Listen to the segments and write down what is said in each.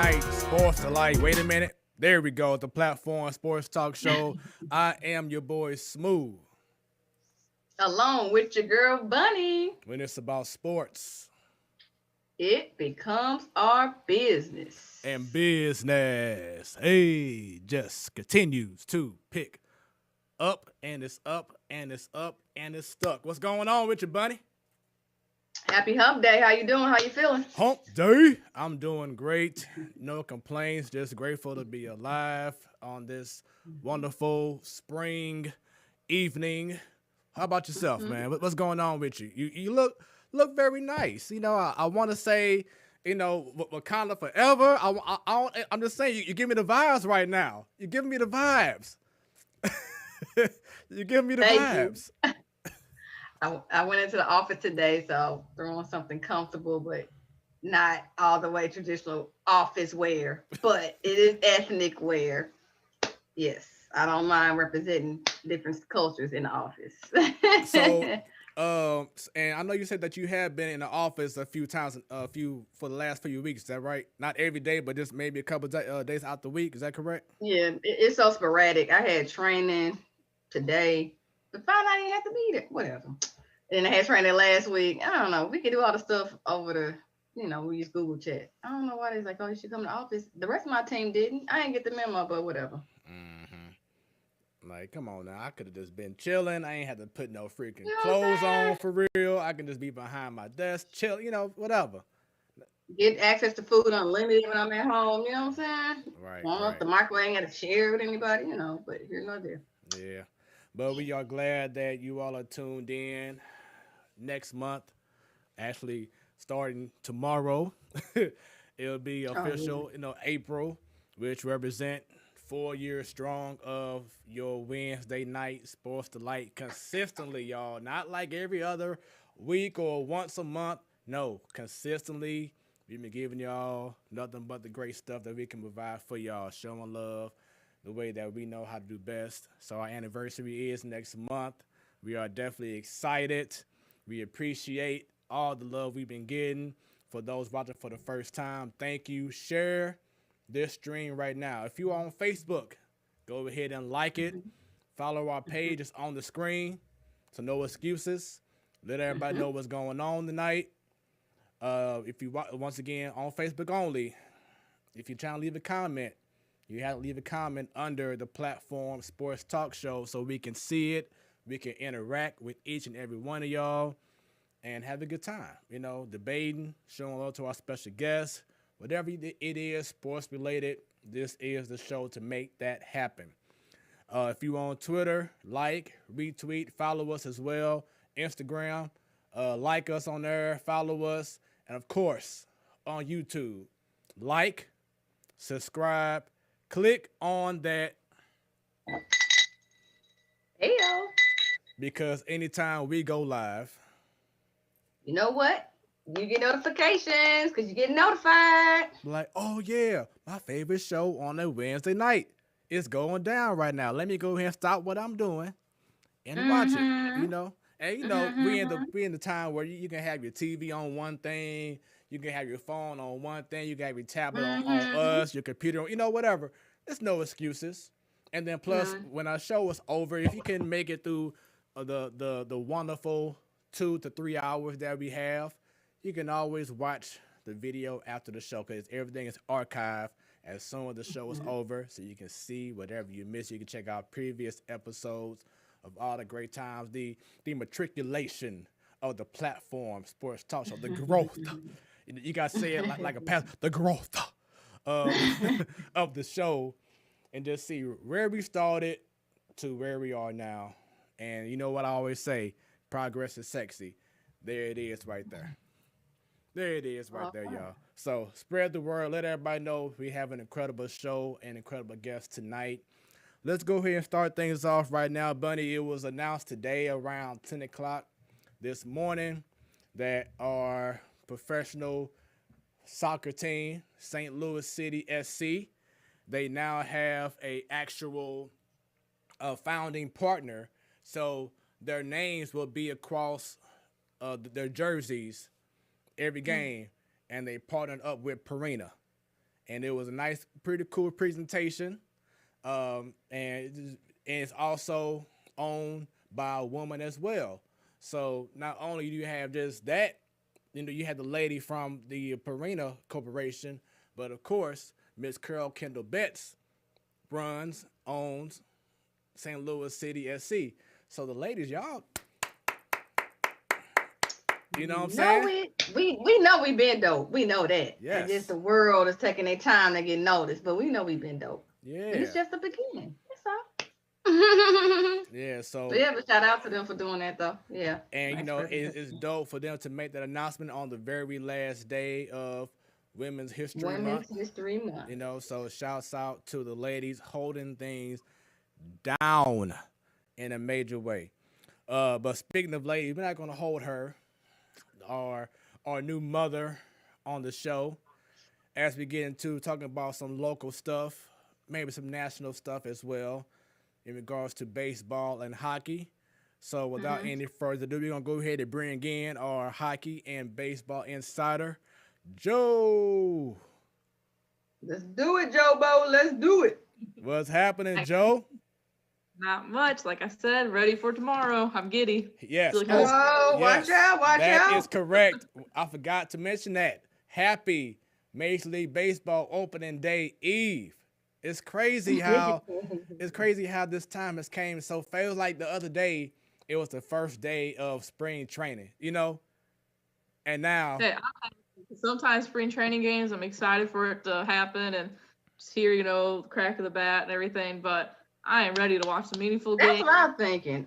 night, Sports Delight. Wait a minute. There we go. The platform Sports Talk Show. I am your boy Smoooth. Along with your girl Bunny. When it's about sports, it becomes our business. And business, hey, just continues to pick up, and it's up, and it's up, and it's stuck. What's going on with you, Bunny? Happy Hump Day. How you doing? How you feeling? Hump Day. I'm doing great. No complaints. Just grateful to be alive on this wonderful spring evening. How about yourself, man? What's going on with you? You look very nice. You know, I want to say, you know, Wakanda forever. I'm just saying, you give me the vibes right now. You're giving me the vibes. You're giving me the vibes. I went into the office today, so throwing something comfortable, but not all the way traditional office wear. But it is ethnic wear. Yes, I don't mind representing different cultures in the office. So, and I know you said that you have been in the office a few times, for the last few weeks. Is that right? Not every day, but just maybe a couple days out the week. Is that correct? Yeah, it's so sporadic. I had training today, but found I didn't have to be there. Whatever. And I had training last week. I don't know. We could do all the stuff over the, we use Google Chat. I don't know why they're like, oh, you should come to the office. The rest of my team didn't. I didn't get the memo, but whatever. Like, come on now. I could have just been chilling. I ain't had to put no freaking clothes on for real. I can just be behind my desk, chill, whatever. Get access to food unlimited when I'm at home, you know what I'm saying? Right. Warm up the microwave, ain't got to share with anybody, but here's no there. Yeah. But we are glad that you all are tuned in. Next month, actually starting tomorrow, it'll be official, April, which represent 4 years strong of your Wednesday night Sports Delight consistently, y'all. Not like every other week or once a month. No, consistently. We've been giving y'all nothing but the great stuff that we can provide for y'all, showing love the way that we know how to do best. So our anniversary is next month. We are definitely excited. We appreciate all the love we've been getting. For those watching for the first time, thank you. Share this stream right now. If you are on Facebook, go ahead and like it. Follow our page. It's on the screen. So no excuses. Let everybody know what's going on tonight. If you once again on Facebook only, if you're trying to leave a comment, you have to leave a comment under the platform Sports Talk Show so we can see it. We can interact with each and every one of y'all and have a good time. Debating, showing love to our special guests. Whatever it is, sports related, this is the show to make that happen. If you on Twitter, like, retweet, follow us as well. Instagram, like us on there, follow us. And of course, on YouTube, like, subscribe, click on that. Heyo. Because anytime we go live, you know what? You get notifications because you get notified. Like, oh yeah, my favorite show on a Wednesday night is going down right now. Let me go ahead and stop what I'm doing and watch it. And we in the time where you can have your TV on one thing, you can have your phone on one thing, you can have your tablet on us, your computer on, whatever. There's no excuses. And then plus, when our show is over, if you can make it through the wonderful 2 to 3 hours that we have, you can always watch the video after the show because everything is archived as soon as the show is over, so you can see whatever you missed. You can check out previous episodes of all the great times, the matriculation of the platform, Sports Talk Show, the growth. You got to say it like a pass, the growth of the show, and just see where we started to where we are now. And you know what I always say, progress is sexy. There it is right there. There it is right there, y'all. So spread the word. Let everybody know we have an incredible show and incredible guest tonight. Let's go ahead and start things off right now, Bunny. It was announced today around 10 o'clock this morning that our professional soccer team, St. Louis City SC, they now have a actual founding partner. So their names will be across their jerseys every game, and they partnered up with Purina. and it was a nice, pretty cool presentation. And it's also owned by a woman as well. So not only do you have just that, you had the lady from the Purina Corporation, but of course, Miss Carol Kendall Betts owns St. Louis City SC. So the ladies, y'all, you know what I'm saying? We know we been dope. We know that. Yes. And just the world is taking their time to get noticed, but we know we been dope. Yeah. And it's just the beginning. That's all. Yeah, so yeah, but shout out to them for doing that though. Yeah. And it's dope for them to make that announcement on the very last day of Women's History Month. So shouts out to the ladies holding things down in a major way. But speaking of ladies, we're not gonna hold her, our new mother, on the show as we get into talking about some local stuff, maybe some national stuff as well, in regards to baseball and hockey. So without any further ado, we're going to go ahead and bring in our hockey and baseball insider, Joe. Let's do it, Joe Bo. Let's do it. What's happening, Joe? Not much. Like I said, ready for tomorrow. I'm giddy. Yes. Oh, watch out. That is correct. I forgot to mention that. Happy Major League Baseball opening day eve. It's crazy how this time has came. So feels like the other day it was the first day of spring training, and now. Hey, sometimes spring training games, I'm excited for it to happen and just hear, the crack of the bat and everything. But I am ready to watch some meaningful games. That's what I'm thinking.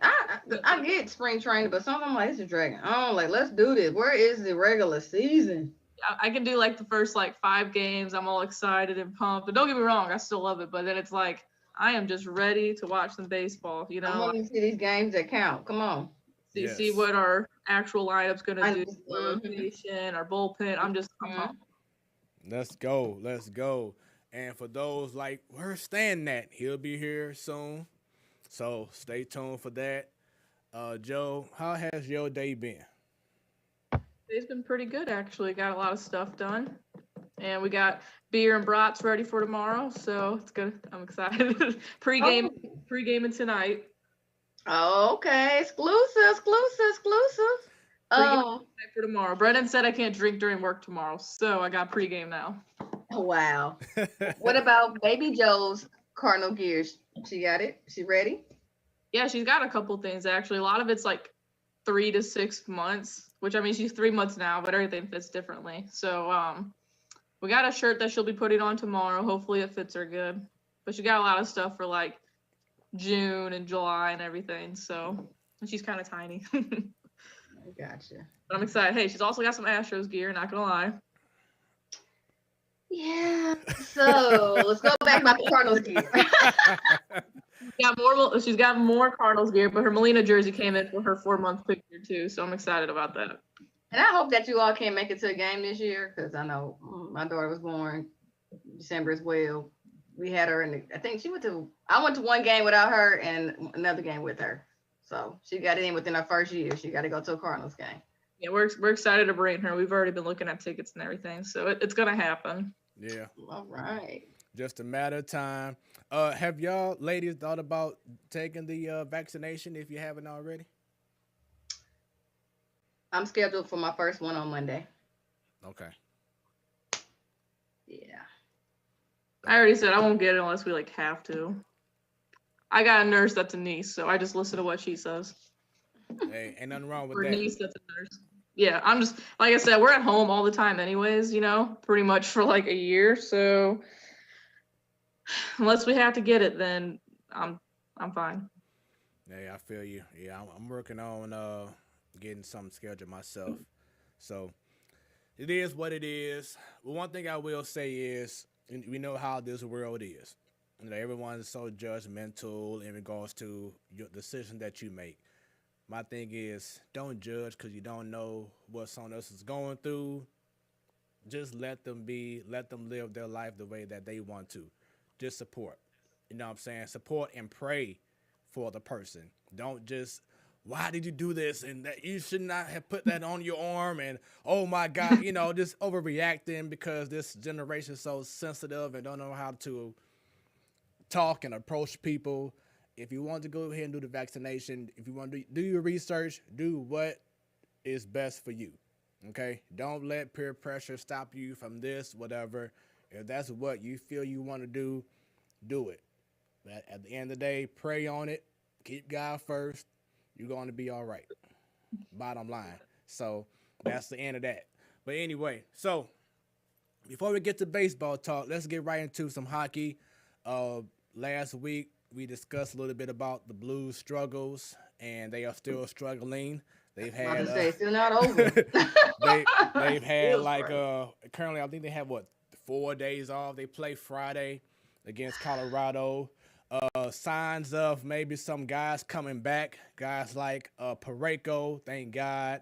I get spring training, but something I'm like, this is dragging on. Like, let's do this. Where is the regular season? I can do the first 5 games. I'm all excited and pumped. But don't get me wrong, I still love it. But then it's I am just ready to watch some baseball. I want to see these games that count. Come on. See what our actual lineup's gonna do. Our rotation, our bullpen. I'm pumped. Let's go. And for those where's Stan at? He'll be here soon. So stay tuned for that. Joe, how has your day been? It's been pretty good, actually. Got a lot of stuff done. And we got beer and brats ready for tomorrow, so it's good. I'm excited. Pre-gaming tonight. Okay, exclusive. Oh, for tomorrow. Brennan said I can't drink during work tomorrow, so I got pre-game now. Wow. What about baby Joe's Cardinal gears? She got it? She ready? Yeah, she's got a couple things, actually. A lot of it's 3 to 6 months, which she's 3 months now, but everything fits differently. So we got a shirt that she'll be putting on tomorrow. Hopefully it fits her good. But she got a lot of stuff for June and July and everything. So she's kind of tiny. Gotcha. But I'm excited. Hey, she's also got some Astros gear, not gonna lie. Yeah. So let's go back about the Cardinals gear. She's got more Cardinals gear, but her Molina jersey came in for her 4-month picture too, so I'm excited about that. And I hope that you all can make it to a game this year, because I know my daughter was born December as well. We had her I went to one game without her and another game with her. So she got it in within her first year. She got to go to a Cardinals game. Yeah, we're excited to bring her. We've already been looking at tickets and everything, so it's gonna happen. Yeah. All right. Just a matter of time. Have y'all ladies thought about taking the vaccination if you haven't already? I'm scheduled for my first one on Monday. Okay. Yeah. I already said I won't get it unless we have to. I got a nurse that's a niece, so I just listen to what she says. Hey, ain't nothing wrong with Her that. niece that's a nurse. Yeah, I'm just, like I said, we're at home all the time anyways, pretty much for a year. So unless we have to get it, then I'm fine. Hey, I feel you. Yeah, I'm working on getting something scheduled myself. So it is what it is. But one thing I will say is, we know how this world is. Everyone is so judgmental in regards to your decision that you make. My thing is, don't judge because you don't know what someone else is going through. Just let them live their life the way that they want to. Just support. You know what I'm saying? Support and pray for the person. Don't just why did you do this? And that you should not have put that on your arm. And, oh, my God, just overreacting because this generation is so sensitive and don't know how to talk and approach people. If you want to go ahead and do the vaccination, if you want to do your research, do what is best for you. Okay? Don't let peer pressure stop you from this, whatever. If that's what you feel you want to do it. But at the end of the day, pray on it. Keep God first. You're going to be all right. Bottom line. So that's the end of that. But anyway, so before we get to baseball talk, let's get right into some hockey. Last week, we discussed a little bit about the Blues' struggles, and they are still struggling. They've had still not over. they've had currently I think they have 4 days off. They play Friday against Colorado. Signs of maybe some guys coming back. Guys like Parayko, thank God.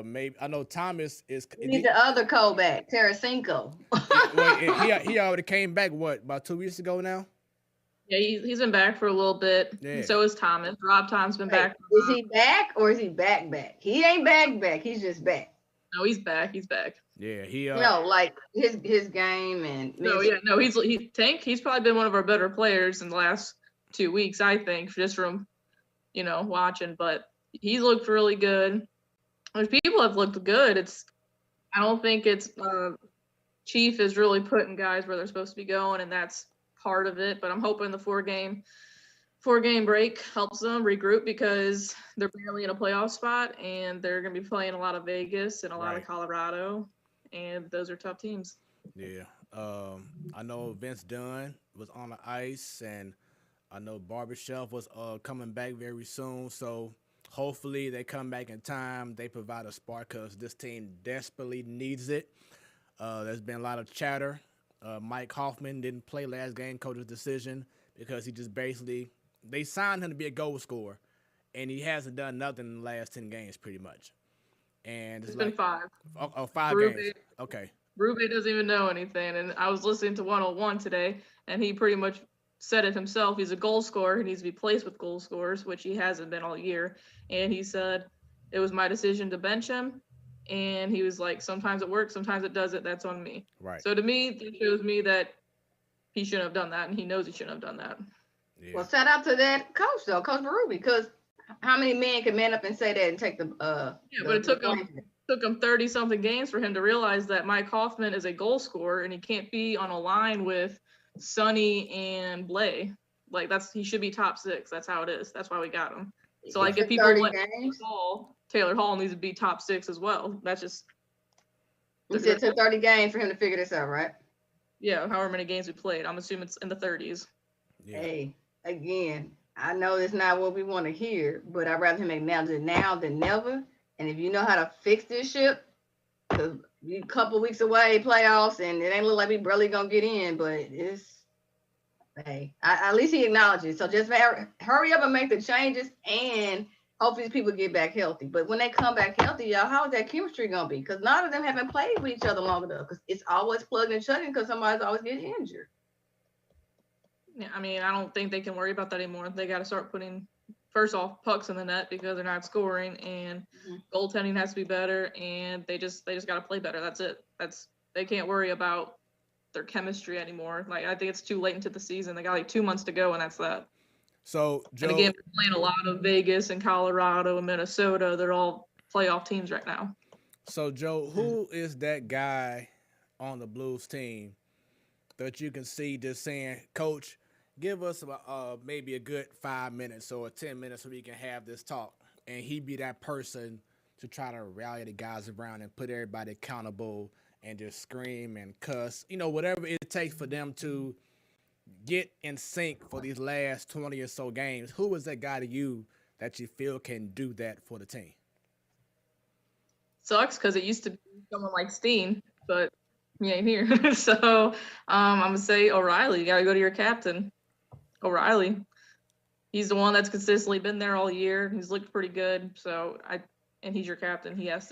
Maybe I know Thomas is. We need the other Cole back, Tarasenko. he already came back. About 2 weeks ago now? Yeah, he's been back for a little bit. Yeah. So is Thomas. Rob Tom's been back. Is he back or is he back? He ain't back. He's just back. No, he's back. Yeah, his game and He's probably been one of our better players in the last 2 weeks, I think, just from watching. But he's looked really good. There's people have looked good. I don't think it's Chief is really putting guys where they're supposed to be going, and that's part of it. But I'm hoping the four game break helps them regroup because they're barely in a playoff spot, and they're going to be playing a lot of Vegas and a lot of Colorado, and those are tough teams. Yeah. I know Vince Dunn was on the ice, and I know Barbashev was coming back very soon. So hopefully they come back in time. They provide a spark because this team desperately needs it. There's been a lot of chatter. Mike Hoffman didn't play last game, coach's decision, because he just they signed him to be a goal scorer, and he hasn't done nothing in the last 10 games pretty much. And it's been 5. Oh, 5 games. Okay. Rube doesn't even know anything, and I was listening to 101 today, and he pretty much said it himself. He's a goal scorer. He needs to be placed with goal scorers, which he hasn't been all year. And he said, it was my decision to bench him. And he was like, sometimes it works, sometimes it doesn't. That's on me. Right. So to me, it shows me that he shouldn't have done that, and he knows he shouldn't have done that. Yeah. Well, shout out to that coach, though, Coach Berube, because how many men can man up and say that and take the but it took him 30-something games for him to realize that Mike Hoffman is a goal scorer, and he can't be on a line with Sonny and Blay. Like, he should be top 6. That's how it is. That's why we got him. So, like, if people let Taylor Hall needs to be top 6 as well. That's just. You said it took 30 games for him to figure this out, right? Yeah, however many games we played. I'm assuming it's in the 30s. Yeah. Hey, again, I know it's not what we want to hear, but I'd rather him acknowledge it now than never. And if you know how to fix this ship, because you a couple weeks away, playoffs, and it ain't look like we barely gonna get in, but it's. Hey, at least he acknowledges. So just hurry up and make the changes, and hopefully people get back healthy. But when they come back healthy, y'all, how is that chemistry going to be? Because none of them haven't played with each other long enough. Because it's always plugged and shutting because somebody's always getting injured. Yeah, I mean, I don't think they can worry about that anymore. They got to start putting, first off, pucks in the net because they're not scoring, and goaltending has to be better, and they just got to play better. That's it. They can't worry about their chemistry anymore. Like, I think it's too late into the season. They got like 2 months to go, and that's that. So, Joe, and again, we're playing a lot of Vegas and Colorado and Minnesota. They're all playoff teams right now. So, Joe, who is that guy on the Blues team that you can see just saying, Coach, give us maybe a good 5 minutes or 10 minutes so we can have this talk, and he be that person to try to rally the guys around and put everybody accountable and just scream and cuss, whatever it takes for them to get in sync for these last 20 or so games. Who is that guy to you that you feel can do that for the team? Sucks because it used to be someone like Steen, but he ain't here. So I'm going to say O'Reilly. You got to go to your captain, O'Reilly. He's the one that's consistently been there all year. He's looked pretty good. And he's your captain. He has,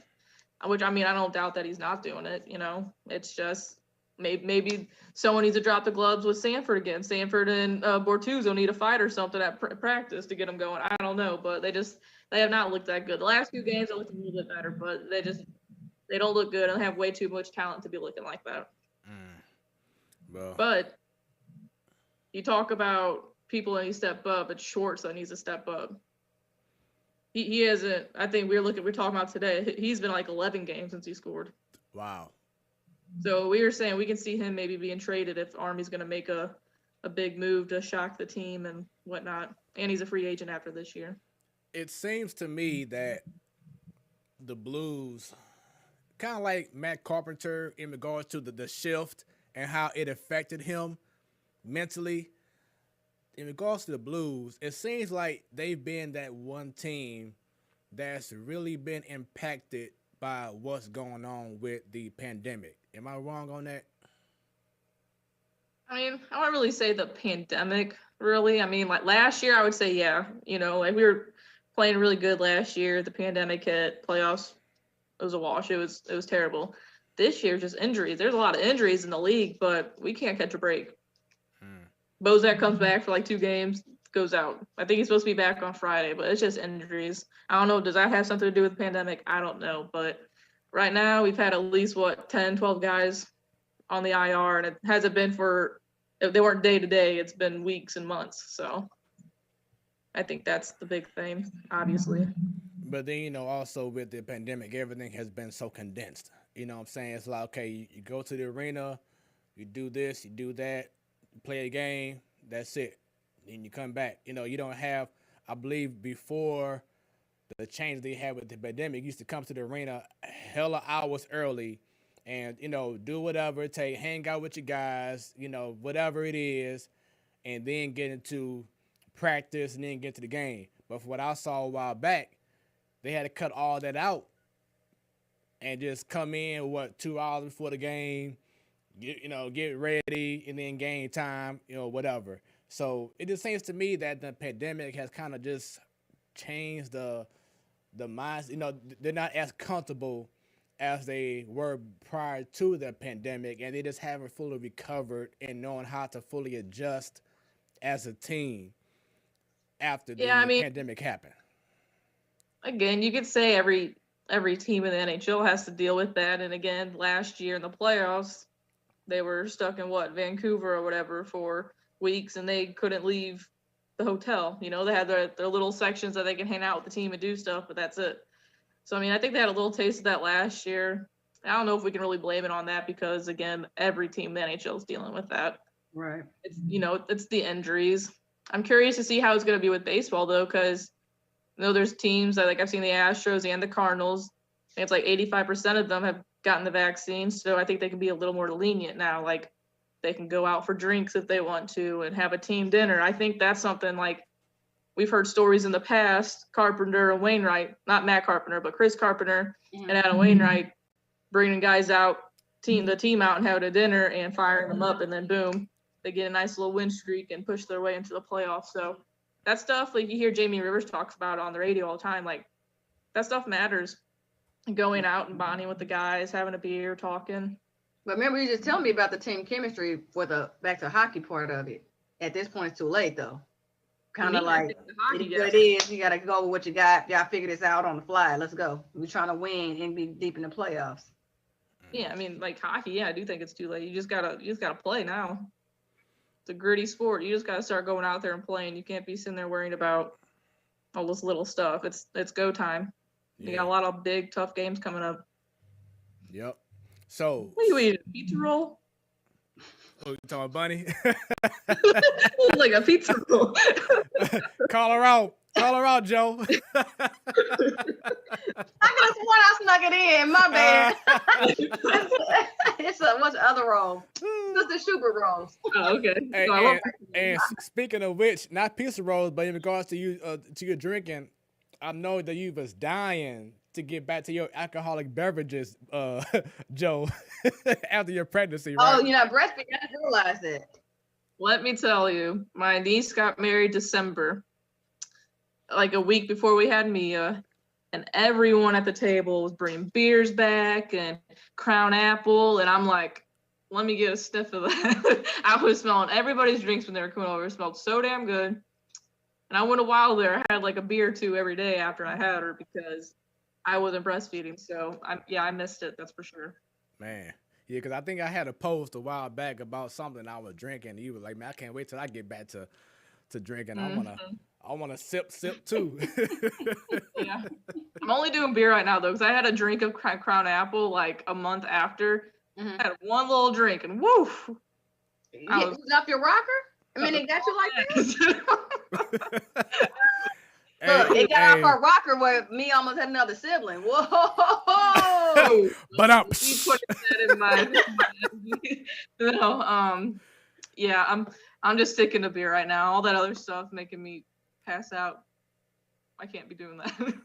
which, I mean, I don't doubt that he's not doing it. It's just Maybe someone needs to drop the gloves with Stanford again. Stanford and Bortuzzo need a fight or something at practice to get them going. I don't know, but they have not looked that good. The last few games they looked a little bit better, but they don't look good and have way too much talent to be looking like that. Well. But you talk about people that need to step up. It's Schwartz that needs to step up. He hasn't. I think we're talking about today. He's been like 11 games since he scored. Wow. So we were saying we can see him maybe being traded if Army's going to make a big move to shock the team and whatnot. And he's a free agent after this year. It seems to me that the Blues, kind of like Matt Carpenter in regards to the shift and how it affected him mentally, in regards to the Blues, it seems like they've been that one team that's really been impacted by what's going on with the pandemic. Am I wrong on that? I mean, I wouldn't really say the pandemic, really. I mean, like last year, I would say, yeah. You know, like we were playing really good last year. The pandemic hit, playoffs, it was a wash. It was terrible. This year, just injuries. There's a lot of injuries in the league, but we can't catch a break. Bozak comes back for like 2 games, goes out. I think he's supposed to be back on Friday, but it's just injuries. I don't know. Does that have something to do with the pandemic? I don't know. But right now, we've had at least, 10, 12 guys on the IR, and it hasn't been they weren't day to day. It's been weeks and months. So I think that's the big thing, obviously. But then, you know, also with the pandemic, everything has been so condensed. You know what I'm saying? It's like, okay, you go to the arena, you do this, you do that, you play a game, that's it. Then you come back. You know, you don't have, I believe before the change they had with the pandemic, you used to come to the arena hella hours early and, you know, do whatever it takes, hang out with your guys, you know, whatever it is, and then get into practice and then get to the game. But from what I saw a while back, they had to cut all that out and just come in, 2 hours before the game, get ready, and then game time, whatever. So it just seems to me that the pandemic has kind of just changed the minds. They're not as comfortable as they were prior to the pandemic, and they just haven't fully recovered and knowing how to fully adjust as a team after the pandemic happened. Again, you could say every team in the NHL has to deal with that. And again, last year in the playoffs, they were stuck in Vancouver or whatever for weeks, and they couldn't leave the hotel. They had their little sections that they can hang out with the team and do stuff, but that's it. So, I think they had a little taste of that last year. I don't know if we can really blame it on that because, again, every team in the NHL is dealing with that. Right. It's, it's the injuries. I'm curious to see how it's going to be with baseball, though, because there's teams that, I've seen the Astros and the Cardinals, and it's 85% of them have gotten the vaccine. So I think they can be a little more lenient now. They can go out for drinks if they want to and have a team dinner. I think that's something we've heard stories in the past, Carpenter and Wainwright, not Matt Carpenter, but Chris Carpenter and Adam Wainwright bringing guys out, the team out and having a dinner and firing them up. And then boom, they get a nice little win streak and push their way into the playoffs. So that stuff, you hear Jamie Rivers talks about on the radio all the time, that stuff matters. Going out and bonding with the guys, having a beer, talking. But remember, you just telling me about the team chemistry for the back to hockey part of it. At this point, it's too late, though. Kind of it is. You got to go with what you got. Y'all figure this out on the fly. Let's go. We're trying to win and be deep in the playoffs. Yeah, hockey. Yeah, I do think it's too late. You just gotta play now. It's a gritty sport. You just gotta start going out there and playing. You can't be sitting there worrying about all this little stuff. It's go time. Yeah. You got a lot of big, tough games coming up. Yep. So. What are you eating? A pizza roll? Oh, you talking about Bunny? Like a pizza roll. Call her out, Joe. I could have sworn I snuck it in. My bad. It's what's the other roll? It's the Schubert rolls. Oh, okay. And speaking of which, not pizza rolls, but in regards to you to your drinking, I know that you was dying to get back to your alcoholic beverages, Joe, after your pregnancy, right? Oh, breastfeeding. I didn't realize that. Let me tell you, my niece got married December, a week before we had Mia, and everyone at the table was bringing beers back and Crown Apple, and I'm like, let me get a sniff of that. I was smelling everybody's drinks when they were coming over. It smelled so damn good. And I went a while there. I had like a beer or two every day after I had her because I wasn't breastfeeding. So I missed it. That's for sure. Man. Yeah, because I think I had a post a while back about something I was drinking. And you were like, man, I can't wait till I get back to drinking. I wanna sip too. Yeah. I'm only doing beer right now though, because I had a drink of Crown Apple like a month after. I had one little drink and woof. It was off your rocker? I mean, it got you like that? Look, it got off our rocker where me almost had another sibling. Whoa! But I'm put that in my no, yeah, I'm just sticking to beer right now. All that other stuff making me pass out. I can't be doing that.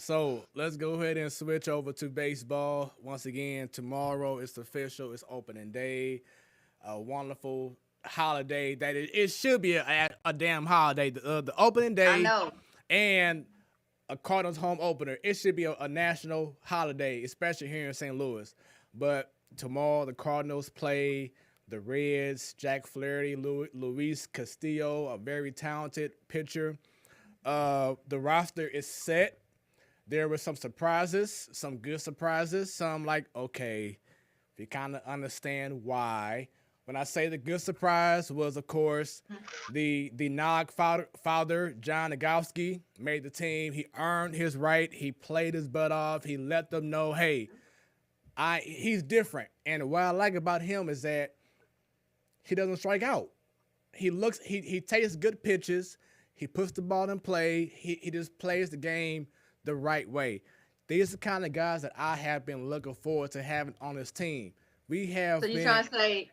So let's go ahead and switch over to baseball. Once again, tomorrow it's official. It's opening day. A wonderful holiday that it should be a damn holiday. The opening day. I know. And a Cardinals home opener. It should be a national holiday, especially here in St. Louis. But tomorrow the Cardinals play the Reds. Jack Flaherty, Luis Castillo, a very talented pitcher. The roster is set. There were some surprises, some good surprises, some like, okay, we kind of understand why. When I say the good surprise was, of course, the Nog father, John Nagowski, made the team. He earned his right. He played his butt off. He let them know, hey, he's different. And what I like about him is that he doesn't strike out. He takes good pitches. He puts the ball in play. He just plays the game the right way. These are the kind of guys that I have been looking forward to having on this team. So you're trying to say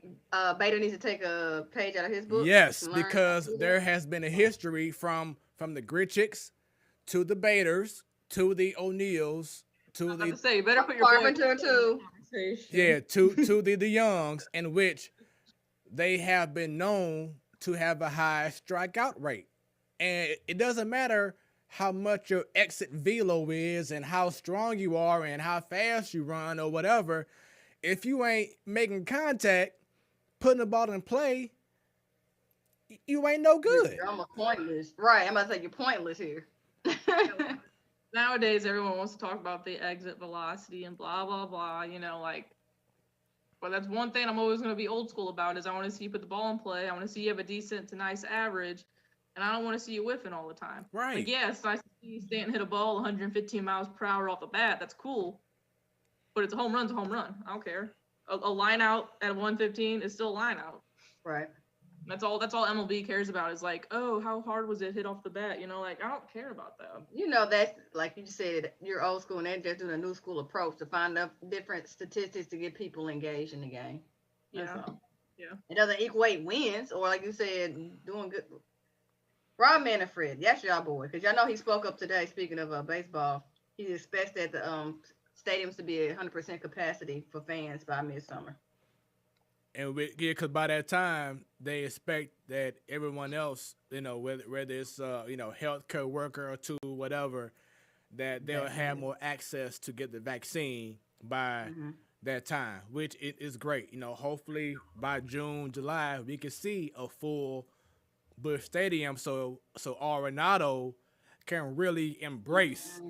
Bader needs to take a page out of his book? Yes, because there has been a history from the Grichiks to the Baders to the O'Neills to the. You better put your Carpenter too. Yeah, to the Youngs, in which they have been known to have a high strikeout rate, and it doesn't matter how much your exit velo is and how strong you are and how fast you run or whatever. If you ain't making contact, putting the ball in play, you ain't no good. You're almost pointless. Right, I'm about to say you're pointless here. Nowadays, everyone wants to talk about the exit velocity and blah, blah, blah, but that's one thing I'm always going to be old school about is I want to see you put the ball in play. I want to see you have a decent to nice average, and I don't want to see you whiffing all the time. Right. Like, yeah, it's nice to see Stanton hit a ball 115 miles per hour off the bat. That's cool. But it's a home run's a home run. I don't care. A line out at 115 is still a line out. Right. That's all MLB cares about is like, oh, how hard was it hit off the bat? I don't care about that. That's like you said, you're old school and they're just doing a new school approach to find out different statistics to get people engaged in the game. Yeah. Yeah. It doesn't equate wins or like you said, doing good. Rob Manfred, that's y'all boy, because y'all know he spoke up today, speaking of baseball. He expects that the stadiums to be 100% capacity for fans by midsummer. And because by that time they expect that everyone else, whether it's healthcare worker or two, whatever, that they'll have more access to get the vaccine by that time, which it is great. Hopefully by June, July, we can see a full Busch Stadium, so Arenado can really embrace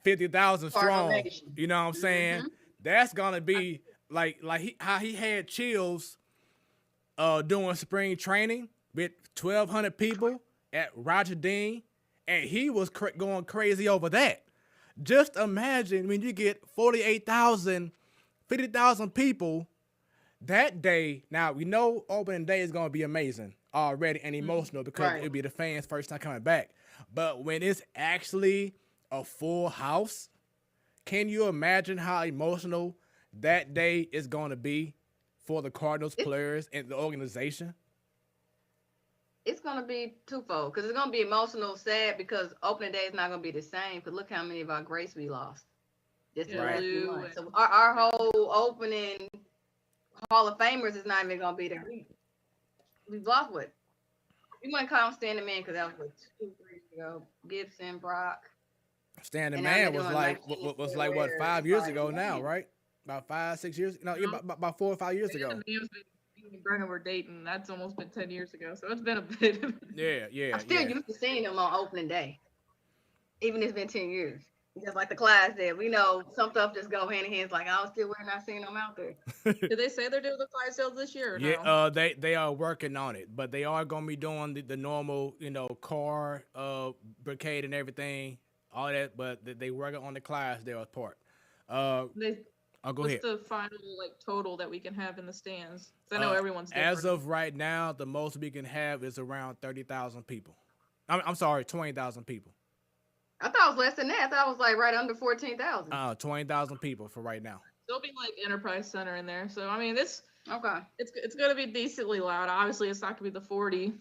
50,000 strong. You know what I'm saying? That's gonna be like how he had chills doing spring training with 1,200 people at Roger Dean, and he was going crazy over that. Just imagine when you get 48,000, 50,000 people that day. Now we know opening day is gonna be amazing already and emotional because it'll be the fans' first time coming back. But when it's actually a full house, can you imagine how emotional that day is going to be for the Cardinals players and the organization? It's going to be twofold because it's going to be emotional, sad because opening day is not going to be the same. Because look how many of our greats we lost. Just in the last few months. So our whole opening Hall of Famers is not even going to be there. We've lost what? We want to call him Standing Man because that was what, 2-3 years ago. Gibson, Brock. Standing Man was like what 5 years ago now, right? about 5-6 years. No, yeah, about 4 or 5 years ago. Brennan were dating. That's almost been 10 years ago. So it's been a bit. Yeah. I'm still used to seeing him on opening day, even if it's been 10 years. Just like the class did. We know some stuff just go hand in hand. It's like, I was still we're not seeing them out there. Did they say they're doing the fire sales this year or Yeah, no? they are working on it, but they are gonna be doing the normal, car brigade and everything, all that. But they working on the Clydesdale part. Go What's ahead. the final total that we can have in the stands? I know everyone's different. As of right now, the most we can have is around 30,000 people. I'm sorry, 20,000 people. I thought it was less than that. I thought it was like right under 14,000. 20,000 people for right now. There'll be like Enterprise Center in there. So I mean, it's gonna be decently loud. Obviously, it's not gonna be the 40,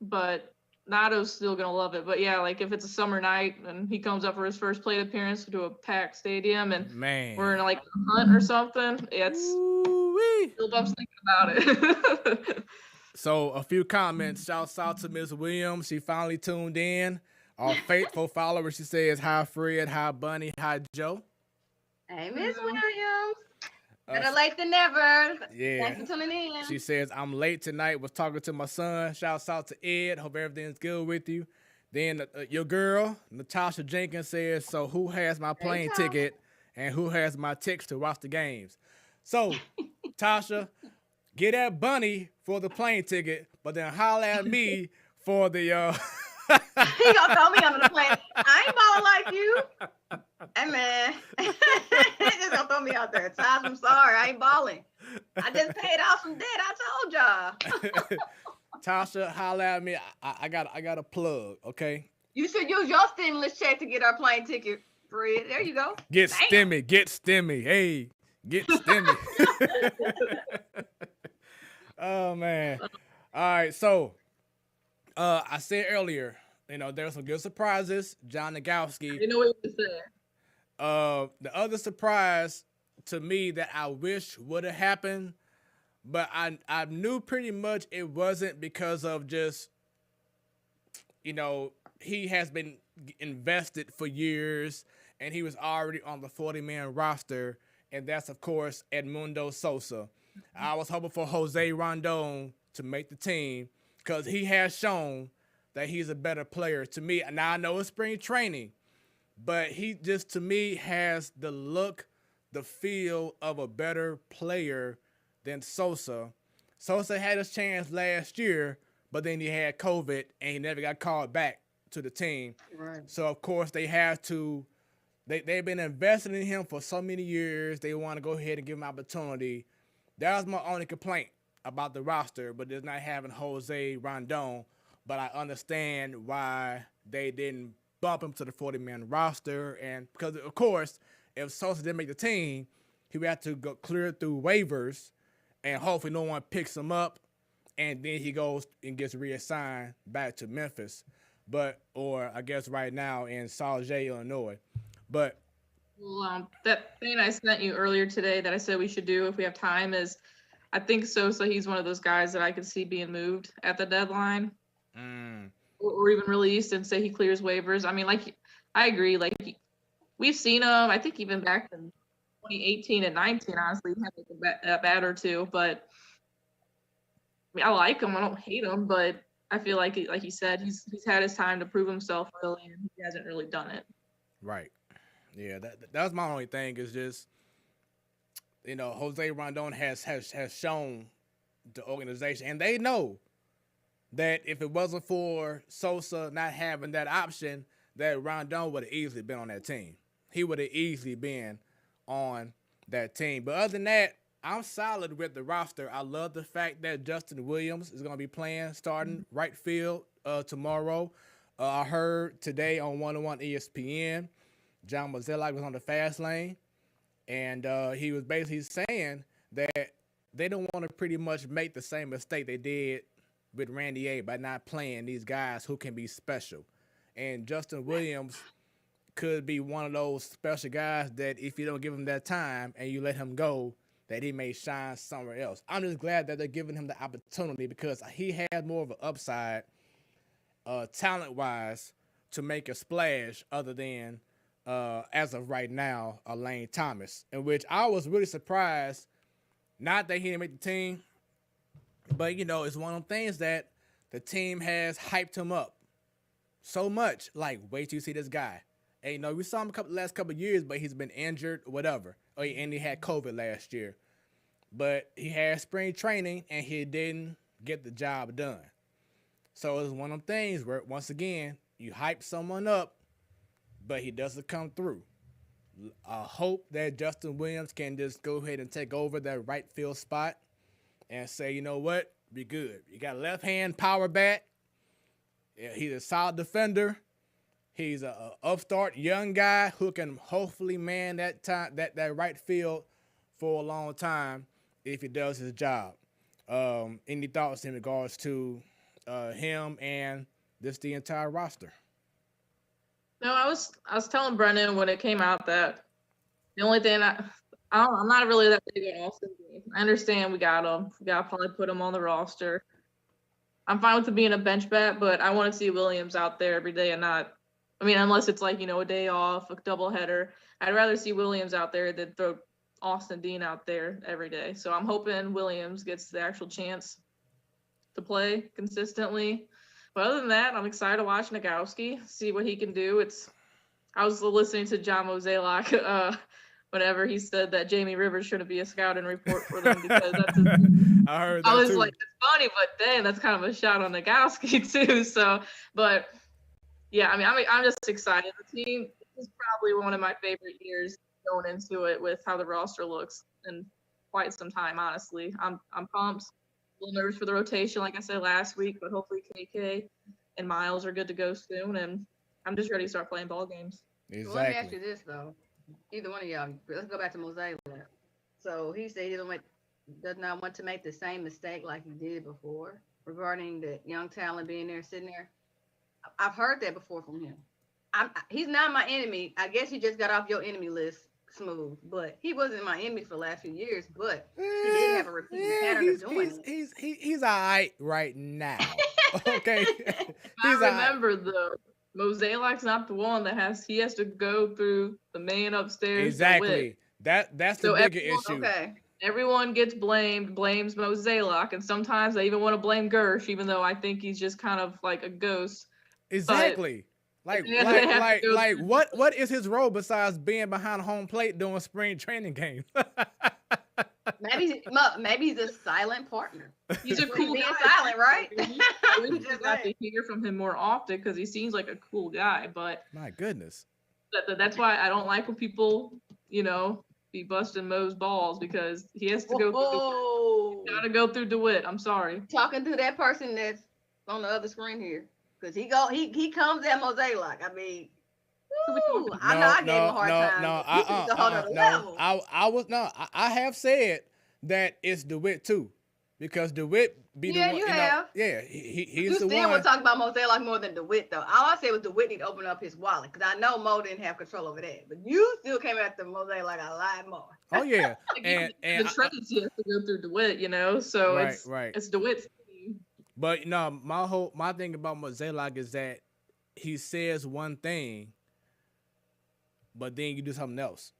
but Nato's still gonna love it. But yeah, like if it's a summer night and he comes up for his first plate appearance to a packed stadium and we're in like a hunt or something, still bumps thinking about it. So a few comments. Shouts out to Ms. Williams. She finally tuned in. Our faithful follower, she says, hi Fred, hi Bunny, hi Joe. Hey, Miss Williams. Better late than never. Yeah. Thanks for tuning in. She says, I'm late tonight. Was talking to my son. Shouts out to Ed. Hope everything's good with you. Then your girl, Natasha Jenkins, says, so who has my plane ticket and who has my tickets to watch the games? So, Tasha, get at Bunny for the plane ticket, but then holler at me for the... He gonna throw me under the plane. I ain't balling like you. Hey man. He's just gonna throw me out there. Taj, I'm sorry, I ain't balling. I just paid off some debt. I told y'all. Tasha, holler at me. I got a plug, okay? You should use your stimulus check to get our plane ticket, Fred. There you go. Get stimmy. Hey, get stimmy. Oh man. All right, so I said earlier, there were some good surprises. John Nagowski. You know what you said. The other surprise to me that I wish would have happened, but I knew pretty much it wasn't because of just, he has been invested for years and he was already on the 40-man roster, and that's, of course, Edmundo Sosa. I was hoping for Jose Rondon to make the team because he has shown that he's a better player to me. Now, I know it's spring training, but he just, to me, has the look, the feel of a better player than Sosa. Sosa had his chance last year, but then he had COVID, and he never got called back to the team. Right. So, of course, they have to – they've been investing in him for so many years. They want to go ahead and give him opportunity. That was my only complaint about the roster, but it's not having Jose Rondon. But I understand why they didn't bump him to the 40-man roster. And because, of course, if Sosa didn't make the team, he would have to go clear through waivers, and hopefully no one picks him up, and then he goes and gets reassigned back to Memphis. Or I guess right now in Sauget, Illinois. But that thing I sent you earlier today that I said we should do if we have time is, I think Sosa, he's one of those guys that I could see being moved at the deadline. Or even released and say he clears waivers. I mean, I agree. We've seen him, I think even back in 2018 and 19, honestly, he had a bat or two. But I mean, I like him. I don't hate him, but I feel like you said, he's had his time to prove himself really, and he hasn't really done it. Right. Yeah, that was my only thing is just, Jose Rondon has shown the organization, and they know that if it wasn't for Sosa not having that option, that Rondon would have easily been on that team. He would have easily been on that team. But other than that, I'm solid with the roster. I love the fact that Justin Williams is going to be starting right field tomorrow. I heard today on 101 ESPN, John Mozeliak was on the fast lane, and he was basically saying that they don't want to pretty much make the same mistake they did with Randy A by not playing these guys who can be special. And Justin Williams could be one of those special guys that if you don't give him that time and you let him go, that he may shine somewhere else. I'm just glad that they're giving him the opportunity because he has more of an upside talent-wise to make a splash other than as of right now, Lane Thomas, in which I was really surprised. Not that he didn't make the team, but it's one of them things that the team has hyped him up so much. Like, wait till you see this guy. And we saw him last couple of years, but he's been injured, whatever. And he had COVID last year. But he had spring training, and he didn't get the job done. So it's one of them things where, once again, you hype someone up, but he doesn't come through. I hope that Justin Williams can just go ahead and take over that right field spot and say, you know what, be good. You got a left-hand power bat. Yeah, he's a solid defender. He's a upstart young guy who can hopefully man that right field for a long time if he does his job. Any thoughts in regards to him and the entire roster? No, I was telling Brennan when it came out that the only thing I'm not really that big on Austin Dean. I understand we got him. We got to probably put him on the roster. I'm fine with him being a bench bat, but I want to see Williams out there every day and not. I mean, unless it's like, a day off, a doubleheader. I'd rather see Williams out there than throw Austin Dean out there every day. So I'm hoping Williams gets the actual chance to play consistently. But other than that, I'm excited to watch Nagowski, see what he can do. I was listening to John Mozeliak whenever he said that Jamie Rivers shouldn't be a scouting report for them because that's I heard that I was too. like, it's funny, but dang, that's kind of a shot on Nagowski too. So, but yeah, I mean, I'm just excited. The team this is probably one of my favorite years going into it with how the roster looks in quite some time. Honestly, I'm pumped. A little nervous for the rotation, like I said last week, but hopefully KK and Miles are good to go soon, and I'm just ready to start playing ball games. Exactly. So let me ask you this though, either one of y'all. Let's go back to Mosaic. So he said he does not want to make the same mistake like he did before regarding the young talent being there, sitting there. I've heard that before from him. He's not my enemy. I guess he just got off your enemy list, Smoooth. But he wasn't my enemy for the last few years. But he did have a repeating pattern of doing it. He's all right now. Okay. I remember though, Mosaic not the one that has to go through the man upstairs. Exactly. That's the bigger issue. Okay. Everyone gets blames Mosaic, and sometimes they even want to blame Gersh, even though I think he's just kind of like a ghost. Exactly. Like what is his role besides being behind home plate doing spring training games? Maybe he's a silent partner. He's a cool being guy. silent, right? We just got to hear from him more often because he seems like a cool guy. But my goodness, that's why I don't like when people, be busting Mo's balls because he has to go. Got to go through DeWitt. I'm sorry. Talking to that person that's on the other screen here. Because he comes at Mosaic. I mean, I know I gave him a hard time. I have said that it's DeWitt too, because DeWitt be the one. You have. He's the one. You still would talk about Mosaic more than DeWitt though. All I said was DeWitt need to open up his wallet because I know Mo didn't have control over that, but you still came after Mosaic like a lot more. Oh yeah, and the Trinity has to go through DeWitt, so it's DeWitt's. But my thing about Mosaic is that he says one thing, but then you do something else.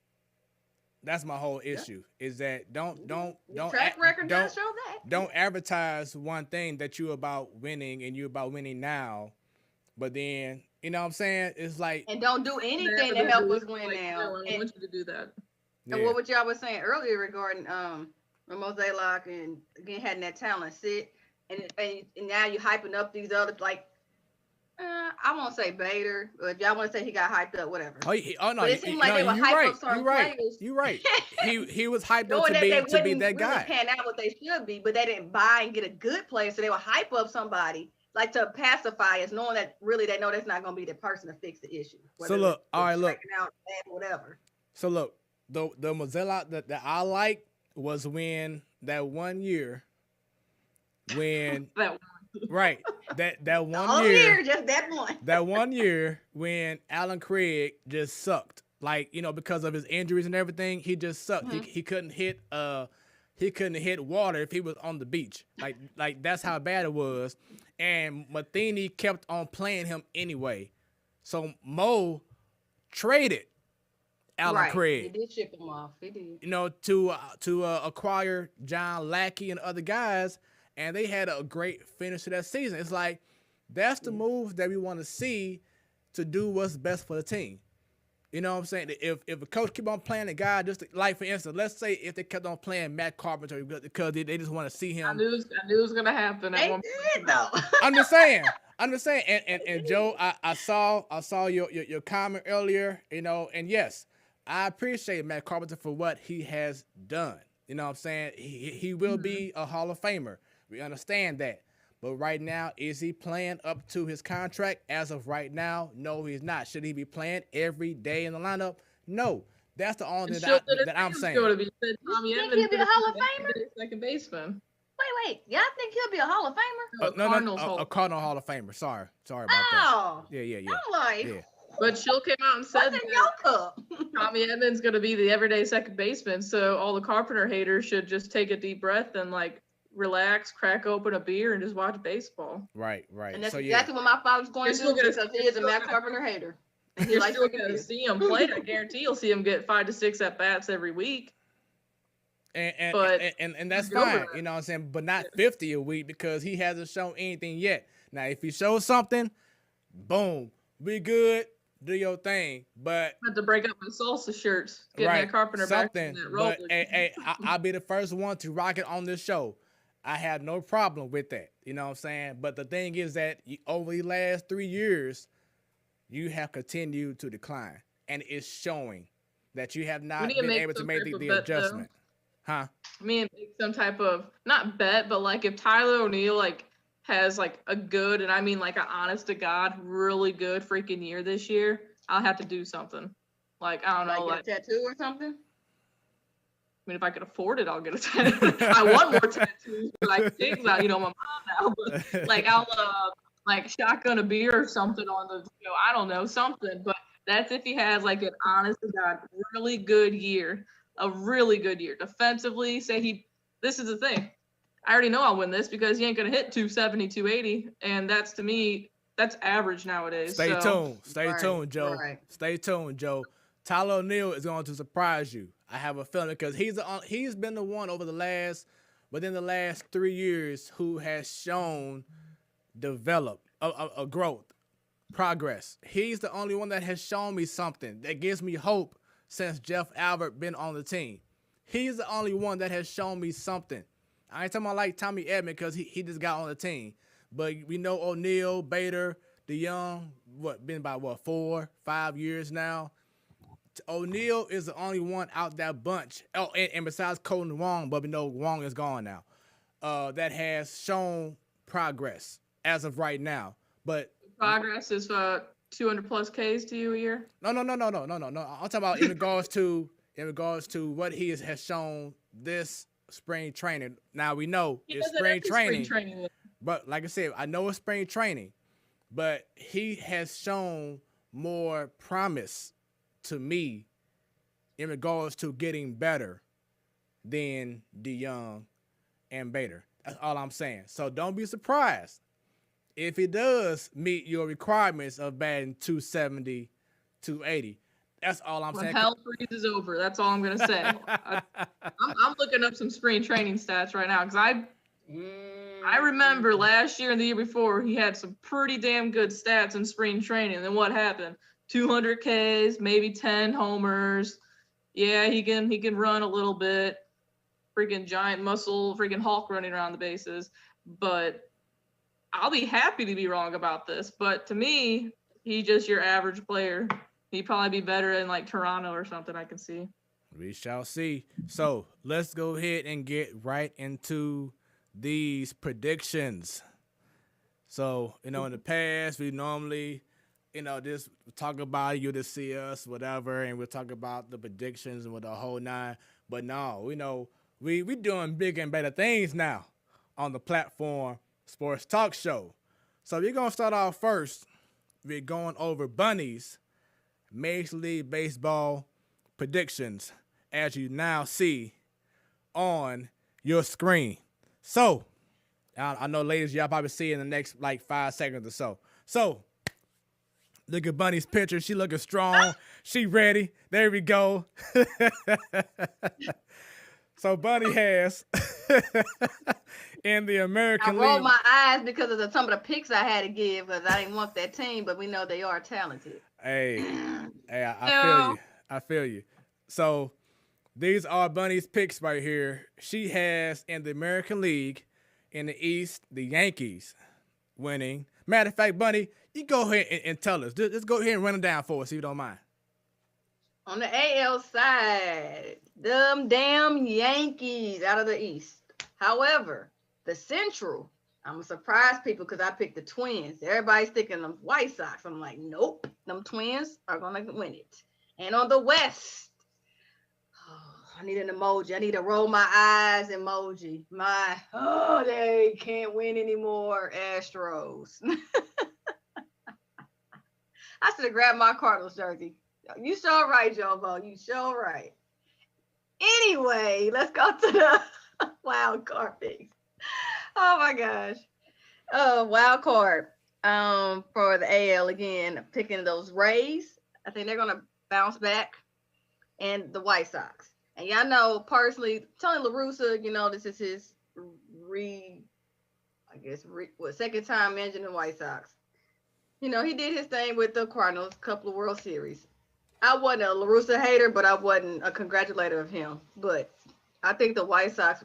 That's my whole issue. Is that don't track record does show that. Don't advertise one thing that you're about winning and you're about winning now, but then you know what I'm saying? It's like, and don't do anything to help us win now. I want you to do that. And what y'all was saying earlier regarding Mosaic and again having that talent sit. And now you're hyping up these other I won't say Baylor, but if y'all want to say he got hyped up, whatever. No, but it seemed like they were hyped up certain players. You're right. He was hyped up to be that guy. Pan out what they should be, but they didn't buy and get a good player, so they would hype up somebody like to pacify us, knowing that really they know that's not going to be the person to fix the issue. So look, all right, look. Whatever. So look, the Mozilla that I like was when that 1 year. When that one year, just that one. That 1 year when Alan Craig just sucked, because of his injuries and everything, he just sucked. Mm-hmm. He couldn't hit water if he was on the beach. Like that's how bad it was. And Matheny kept on playing him anyway. So Mo traded Alan Right. Craig. He did ship him off. He did. You know, to acquire John Lackey and other guys, and they had a great finish to that season. It's like that's the move that we want to see to do what's best for the team. You know what I'm saying? If a coach keep on playing a guy, just like for instance, let's say if they kept on playing Matt Carpenter because they just want to see him. I knew it was gonna happen. They did though. I'm just saying. And Joe, I saw your comment earlier, you know, and yes, I appreciate Matt Carpenter for what he has done. You know what I'm saying? He will be a Hall of Famer. We understand that. But right now, is he playing up to his contract? As of right now, no, he's not. Should he be playing every day in the lineup? No. That's the only thing that I'm saying. You think he'll be a Hall of Famer? Second baseman. Wait. Y'all think he'll be a Hall of Famer? No, a Cardinal Hall of Famer. Sorry about that. Oh. Yeah. I'm like, Yeah. But Schill came out and said what's in your cup? Tommy Edmonds going to be the everyday second baseman. So all the Carpenter haters should just take a deep breath and like relax, crack open a beer, and just watch baseball. Right. And that's exactly what my father's going to do because he is a Matt Carpenter hater. And he You're likes still to going to see him play. I guarantee you'll see him get 5 to 6 at bats every week. And that's fine, you know what I'm saying? But not 50 a week because he hasn't shown anything yet. Now, if he shows something, boom, we good. Do your thing, but I have to break up my salsa shirts. Get Matt Carpenter something, back in that role. But hey, I'll be the first one to rock it on this show. I have no problem with that. You know what I'm saying? But the thing is that over the last 3 years, you have continued to decline, and it's showing that you have not been able to make the adjustment. Huh? I mean, make some type of not bet, but like if Tyler O'Neill has a good, and I mean like an honest to God, really good freaking year this year, I'll have to do something. Like, I don't know, like a tattoo or something. I mean, if I could afford it, I'll get a tattoo. I want more tattoos, but I can think about, my mom now. But like, I'll like shotgun a beer or something on the, I don't know, something. But that's if he has like an honest to God, really good year, a really good year defensively. This is the thing. I already know I'll win this because he ain't going to hit 270, 280. And that's, to me, that's average nowadays. Stay tuned. Stay tuned, Joe. Right. Stay tuned, Joe. Tyler O'Neill is going to surprise you. I have a feeling because he's been the one within the last 3 years who has shown a growth, progress. He's the only one that has shown me something that gives me hope since Jeff Albert been on the team. He's the only one that has shown me something. I ain't talking about like Tommy Edman because he just got on the team. But we know O'Neal, Bader, DeYoung, been about 4, 5 years now. O'Neal is the only one out that bunch. Oh, and besides Colton Wong, but we know Wong is gone now. That has shown progress as of right now. But progress is 200 plus Ks to you a year? No. I'm talking about in regards to what he has shown this spring training. Now we know it's spring training, but like I said, I know it's spring training, but he has shown more promise to me in regards to getting better than DeYoung and Bader. That's all I'm saying. So don't be surprised if he does meet your requirements of batting 270, 280. That's all I'm saying. Hell freezes over. That's all I'm going to say. I'm looking up some spring training stats right now because I remember last year and the year before he had some pretty damn good stats in spring training. And then what happened? 200 Ks, maybe 10 homers. Yeah, he can run a little bit. Freaking giant muscle, freaking Hulk running around the bases. But I'll be happy to be wrong about this. But to me, he's just your average player. He'd probably be better in like Toronto or something, I can see. We shall see. So let's go ahead and get right into these predictions. So, in the past, we normally, just talk about you to see us, whatever, and we'll talk about the predictions and with the whole nine. But no, we doing bigger and better things now on the platform Sports Talk Show. So we're going to start off first. We're going over Bunnies Major League Baseball predictions as you now see on your screen. So, I know, ladies, y'all probably see in the next 5 seconds or so. So, Look at Bunny's picture. She looking strong. She ready. There we go. So Bunny has in the I American rolled League. my eyes because of some of the picks I had to give because I didn't want that team, but we know they are talented. Hey, I feel you. I feel you. So these are Bunny's picks right here. She has in the American League in the East, the Yankees winning. Matter of fact, Bunny, you go ahead and tell us. Just go ahead and run them down for us if you don't mind. On the AL side, them damn Yankees out of the East. However, the Central, I'm going to surprise people because I picked the Twins. Everybody's thinking them White Sox. I'm like, nope, them Twins are going to win it. And on the West, I need an emoji. I need a roll my eyes emoji. They can't win anymore, Astros. I should have grabbed my Cardinals jersey. You sure right, Jovo. You sure right. Anyway, let's go to the wild card picks. Oh my gosh. Wild card. For the AL again, picking those Rays. I think they're gonna bounce back, and the White Sox. And y'all know personally, Tony La Russa, this is his second time managing the White Sox. He did his thing with the Cardinals, a couple of World Series. I wasn't a La Russa hater, but I wasn't a congratulator of him. But I think the White Sox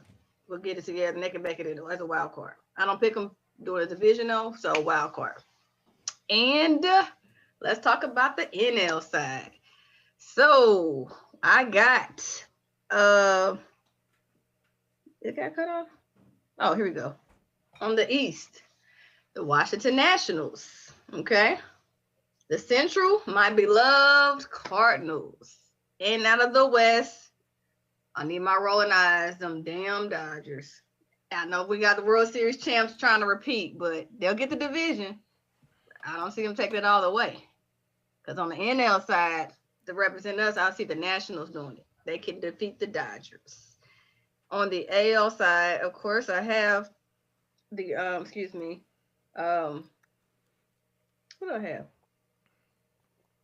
will get it together and they can make it as a wild card. I don't pick them doing a divisional, so wild card. And let's talk about the NL side. So I got it got cut off. Oh, here we go. On the East, the Washington Nationals. Okay. The Central, my beloved Cardinals. And out of the West, I need my rolling eyes, them damn Dodgers. I know we got the World Series champs trying to repeat, but they'll get the division. I don't see them taking it all the way. Because on the NL side, to represent us, I see the Nationals doing it. They can defeat the Dodgers. On the AL side, of course, I have the, what do I have?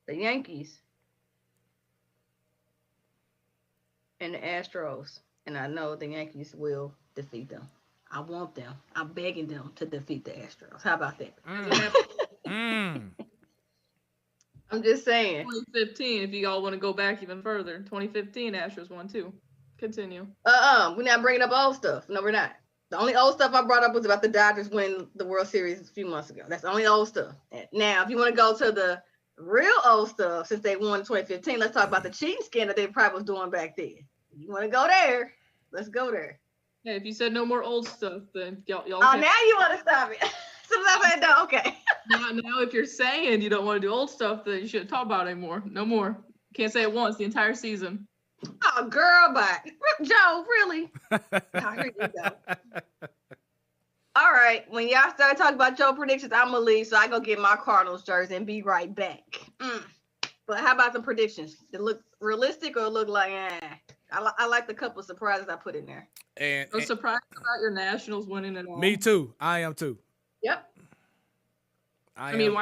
The Yankees and the Astros. And I know the Yankees will defeat them. I want them. I'm begging them to defeat the Astros. How about that? I'm just saying. 2015, if you all want to go back even further. 2015, Astros won too. Continue. We're not bringing up old stuff. No, we're not. The only old stuff I brought up was about the Dodgers winning the World Series a few months ago. That's the only old stuff. Now, if you want to go to the real old stuff, since they won in 2015, let's talk about the cheating scandal they probably was doing back then. You want to go there? Let's go there. Hey, if you said no more old stuff, then y'all Oh, can... now you want to stop it. So I said no, okay. now, if you're saying you don't want to do old stuff, then you shouldn't talk about it anymore. No more. Can't say it once the entire season. Oh, girl, but Joe, really? Oh, here you go. All right, when y'all start talking about Joe predictions, I'm gonna leave, so I go get my Cardinals jersey and be right back. But how about the predictions? It look realistic or look like I like the couple of surprises I put in there. And I was surprised about your Nationals winning it all. me too. I am too. Yep. I mean,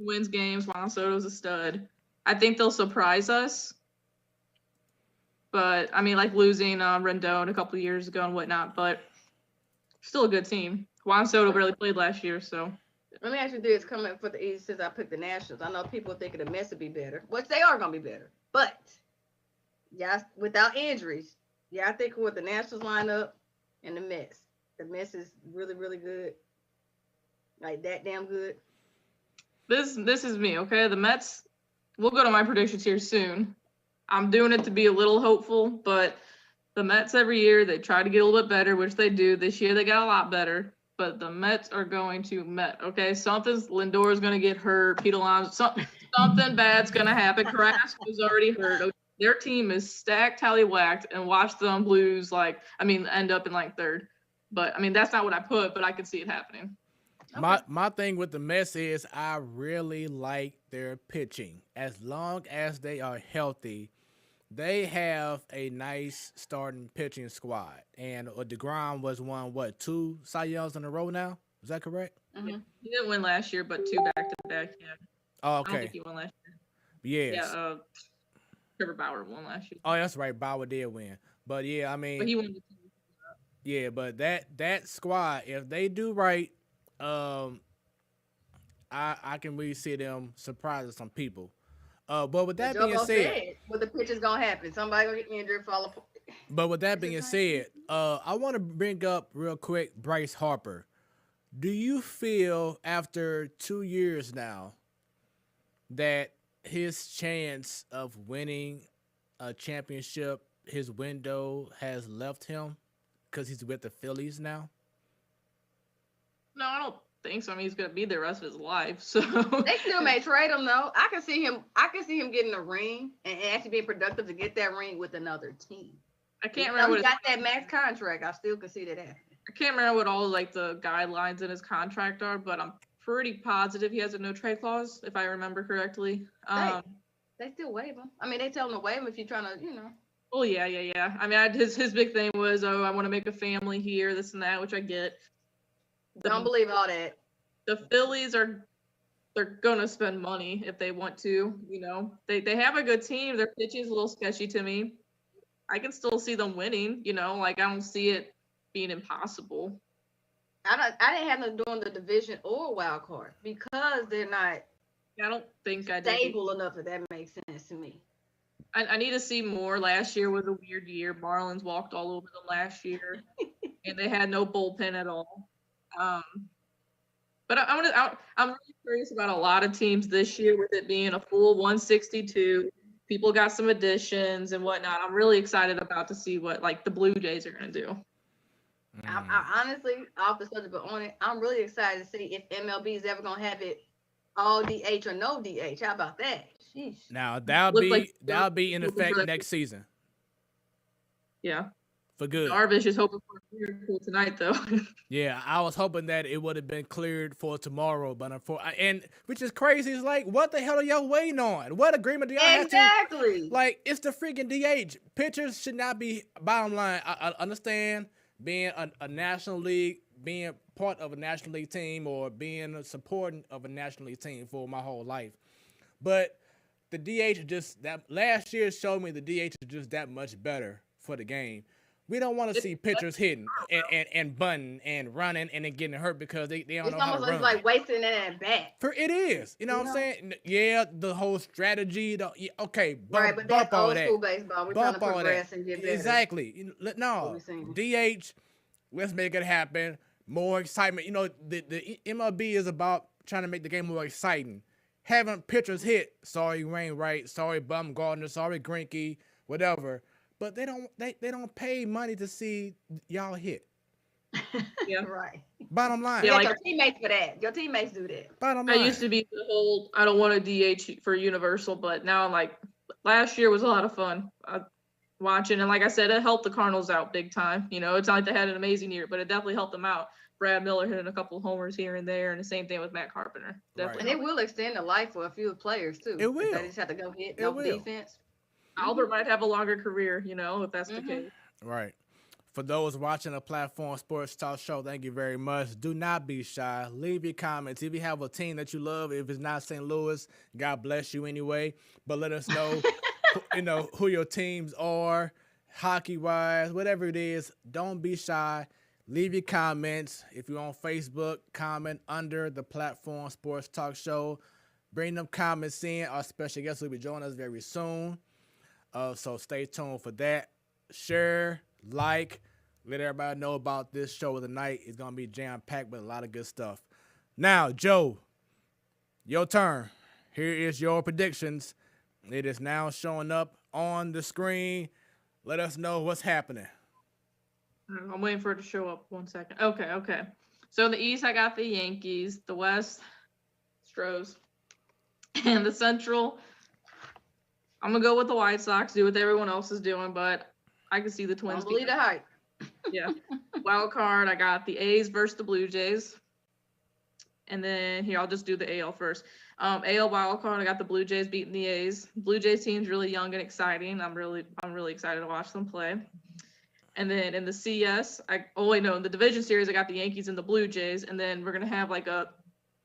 wins games. Juan Soto's a stud. I think they'll surprise us. But, I mean, like losing Rendon a couple of years ago and whatnot, but still a good team. Juan Soto barely played last year, so. Let me ask you this, coming for the East since I picked the Nationals. I know people thinking the Mets would be better, which they are going to be better. But, yeah, without injuries, I think with the Nationals lineup and the Mets. The Mets is really, really good. Like, that damn good. This is me, okay? The Mets, we'll go to my predictions here soon. I'm doing it to be a little hopeful, but the Mets every year, they try to get a little bit better, which they do. This year, they got a lot better, but the Mets are going to Met, okay? Lindor's going to get hurt. Pete Alonso, something bad's going to happen. Carrasco's already hurt. Okay? Their team is stacked, tallywhacked, and watch them lose, end up in, third. But, that's not what I put, but I can see it happening. Okay. My thing with the Mets is I really like their pitching. As long as they are healthy, they have a nice starting pitching squad. And DeGrom was won, 2 Cy Youngs in a row now? Is that correct? Mm-hmm. He didn't win last year, but 2 back-to-back, yeah. Oh, I don't okay. think he won last year. Yes. Yeah, Trevor Bauer won last year. Oh, that's right. Bauer did win. But yeah, I But mean, he won the team. yeah, but that squad, if they do right, I can really see them surprising some people. But with But that being Jumbo said, said what the pitch is gonna happen. Somebody gonna get injured, fall apart. but with that It's the being same. said, I want to bring up real quick Bryce Harper. Do you feel after 2 years now that his chance of winning a championship, his window has left him because he's with the Phillies now? No, I don't think so. I mean, he's gonna be there the rest of his life. So They still may trade him though. I can see him getting a ring and actually being productive to get that ring with another team. I can't Even remember though what he got that max contract, I still can see that happening. I can't remember what all like the guidelines in his contract are, but I'm pretty positive he has a no trade clause, if I remember correctly. They still waive him. I mean, they tell him to waive him if you're trying to, Oh yeah. I mean, his big thing was, oh, I want to make a family here, this and that, which I get. Don't believe all that. The Phillies they're gonna spend money if they want to. They have a good team. Their pitching is a little sketchy to me. I can still see them winning. Like I don't see it being impossible. I didn't have them doing the division or wild card because they're not I don't think I did. stable enough if that makes sense to me. I need to see more. Last year was a weird year. Marlins walked all over them last year, and they had no bullpen at all. But I'm really curious about a lot of teams this year with it being a full 162. People got some additions and whatnot. I'm really excited about to see what like the Blue Jays are going to do. I honestly, off the subject, but on it, I'm really excited to see if MLB is ever gonna have it all DH or no DH. How about that? Sheesh. Now that'll be in effect next season. Yeah. For good. Darvish is hoping for a miracle tonight, though. Yeah, I was hoping that it would have been cleared for tomorrow, but and which is crazy. It's like, what the hell are y'all waiting on? What agreement do y'all have to? Exactly. Like, it's the freaking DH. Pitchers should not be. Bottom line, I understand being a national league, being part of a national league team, or being a supporting of a national league team for my whole life, but the DH just that last year showed me the DH is just that much better for the game. We don't want to see pitchers hitting and bunting and running and then getting hurt because they don't know how to run. It's like wasting that bat. It is. You know what I'm saying? Yeah, the whole strategy. Okay, right, but that's old school baseball. We're trying to progress and get better. Exactly. No, DH, let's make it happen. More excitement. The MLB is about trying to make the game more exciting. Having pitchers hit, sorry Wainwright, sorry Bumgarner, sorry Greinke, whatever. But they don't pay money to see y'all hit. Yeah, right. Bottom line. Yeah, like your teammates for that. Your teammates do that. Bottom line. I used to be the whole I don't want a DH for Universal, but now I'm like, last year was a lot of fun watching, and like I said, it helped the Cardinals out big time. It's not like they had an amazing year, but it definitely helped them out. Brad Miller hitting a couple of homers here and there, and the same thing with Matt Carpenter. Definitely. And it will extend the life for a few players too. It will. They just have to go hit, no defense. Albert might have a longer career, if that's the case. Right. For those watching the Platform Sports Talk Show, thank you very much. Do not be shy. Leave your comments. If you have a team that you love, if it's not St. Louis, God bless you anyway. But let us know, who your teams are, hockey-wise, whatever it is. Don't be shy. Leave your comments. If you're on Facebook, comment under the Platform Sports Talk Show. Bring them comments in. Our special guest will be joining us very soon. So stay tuned for that. Share, like, let everybody know about this show of the night. It's going to be jam-packed with a lot of good stuff. Now, Joe, your turn. Here is your predictions. It is now showing up on the screen. Let us know what's happening. I'm waiting for it to show up. 1 second. Okay. So in the East, I got the Yankees. The West, Stros. And the Central, I'm going to go with the White Sox, do what everyone else is doing, but I can see the Twins. Don't believe the hype. Yeah. Wild card, I got the A's versus the Blue Jays. And then here, I'll just do the AL first. AL wild card, I got the Blue Jays beating the A's. Blue Jays team's really young and exciting. I'm really excited to watch them play. And then in the CS, in the division series, I got the Yankees and the Blue Jays. And then we're going to have like a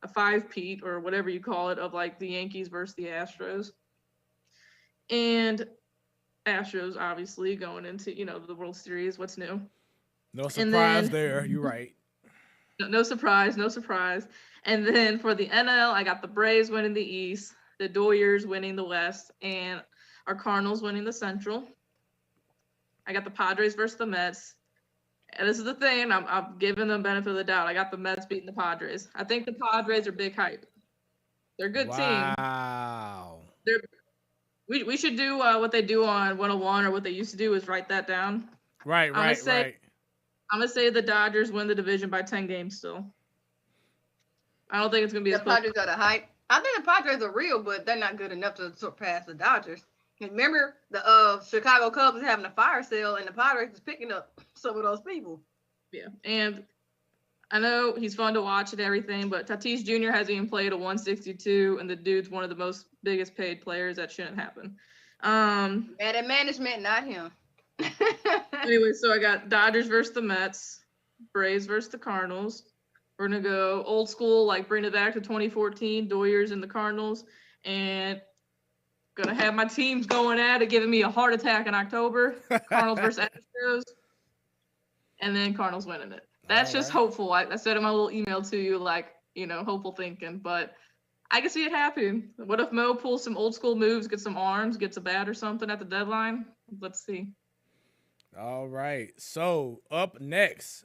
a 5-peat or whatever you call it of like the Yankees versus the Astros. And Astros obviously going into, the World Series. What's new? No surprise there. You're right. No surprise. And then for the NL, I got the Braves winning the East, the Dodgers winning the West, and our Cardinals winning the Central. I got the Padres versus the Mets. And this is the thing, I'm giving them benefit of the doubt. I got the Mets beating the Padres. I think the Padres are big hype. They're a good team. Wow. We should do what they do on 101, or what they used to do is write that down. Right. I'm going to say the Dodgers win the division by 10 games still. I don't think it's going to be the Padres are the hype. I think the Padres are real, but they're not good enough to surpass the Dodgers. And remember, the Chicago Cubs is having a fire sale, and the Padres is picking up some of those people. Yeah, and I know he's fun to watch and everything, but Tatis Jr. hasn't even played a 162, and the dude's one of the biggest paid players. That shouldn't happen. Mad at management, not him. Anyway, so I got Dodgers versus the Mets, Braves versus the Cardinals. We're going to go old school, like bring it back to 2014, Dodgers and the Cardinals, and going to have my teams going at it, giving me a heart attack in October. Cardinals versus Astros, and then Cardinals winning it. That's just hopeful. I said in my little email to you, hopeful thinking, but I can see it happen. What if Mo pulls some old school moves, gets some arms, gets a bat or something at the deadline? Let's see. All right. So up next,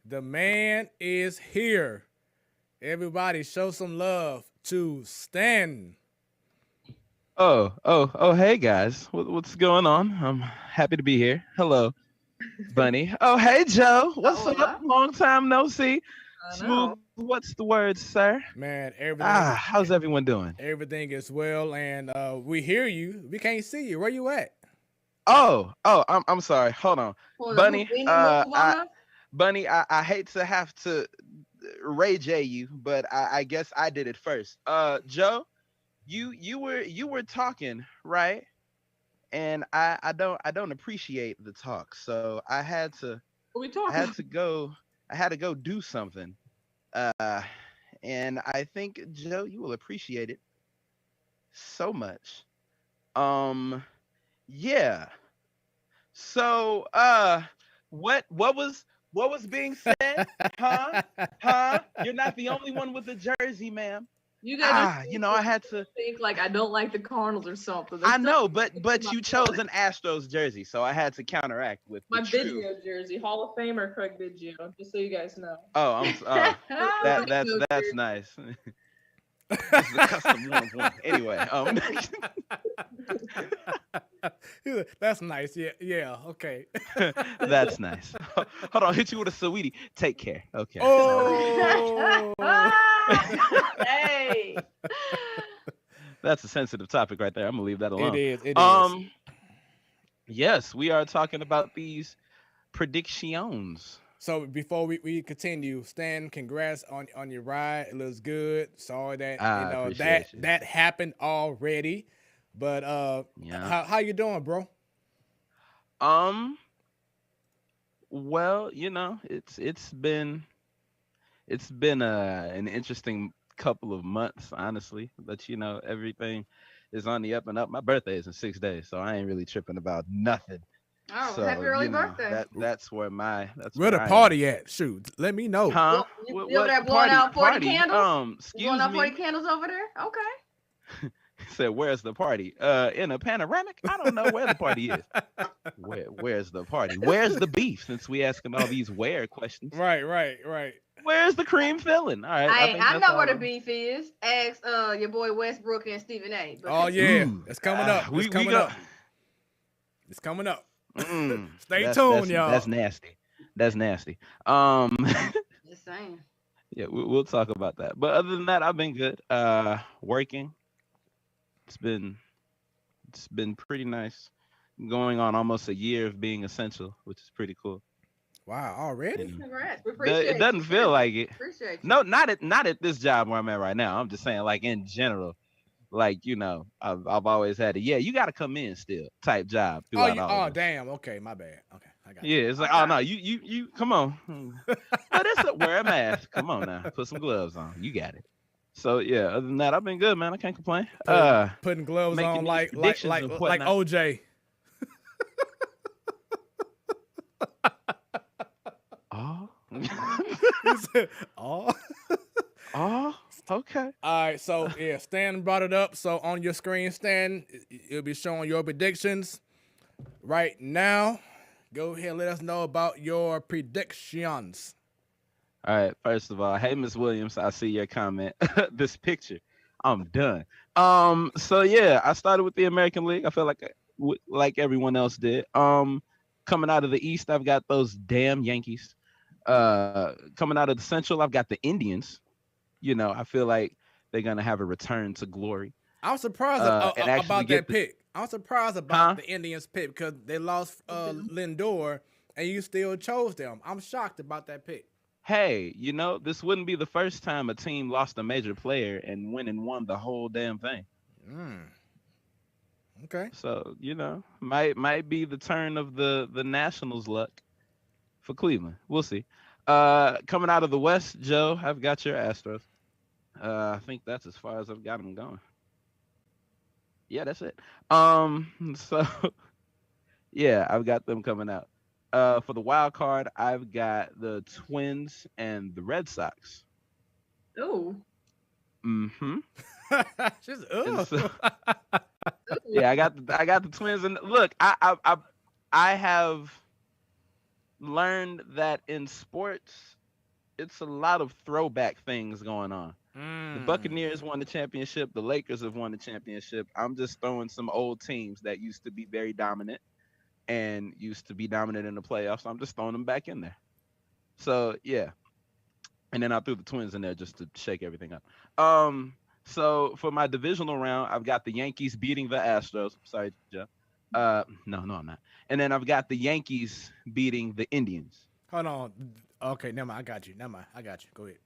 the man is here. Everybody show some love to Stan. Oh, hey guys. What's going on? I'm happy to be here. Hello, Bunny. Oh, hey Joe. What's up? Long time no see. Smoooth, what's the word, sir? Man, everything. How's everyone doing? Everything is well, and we hear you. We can't see you. Where you at? Oh, I'm sorry. Hold on. Bunny, Bunny, I hate to have to Ray J you, but I guess I did it first. Joe, you were talking, right? And I don't appreciate the talk, so I had to go do something. And I think Joe, you will appreciate it so much. Yeah. So what was being said? Huh? You're not the only one with a jersey, ma'am. You guys I had to think like I don't like the Cardinals or something. I know, but you chose an Astros jersey, so I had to counteract with my Biggio jersey, Hall of Famer Craig Biggio, just so you guys know. Oh, that's nice. It's the custom one. Anyway, that's nice. Yeah, okay. That's nice. Hold on, hit you with a sweetie. Take care. Okay. Oh. Hey. That's a sensitive topic right there. I'm gonna leave that alone. It is. Yes, we are talking about these predictions. So before we continue, Stan, congrats on your ride. It looks good. Sorry that that happened already, but how you doing, bro? Well, it's been an interesting couple of months, honestly. But everything is on the up and up. My birthday is in 6 days, so I ain't really tripping about nothing. Oh, so, happy early birthday. That's where where the party at? Shoot, let me know. Huh? You over there blowing out 40 candles? Excuse blowing out 40 me. candles over there? Okay. Said, where's the party? In a panoramic? I don't know where the party is. Where's the party? Where's the beef? Since we asking all these where questions. Right. Where's the cream filling? All right. I know where the beef is. Ask your boy Westbrook and Stephen A. But oh yeah, it's coming up. It's coming up. Stay tuned, y'all. That's nasty. Just saying. Yeah, we'll talk about that. But other than that, I've been good. Working. It's been pretty nice. Going on almost a year of being essential, which is pretty cool. Wow, already? Congrats. We appreciate it doesn't feel like it. Appreciate you. No, not at this job where I'm at right now. I'm just saying, like in general. Like, I've always had you got to come in still type job. Damn. Okay, my bad. Okay, I got you. Yeah, it's like, oh no, you come on. But wear a mask. Come on now, put some gloves on. You got it. So yeah, other than that, I've been good, man. I can't complain. Putting gloves making on these like predictions and whatnot. OJ. Oh. He said, oh. Oh, okay. All right, so yeah, Stan brought it up. So on your screen, Stan, it'll be showing your predictions right now. Go ahead and let us know about your predictions. All right. First of all, hey Miss Williams, I see your comment. This picture, I'm done. So yeah, I started with the American League. I feel like everyone else did. Coming out of the East, I've got those damn Yankees. Coming out of the Central, I've got the Indians. You know, I feel like they're gonna have a return to glory. I'm surprised And actually about get that pick. I'm surprised about the Indians pick because they lost Lindor and you still chose them. I'm shocked about that pick. Hey, you know, this wouldn't be the first time a team lost a major player and went and won the whole damn thing. Okay. So, you know, might be the turn of the Nationals' luck for Cleveland. We'll see. Coming out of the West, Joe, I've got your Astros. I think that's as far as I've got them going. Yeah, that's it. So yeah, I've got them coming out. For the wild card, I've got the Twins and the Red Sox. Oh. Mm-hmm. So, yeah, I got the Twins, and look, I have learned that in sports, it's a lot of throwback things going on. The Buccaneers won the championship. The Lakers have won the championship. I'm just throwing some old teams that used to be very dominant and used to be dominant in the playoffs. I'm just throwing them back in there. So yeah, and then I threw the Twins in there just to shake everything up. So for my divisional round, I've got the Yankees beating the Astros. Sorry, Joe. No, I'm not. And then I've got the Yankees beating the Indians. Hold on. Okay, never mind. I got you. Go ahead.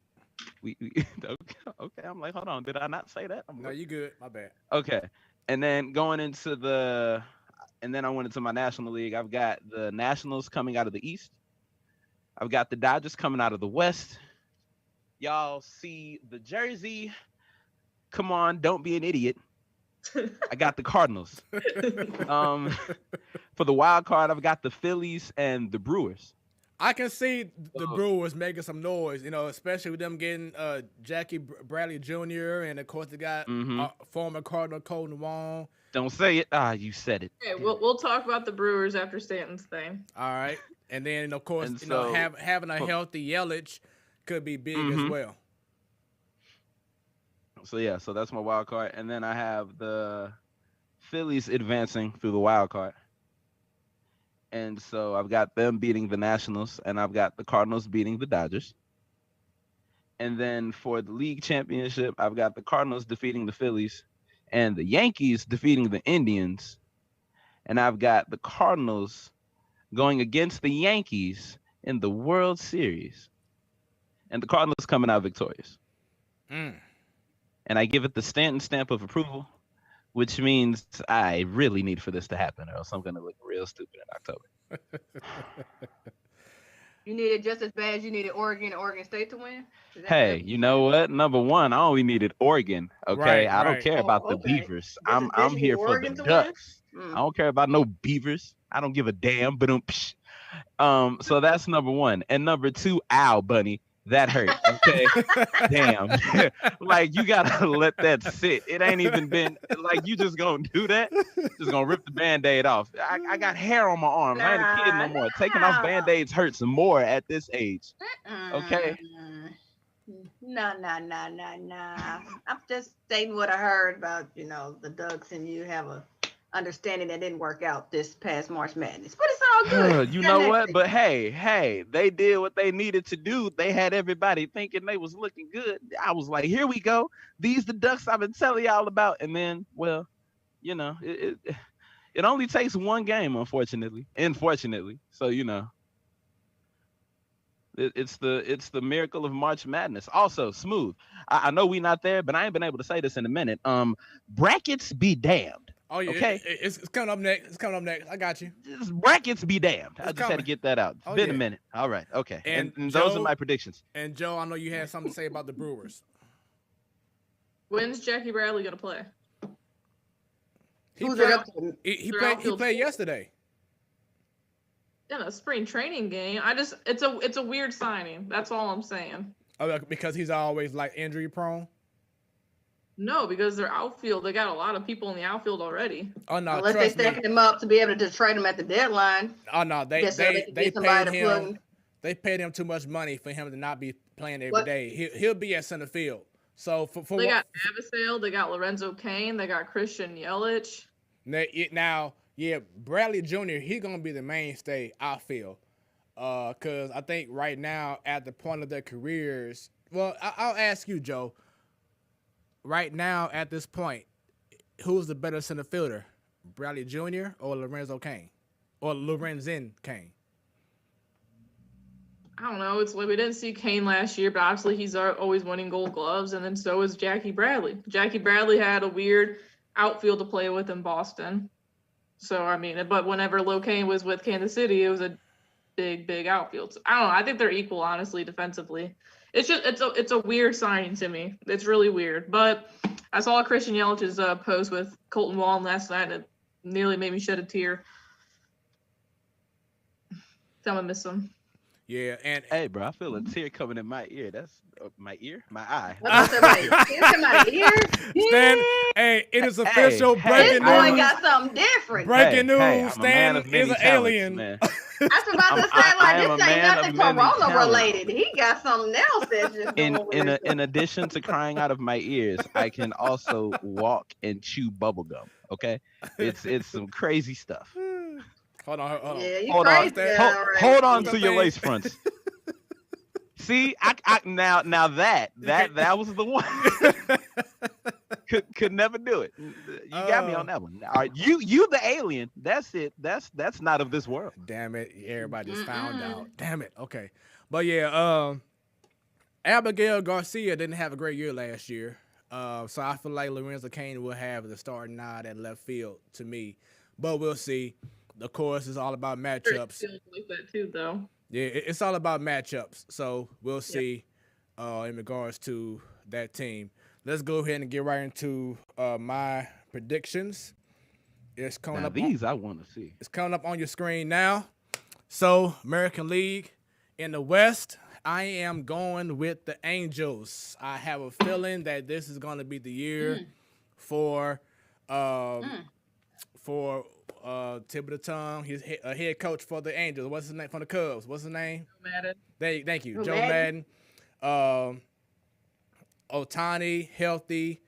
Okay. I'm like, hold on. Did I not say that? No, you good. My bad. Okay. And then I went into my National League. I've got the Nationals coming out of the East. I've got the Dodgers coming out of the West. Y'all see the jersey? Come on, don't be an idiot. I got the Cardinals. For the wild card, I've got the Phillies and the Brewers. I can see the Brewers making some noise, you know, especially with them getting Jackie Bradley Jr. and of course they got former Cardinal Colton Wong. Don't say it. You said it. Okay, we'll talk about the Brewers after Stanton's thing. All right, and then of course having a healthy Yelich could be big as well. So that's my wild card, and then I have the Phillies advancing through the wild card. And so I've got them beating the Nationals, and I've got the Cardinals beating the Dodgers. And then for the league championship, I've got the Cardinals defeating the Phillies and the Yankees defeating the Indians. And I've got the Cardinals going against the Yankees in the World Series. And the Cardinals coming out victorious. And I give it the Stanton stamp of approval, which means I really need for this to happen, or else I'm going to look real stupid in October. You need it just as bad as you needed Oregon and Oregon State to win? Hey, you know what? Number one, I only needed Oregon, okay? I don't care about the Beavers. I'm here for the Ducks. I don't care about no Beavers. I don't give a damn. So that's number one. And number two, ow, bunny. That hurt. Okay. Damn. Like, you gotta let that sit. It ain't even been like you just gonna do that. Just gonna rip the Band-Aid off. I got hair on my arms. I ain't a kid no more. Taking off Band-Aids hurts more at this age. Okay. No. I'm just stating what I heard about, the Ducks, and you have a understanding that didn't work out this past March Madness, but it's all good. You know what? But hey, they did what they needed to do. They had everybody thinking they was looking good. I was like, here we go. These the Ducks I've been telling y'all about. And then, well, it only takes one game, unfortunately. So, it's the miracle of March Madness. Also, Smooth. I know we not there, but I ain't been able to say this in a minute. Brackets be damned. Oh yeah, okay. It's coming up next. I got you. Brackets be damned. I just had to get that out. It's been a minute. All right. Okay. And Joe, those are my predictions. And Joe, I know you had something to say about the Brewers. When's Jackie Bradley gonna play? He Who's played, it up to? he played yesterday. In a spring training game. It's a weird signing. That's all I'm saying. Oh, because he's always like injury prone. No, because their outfield, they got a lot of people in the outfield already. Oh no, Unless they stacking him up to be able to just trade him at the deadline. Oh no, they paid him. They paid him too much money for him to not be playing every day. He'll be at center field. So for they got Avisale, they got Lorenzo Cain, they got Christian Yelich. Now, yeah, Bradley Jr. He's gonna be the mainstay outfield. Cause I think right now at the point of their careers, well, I'll ask you, Joe. Right now at this point, who's the better center fielder, Bradley Jr. or Lorenzo Cain, or Lorenzen Cain? I don't know. It's like we didn't see Cain last year, but obviously he's always winning Gold Gloves, and then so is Jackie Bradley. Jackie Bradley had a weird outfield to play with in Boston. So I mean, but whenever Cain was with Kansas City, it was a big outfield. So, I don't know. I think they're equal, honestly, defensively. It's a weird signing to me. It's really weird. But I saw Christian Yelich's post with Colton Wong last night, and it nearly made me shed a tear. Tell him I miss him. Yeah, and hey, bro, I feel a tear coming in my ear. That's my ear, my eye. Stan, hey, it is official breaking news. This boy got something different. Breaking news: Stan is an alien. I was about to say, like, this ain't nothing corona related. He got something else that's just in addition to crying out of my ears, I can also walk and chew bubble gum. Okay, it's some crazy stuff. Hold on. Yeah, hold on to your lace fronts. See, I now that was the one. could never do it. You got me on that one. All right, you the alien. That's it. That's not of this world. Damn it! Everybody just found out. Damn it. Okay, but yeah, Abigail Garcia didn't have a great year last year. So I feel like Lorenzo Cain will have the starting nod at left field to me, but we'll see. Of course, it's all about matchups. Like that too, though. Yeah, it's all about matchups. So we'll see in regards to that team. Let's go ahead and get right into my predictions. It's coming up. I want to see. It's coming up on your screen now. So American League in the West, I am going with the Angels. I have a feeling that this is going to be the year for tip of the tongue. He's a head coach for the Angels. What's his name? From the Cubs. What's his name? Joe Madden. Thank you. Joe Madden. Ohtani, healthy.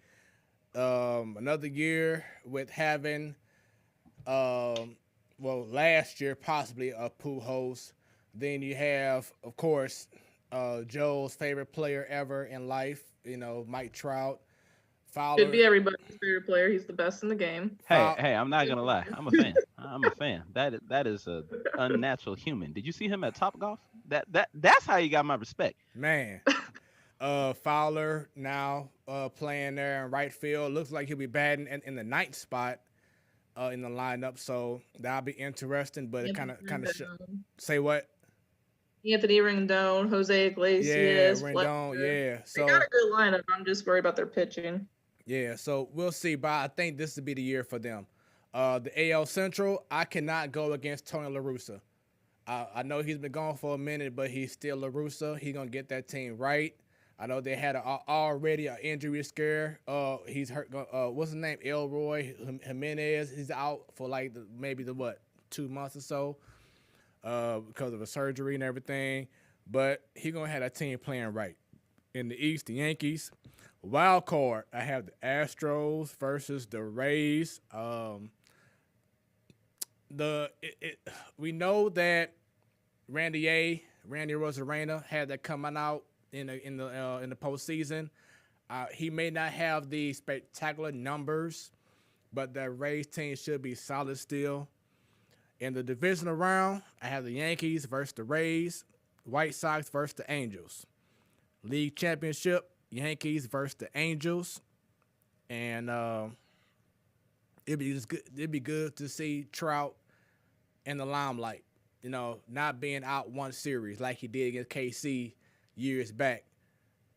Another year with having, last year possibly a Pujols. Then you have, of course, Joe's favorite player ever in life, Mike Trout. Fowler. Should be everybody's favorite player. He's the best in the game. Hey, I'm not gonna lie. I'm a fan. I'm a fan. That is a unnatural human. Did you see him at Topgolf? That's how you got my respect. Man. Fowler now playing there in right field. Looks like he'll be batting in the ninth spot in the lineup. So that'll be interesting. But it kind of say what? Anthony Rendon, Jose Iglesias. Yeah, Rendon. Yeah. So they got a good lineup. I'm just worried about their pitching. Yeah, so we'll see, but I think this will be the year for them. The AL Central, I cannot go against Tony La Russa. I know he's been gone for a minute, but he's still La Russa. He's going to get that team right. I know they had already an injury scare. He's hurt. What's his name? Elroy Jimenez. He's out for maybe 2 months or so because of a surgery and everything. But he's going to have that team playing right. In the East, the Yankees. Wild card, I have the Astros versus the Rays. We know that Randy Rosarena had that coming out in the postseason. He may not have the spectacular numbers, but that Rays team should be solid still. In the divisional round, I have the Yankees versus the Rays, White Sox versus the Angels. League championship, Yankees versus the Angels, and it'd be good to see Trout in the limelight. Not being out one series like he did against KC years back.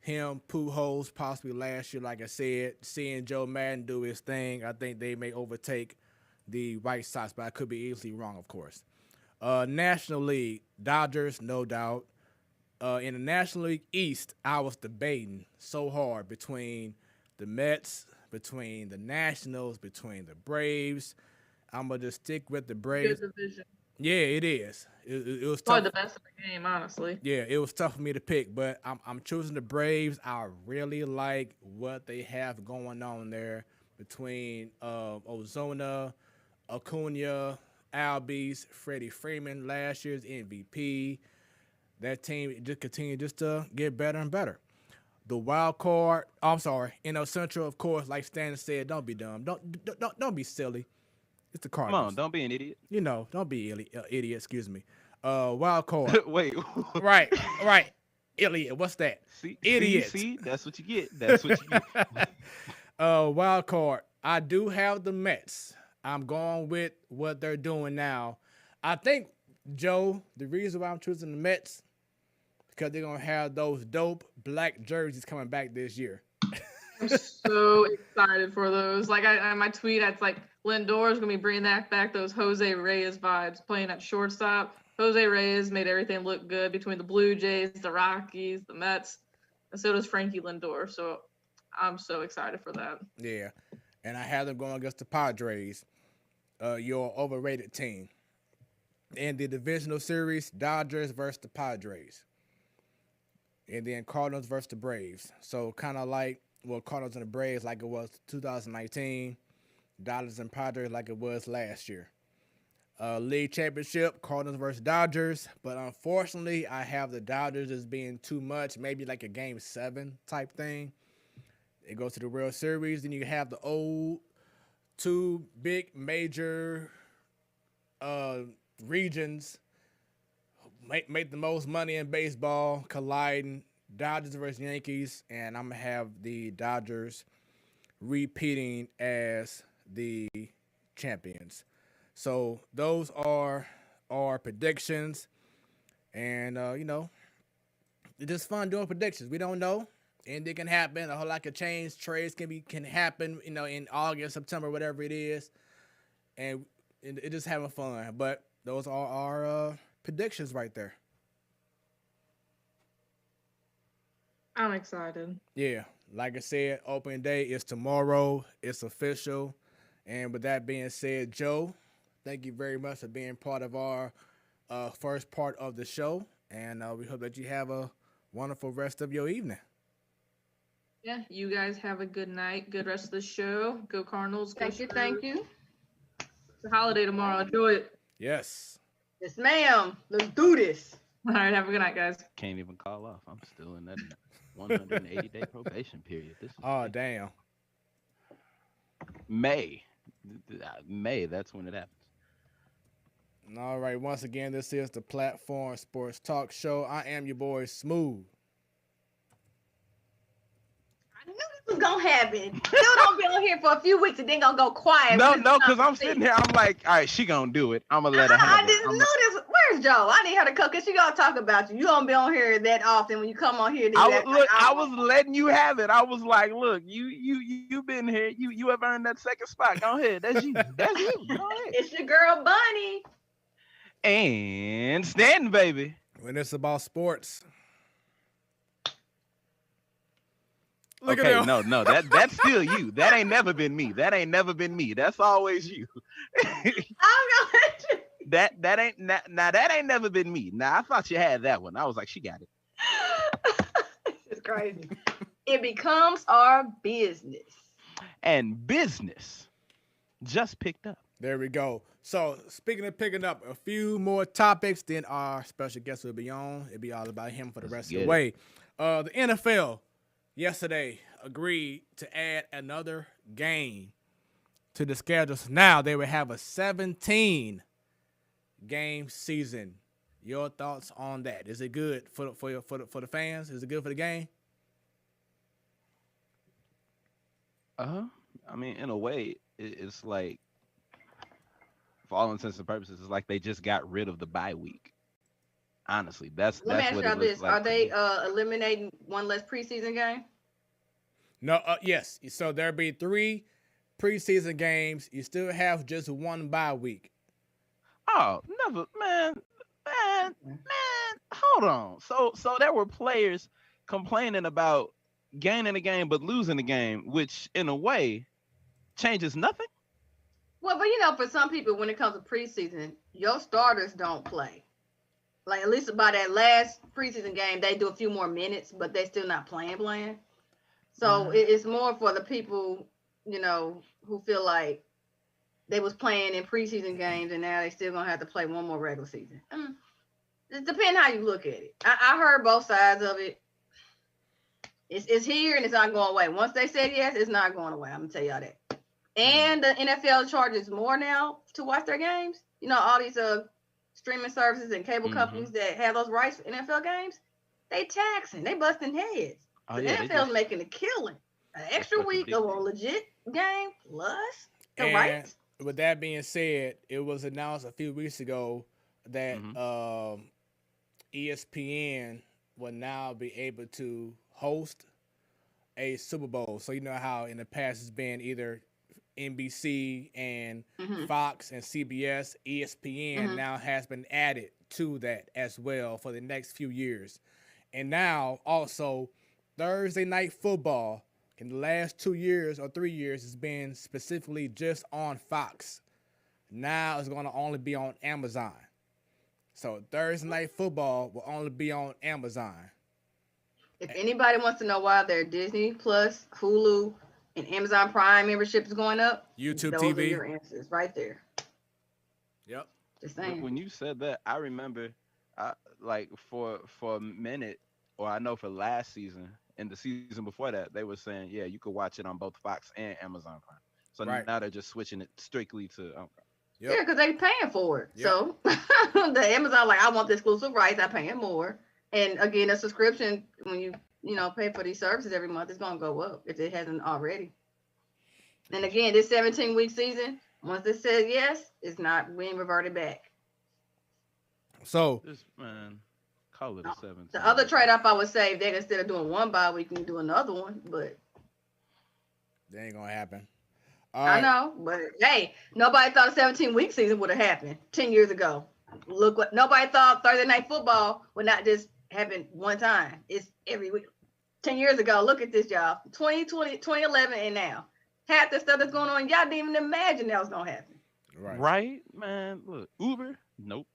him, Pujols, possibly last year, like I said, seeing Joe Madden do his thing, I think they may overtake the White Sox, but I could be easily wrong, of course. National League, Dodgers, no doubt. In the National League East, I was debating so hard between the Mets, between the Nationals, between the Braves. I'm going to just stick with the Braves. Good division. Yeah, it is. It was Probably tough. the best in the game, honestly. Yeah, it was tough for me to pick, but I'm choosing the Braves. I really like what they have going on there between Ozuna, Acuna, Albies, Freddie Freeman, last year's MVP. That team just continued just to get better and better. The wild card, NL Central, of course, like Stan said, don't be dumb. Don't be silly. It's the Cardinals. Come on, don't be an idiot. Don't be idiot, excuse me. Wild card. Wait. Right. Idiot. What's that? Idiot. See, that's what you get. That's what you get. Wild card. I do have the Mets. I'm going with what they're doing now. I think, Joe, the reason why I'm choosing the Mets, because they're going to have those dope black jerseys coming back this year. I'm so excited for those. Like, my tweet, it's like, Lindor is going to be bringing back those Jose Reyes vibes, playing at shortstop. Jose Reyes made everything look good between the Blue Jays, the Rockies, the Mets, and so does Frankie Lindor. So I'm so excited for that. Yeah, and I have them going against the Padres, your overrated team. In the divisional series, Dodgers versus the Padres. And then Cardinals versus the Braves. So kind of like, Cardinals and the Braves like it was 2019. Dodgers and Padres like it was last year. League championship, Cardinals versus Dodgers. But unfortunately, I have the Dodgers as being too much, maybe like a Game 7 type thing. It goes to the World Series. Then you have the old two big major regions make the most money in baseball colliding. Dodgers versus Yankees. And I'm going to have the Dodgers repeating as the champions. So those are our predictions. And, it's just fun doing predictions. We don't know. Anything can happen. A whole lot of change. Trades can happen, in August, September, whatever it is. And it's just having fun. But those are our predictions right there. I'm excited. Yeah. Like I said, opening day is tomorrow. It's official. And with that being said, Joe, thank you very much for being part of our first part of the show. And we hope that you have a wonderful rest of your evening. Yeah, you guys have a good night. Good rest of the show. Go Cardinals. Thank you. It's a holiday tomorrow. Enjoy it. Yes. Yes, ma'am. Let's do this. All right, have a good night, guys. Can't even call off. I'm still in that 180-day probation period. Damn. May, that's when it happens. All right, once again, this is the Platform Sports Talk Show. I am your boy, Smoooth. I knew this was going to happen. Still don't be on here for a few weeks and then going to go quiet. No, because I'm sitting here. I'm like, all right, she going to do it. I'm going to let her have it. I just knew this. Where's Joe? I need her to come because she going to talk about you. You don't be on here that often when you come on here. I was letting you have it. I was like, look, you been here. You have earned that second spot. Go ahead. That's you. That's you. Go ahead. It's your girl, Bunny. And Stanton, baby. When it's about sports. Look at him. No, that's still you. That ain't never been me. That's always you. That ain't never been me. Now I thought you had that one. I was like, she got it. It's crazy. It becomes our business. And business just picked up. There we go. So speaking of picking up a few more topics, then our special guest will be on. It'll be all about him for the rest of the way. The NFL yesterday agreed to add another game to the schedule. So now they will have a 17 game season. Your thoughts on that? Is it good for the fans? Is it good for the game? I mean, in a way, it's like, for all intents and purposes, it's like they just got rid of the bye week. Honestly, that's Let me ask what y'all it looks this: like. Are they eliminating one less preseason game? No, yes. So there'll be 3 preseason games. You still have just 1 bye week. Oh, never, man. Hold on. So there were players complaining about gaining a game but losing the game, which in a way changes nothing. Well, but for some people, when it comes to preseason, your starters don't play. Like at least by that last preseason game, they do a few more minutes, but they still not playing. So it's more for the people, who feel like they was playing in preseason games and now they still gonna have to play one more regular season. It depends how you look at it. I heard both sides of it. It's here and it's not going away. Once they said yes, it's not going away. I'm gonna tell y'all that. And the NFL charges more now to watch their games. All these streaming services and cable companies that have those rights for NFL games, they taxing, they busting heads. The NFL's making a killing. An extra week of a legit game plus the rights. With that being said, it was announced a few weeks ago that ESPN will now be able to host a Super Bowl. So you know how in the past it's been either NBC and Fox and CBS. ESPN now has been added to that as well for the next few years. And now also Thursday Night Football in the last 2 years or 3 years has been specifically just on Fox. Now it's going to only be on Amazon. So Thursday Night Football will only be on Amazon. If anybody wants to know why their Disney Plus, Hulu, and Amazon Prime membership is going up, YouTube those TV. are your answers right there. Yep. Just saying. When you said that, I remember, for a minute, or I know for last season and the season before that, they were saying, yeah, you could watch it on both Fox and Amazon Prime. So now they're just switching it strictly to. Yep. Yeah, because they're paying for it. Yep. So the Amazon, I want the exclusive rights. I'm paying more. And again, a subscription, when you pay for these services every month, it's going to go up if it hasn't already. And again, this 17-week season, once it says yes, it's not being reverted back. So, call it a 17. The other trade-off I would say, if they instead of doing one bye week, you can do another one, but that ain't going to happen. I know, but hey, nobody thought a 17-week season would have happened 10 years ago. Look what nobody thought Thursday Night Football would not just happen one time. It's every week. 10 years ago, look at this, y'all. 2020, 2011, and now. Half the stuff that's going on, y'all didn't even imagine that was going to happen. Right, man. Look, Uber, nope.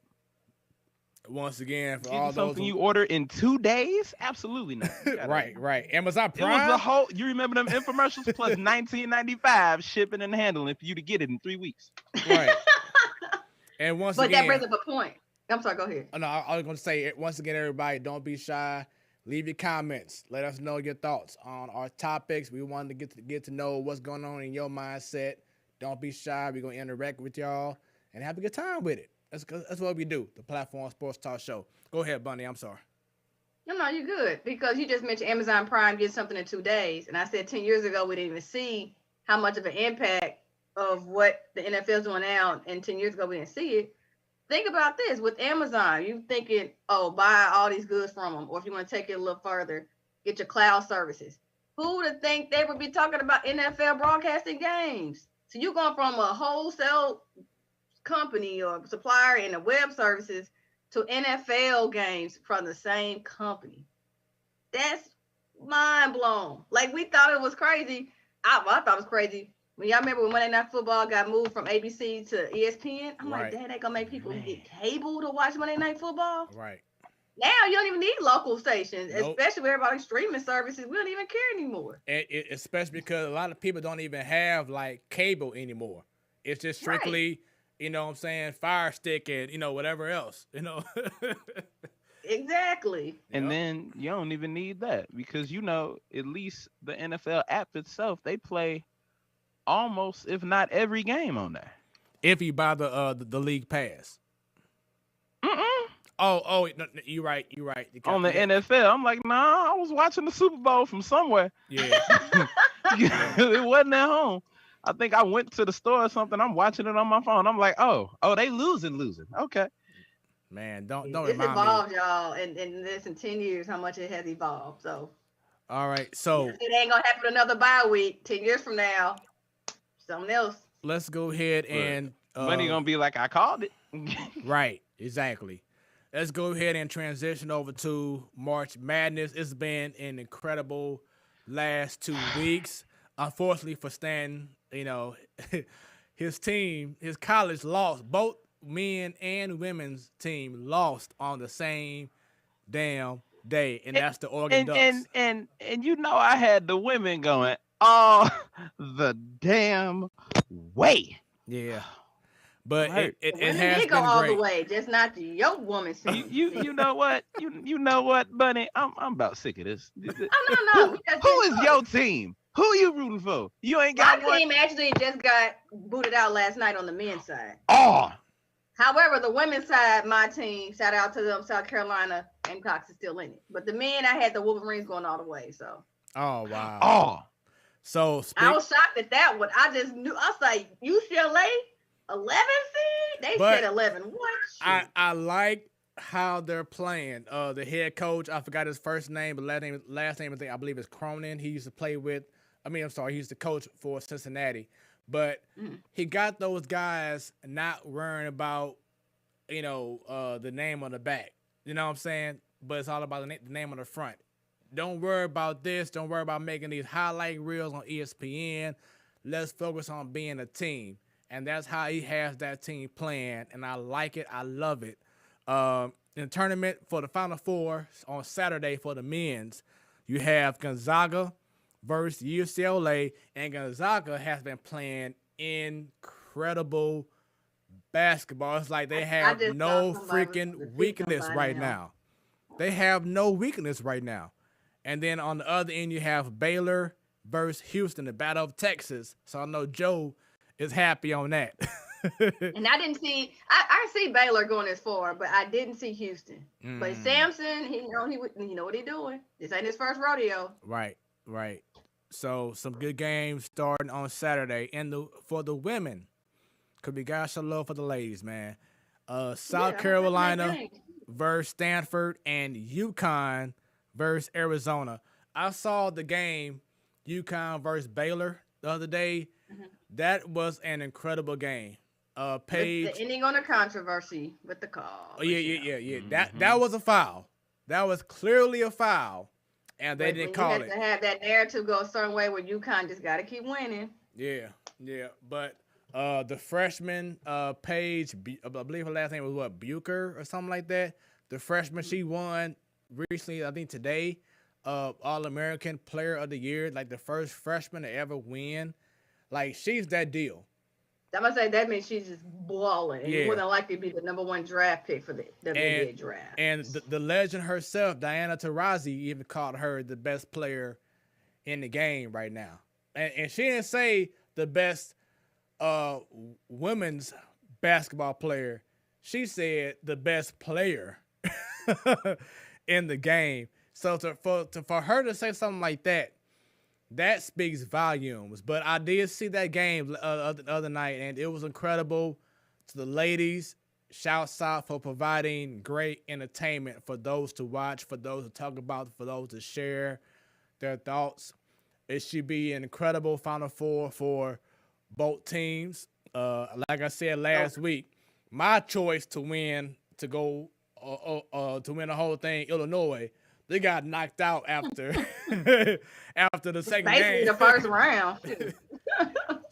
Once again, for all those something you order in 2 days, absolutely not. Right. Amazon Prime. It was the whole. You remember them infomercials plus $19.95 shipping and handling for you to get it in 3 weeks. Right. And once again, that brings up a point. I'm sorry. Go ahead. No, I was going to say once again, everybody, don't be shy. Leave your comments. Let us know your thoughts on our topics. We wanted to get to know what's going on in your mindset. Don't be shy. We're going to interact with y'all and have a good time with it. That's what we do. The Platform Sports Talk Show. Go ahead, Bunny. I'm sorry. No, you're good because you just mentioned Amazon Prime gets something in 2 days, and I said 10 years ago we didn't even see how much of an impact of what the NFL is doing now, and 10 years ago we didn't see it. Think about this with Amazon. You thinking, buy all these goods from them, or if you want to take it a little further, get your cloud services. Who would think they would be talking about NFL broadcasting games? So you're going from a wholesale company or supplier in the web services to NFL games from the same company. That's mind blown. Like we thought it was crazy. I thought it was crazy. When y'all remember when Monday Night Football got moved from ABC to ESPN, I'm like, Dad, they gonna make people get cable to watch Monday Night Football? Right. Now you don't even need local stations, especially with everybody streaming services. We don't even care anymore. And especially because a lot of people don't even have like cable anymore. It's just strictly, you know what I'm saying, Fire Stick and, whatever else, Exactly. And then you don't even need that because, at least the NFL app itself, they play almost, if not every game on there. If you buy the league pass. Oh, no, you're right. On the NFL, I'm like, nah, I was watching the Super Bowl from somewhere. Yeah. It wasn't at home. I think I went to the store or something. I'm watching it on my phone. I'm like, oh, they losing. Okay. Man, don't It's remind me. evolved, y'all, and this in 10 years, how much it has evolved. So, all right, so it ain't gonna happen another bye week. 10 years from now, something else. Let's go ahead and Money gonna be like, I called it. Right, exactly. Let's go ahead and transition over to March Madness. It's been an incredible last 2 weeks. Unfortunately for Stan, his team, his college lost. Both men and women's team lost on the same damn day, and that's the Oregon Ducks. And I had the women going all the damn way. Yeah. But right. it has go been all great. the way, just not your woman's team. You know what? You know what, Bunny? I'm about sick of this. No. Who is your team? Who are you rooting for? You ain't got one. My team actually just got booted out last night on the men's side. Oh. However, the women's side, my team, shout out to them, South Carolina, Gamecocks is still in it. But the men, I had the Wolverines going all the way. So. Oh wow. Oh. So I was shocked at that one. I just knew. I was like, UCLA, 11 seed. They said 11. What? I like how they're playing. The head coach, I forgot his first name, but last name I believe is Cronin. He used to play with. He used to coach for Cincinnati. But he got those guys not worrying about, the name on the back. You know what I'm saying? But it's all about the name on the front. Don't worry about this. Don't worry about making these highlight reels on ESPN. Let's focus on being a team. And that's how he has that team playing. And I like it. I love it. In the tournament for the Final Four on Saturday for the men's, you have Gonzaga versus UCLA. And Gonzaga has been playing incredible basketball. It's like they have no freaking weakness right now. They have no weakness right now. And then on the other end, you have Baylor versus Houston, the Battle of Texas. So I know Joe is happy on that. And I didn't see, I see Baylor going as far, but I didn't see Houston. But Sampson, he know what he's doing. This ain't his first rodeo. Right. So some good games starting on Saturday. And for the women, could be gosh I love for the ladies, man. South Carolina versus Stanford and Yukon versus Arizona. I saw the game Yukon versus Baylor the other day. That was an incredible game. Paige, the ending on a controversy with the call. Oh, yeah. That was a foul. That was clearly a foul, and they didn't call it. To have that narrative go a certain way where UConn just got to keep winning. Yeah. But the freshman Paige, I believe her last name was Bucher or something like that. The freshman, she won recently, I think today, All-American Player of the Year, like the first freshman to ever win. Like, she's that deal. I'm going to say that means she's just balling. And more than likely be the number one draft pick for the WNBA draft. And the legend herself, Diana Taurasi, even called her the best player in the game right now. And she didn't say the best women's basketball player. She said the best player in the game. So for her to say something like that, that speaks volumes. But I did see that game the other night, and it was incredible. To the ladies, shouts out for providing great entertainment for those to watch, for those to talk about, for those to share their thoughts. It should be an incredible Final Four for both teams. Like I said last week, my choice to win to win the whole thing, Illinois. They got knocked out after the second game. Basically the first round.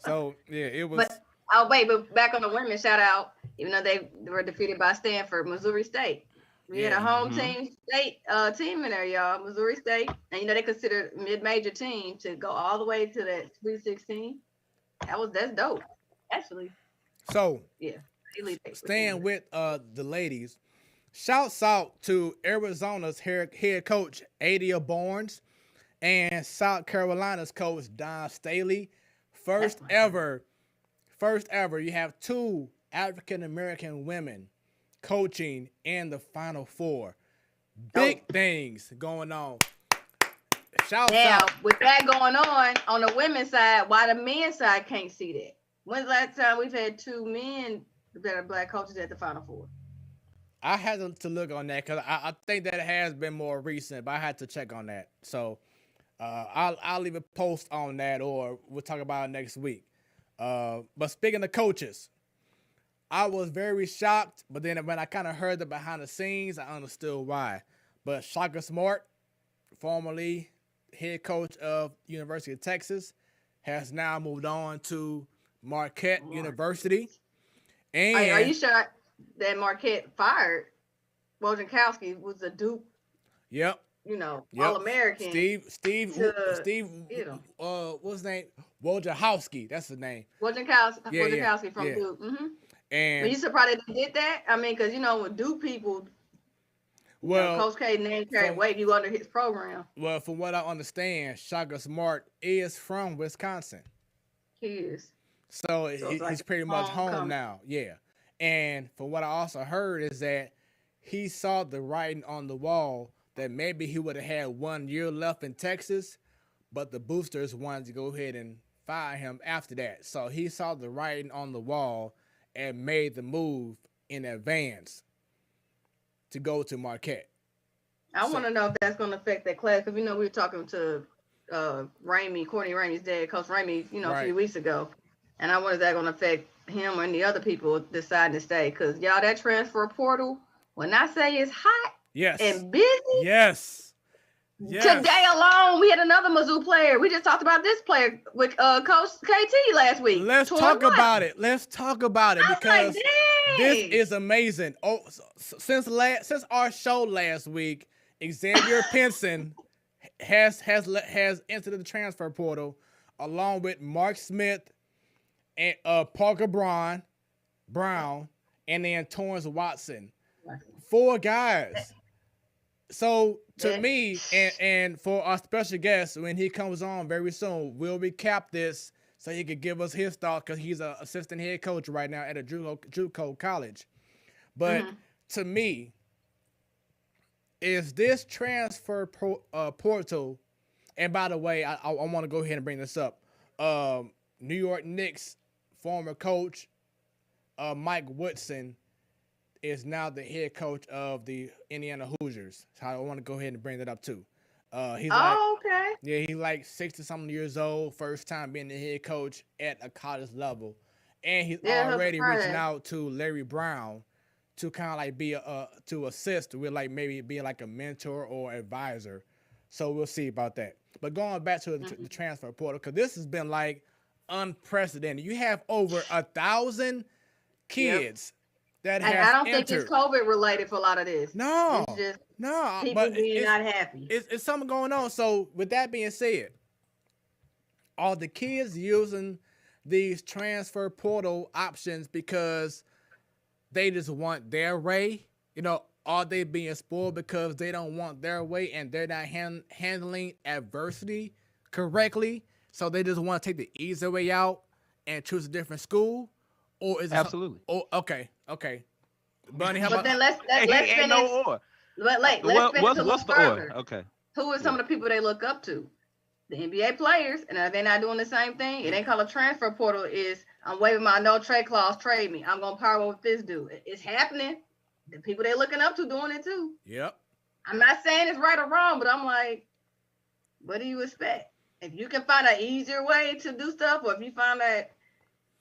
So yeah, it was. But back on the women, shout out. Even though they were defeated by Stanford, Missouri State. We had a home team team in there, y'all. Missouri State, and they considered mid-major team to go all the way to that Sweet 16. That's dope, actually. So yeah, staying with the ladies. Shouts out to Arizona's head coach, Adia Barnes, and South Carolina's coach, Don Staley. First ever, you have two African-American women coaching in the Final Four. Big things going on. Shouts out. With that going on the women's side, why the men's side can't see that? When's the last time we've had two men that are black coaches at the Final Four? I had to look on that because I think that it has been more recent, but I had to check on that. So I'll leave a post on that, or we'll talk about it next week. But speaking of coaches, I was very shocked, but then when I kind of heard the behind the scenes, I understood why. But Shaka Smart, formerly head coach of University of Texas, has now moved on to Marquette University. And are you sure that Marquette fired Wojciechowski was a Duke? Yep. All-American. Steve. What's his name? Wojciechowski. That's his name. Wojciechowski from Duke. Mm-hmm. And are you surprised they did that? I mean, because with Duke people, Coach K name carry weight. You under his program. Well, from what I understand, Shaka Smart is from Wisconsin. He is. So he's pretty much home now. Yeah. And from what I also heard is that he saw the writing on the wall that maybe he would have had 1 year left in Texas, but the boosters wanted to go ahead and fire him after that. So he saw the writing on the wall and made the move in advance to go to Marquette. I want to know if that's going to affect that class, because we were talking to Courtney Ramey's dad, Coach Ramey, a few weeks ago, and I wonder if that's going to affect him or any other people deciding to stay, because y'all, that transfer portal, when I say it's hot and busy, yes. Today alone, we had another Mizzou player. We just talked about this player with Coach KT last week. Let's talk about it. Because this is amazing. Oh, since our show last week, Xavier Pinson has entered the transfer portal along with Mark Smith and Parker Brown, and then Torrance Watson. 4 guys. So to me, and for our special guest, when he comes on very soon, we'll recap this so he could give us his thoughts, because he's an assistant head coach right now at a JUCO college. But to me, is this transfer portal, and by the way, I want to go ahead and bring this up. New York Knicks former coach Mike Woodson is now the head coach of the Indiana Hoosiers. So I want to go ahead and bring that up too. He's okay. Yeah, he's like 60-something years old, first time being the head coach at a college level. And he's already reaching out to Larry Brown to kind of like be to assist with like maybe being like a mentor or advisor. So we'll see about that. But going back to the transfer portal, because this has been like unprecedented. You have over 1,000 kids that have I don't entered. think it's COVID related for a lot of this. No, it's just no, people but being not happy. It's something going on. So with that being said, are the kids using these transfer portal options because they just want their way? You know, are they being spoiled because they don't want their way and they're not handling adversity correctly? So they just want to take the easy way out and choose a different school? Or is it absolutely? Okay. Bunny, how about? But then let's finish. No or. Let's finish what's the order? Okay. Who are some of the people they look up to? The NBA players, and are they not doing the same thing? It ain't called a transfer portal. Is I'm waiving my no trade clause, trade me. I'm gonna power with this dude. It's happening. The people they looking up to doing it too. Yep. I'm not saying it's right or wrong, but I'm like, what do you expect? If you can find an easier way to do stuff, or if you find that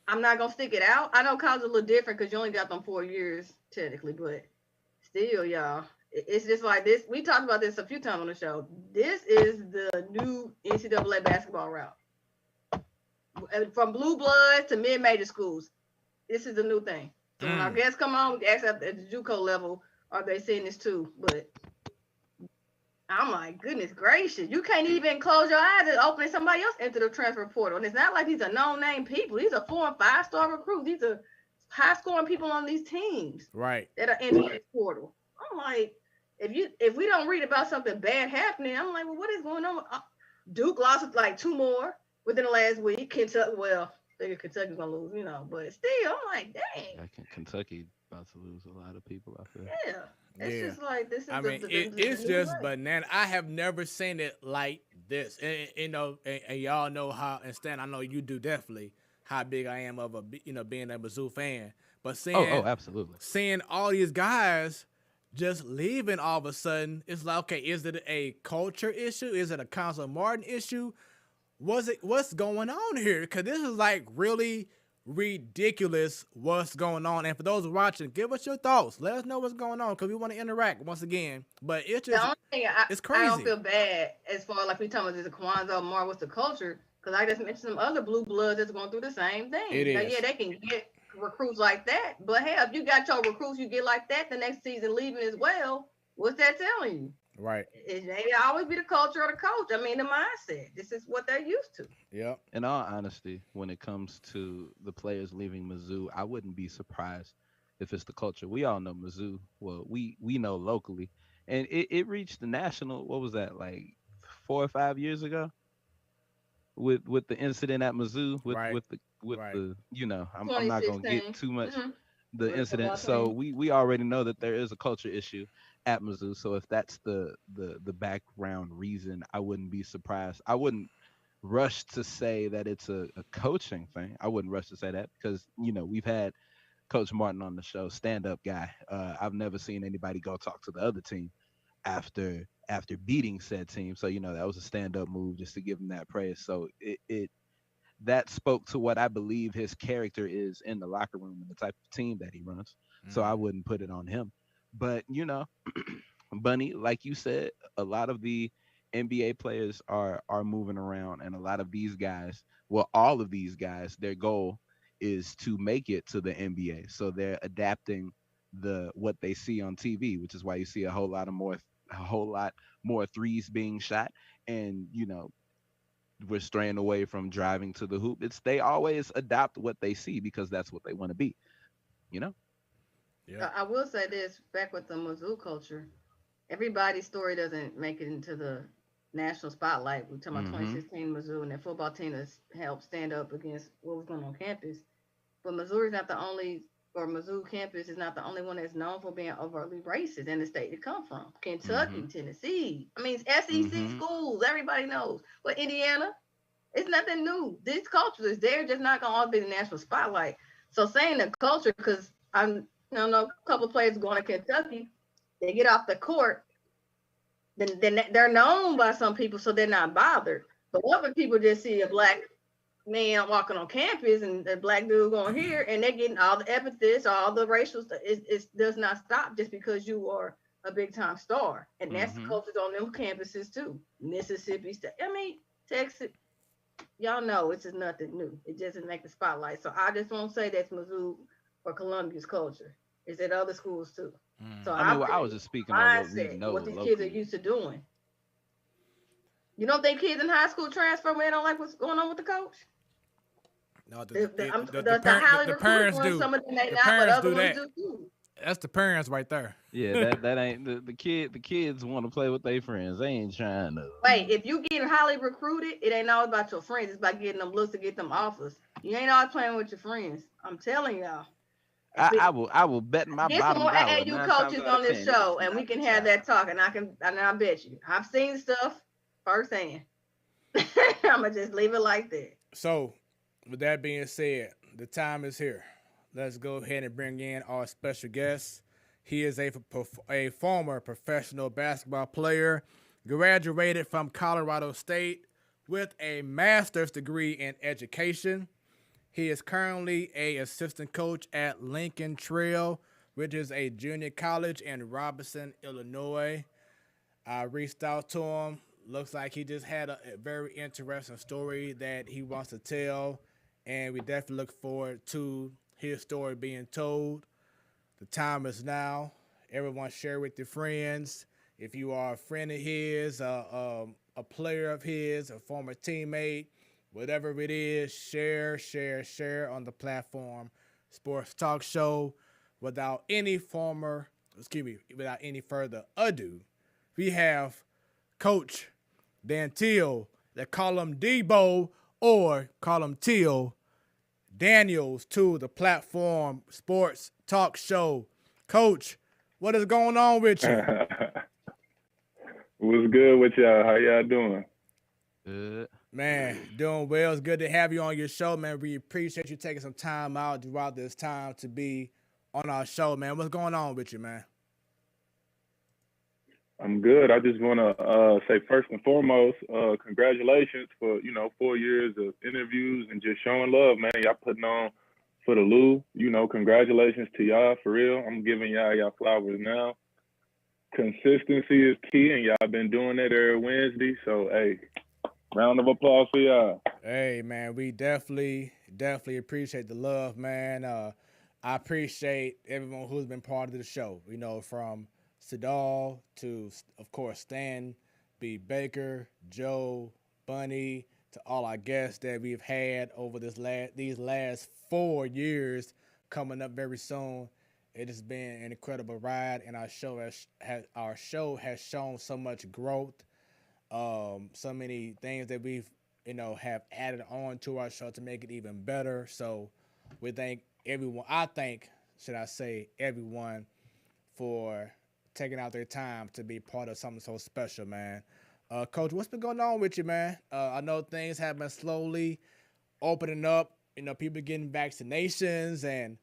I'm not gonna stick it out. I know college is a little different because you only got them 4 years technically, but still, y'all, it's just like this. We talked about this a few times on the show. This is the new NCAA basketball route. From blue bloods to mid-major schools, this is the new thing. So when our guests come on, we can ask at the JUCO level, are they seeing this too? But I'm like, goodness gracious, you can't even close your eyes and open somebody else into the transfer portal. And it's not like these are no-name people. These are 4- and 5-star recruits. These are high-scoring people on these teams, right, that are in this portal. I'm like, if we don't read about something bad happening, I'm like, well, what is going on? Duke lost like 2 more within the last week. Kentucky, well, I figure Kentucky's gonna lose, but still, I'm like, dang. Kentucky about to lose a lot of people, I feel. Yeah. It's just like this is. I mean, it's just banana. I have never seen it like this, and y'all know how. And Stan, I know you do definitely how big I am of being a Mizzou fan. But absolutely. Seeing all these guys just leaving all of a sudden, it's like, okay, is it a culture issue? Is it a Council Martin issue? What's going on here? Because this is like really ridiculous what's going on. And for those watching, give us your thoughts. Let us know what's going on because we want to interact once again. But it's just, the only thing it's crazy. I don't feel bad as far as like we talking about this Kwanzaa Mar, what's the culture? Because I just mentioned some other blue bloods that's going through the same thing. It is. Yeah, they can get recruits like that. But hell, if you got your recruits you get like that the next season leaving as well, what's that telling you? Right. It may always be the culture of the coach. I mean, the mindset. This is what they're used to. Yeah. In all honesty, when it comes to the players leaving Mizzou, I wouldn't be surprised if it's the culture. We all know Mizzou. Well, we know locally. And it reached the national, what was that, like 4 or 5 years ago? With the incident at Mizzou, with the I'm not gonna get too much the incident. So we already know that there is a culture issue at Mizzou. So if that's the background reason, I wouldn't be surprised. I wouldn't rush to say that it's a coaching thing. I wouldn't rush to say that because we've had Coach Martin on the show, stand-up guy. I've never seen anybody go talk to the other team after beating said team. So that was a stand-up move just to give him that praise. So it that spoke to what I believe his character is in the locker room and the type of team that he runs. So I wouldn't put it on him. But Bunny, like you said, a lot of the NBA players are moving around, and a lot of these guys, well, all of these guys, their goal is to make it to the NBA. So they're adapting what they see on TV, which is why you see a whole lot more threes being shot, and we're straying away from driving to the hoop. They always adopt what they see because that's what they want to be. Yeah. I will say this, back with the Mizzou culture, everybody's story doesn't make it into the national spotlight. We're talking about 2016 Mizzou and their football team has helped stand up against what was going on campus. But Mizzou campus is not the only one that's known for being overtly racist in the state to come from. Kentucky, Tennessee. I mean, SEC schools, everybody knows. But Indiana, it's nothing new. This culture is there, just not going to always be the national spotlight. So saying the culture, because I know a couple of players going to Kentucky, they get off the court, then they're known by some people, so they're not bothered. But other people just see a black man walking on campus and the black dude going here, and they're getting all the epithets, all the racial stuff. It does not stop just because you are a big time star, and that's the culture on them campuses too. Mississippi State, Texas, y'all know it's just nothing new. It doesn't make the spotlight. So I just won't say that's Mizzou or Columbia's culture. It's at other schools too. So I was just speaking on what we know. What these kids are used to doing. You don't think kids in high school transfer when they don't like what's going on with the coach? No, the parents do. Some of them may not, but other ones do too. That's the parents right there. Yeah, that ain't the kid. The kids want to play with their friends. They ain't trying to. Wait, if you getting highly recruited, it ain't always about your friends. It's about getting them looks to get them offers. You ain't always playing with your friends. I'm telling y'all. I will bet my bottom dollar. Get some more AAU coaches on this show, and we can have that talk. And I bet you, I've seen stuff firsthand. I'm gonna just leave it like that. So, with that being said, the time is here. Let's go ahead and bring in our special guest. He is a former professional basketball player, graduated from Colorado State with a master's degree in education. He is currently an assistant coach at Lincoln Trail, which is a junior college in Robinson, Illinois. I reached out to him. Looks like he just had a very interesting story that he wants to tell, and we definitely look forward to his story being told. The time is now. Everyone share with your friends. If you are a friend of his, a player of his, a former teammate, whatever it is, share on the platform. Sports Talk Show. Without any further ado, we have Coach Dantiel. They call him Deebo or call him Teal. Daniels to the platform Sports Talk Show. Coach, what is going on with you? What's good with y'all? How y'all doing? Good. Man, doing well. It's good to have you on your show, man. We appreciate you taking some time out throughout this time to be on our show, man. What's going on with you, man? I'm good. I just want to say first and foremost, congratulations for 4 years of interviews and just showing love, man. Y'all putting on for the Lou. Congratulations to y'all for real. I'm giving y'all flowers now. Consistency is key, and y'all been doing it every Wednesday. So hey, round of applause for y'all. Hey, man, we definitely appreciate the love, man. I appreciate everyone who's been part of the show. From Sadal to, of course, Stan, B. Baker, Joe, Bunny, to all our guests that we've had over these last 4 years coming up very soon. It has been an incredible ride, and our show has shown so much growth, so many things that we've have added on to our show to make it even better. So we thank everyone. I thank, should I say, everyone for taking out their time to be part of something so special, man. Coach, what's been going on with you, man? I know things have been slowly opening up. People getting vaccinations and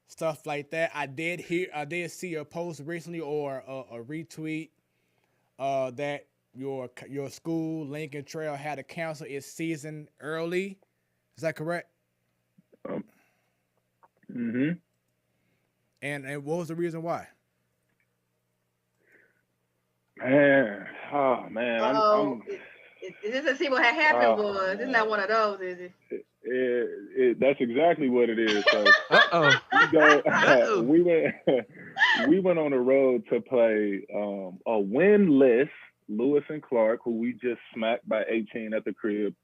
stuff like that. I did see a post recently or a retweet that your school, Lincoln Trail, had to cancel its season early. Is that correct? Mm-hmm. And what was the reason why? Man, I'm Is this to see what had happened? Was it's not one of those, is it? That's exactly what it is. So we went on the road to play a winless Lewis and Clark, who we just smacked by 18 at the crib,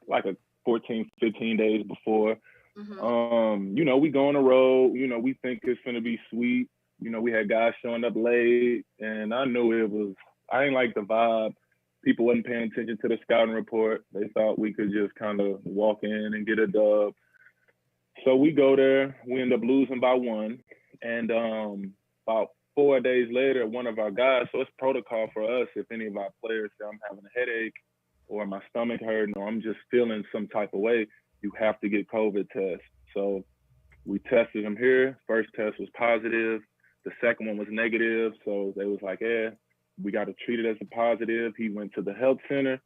like a 14, 15 days before. Mm-hmm. We go on the road. We think it's gonna be sweet. We had guys showing up late, and I knew I didn't like the vibe. People wasn't paying attention to the scouting report. They thought we could just kind of walk in and get a dub. So we go there. We end up losing by 1. And about 4 days later, one of our guys, so it's protocol for us, if any of our players say I'm having a headache or my stomach hurting or I'm just feeling some type of way, you have to get COVID test. So we tested him here. First test was positive. The second one was negative. So they was like, we got to treat it as a positive. He went to the health center.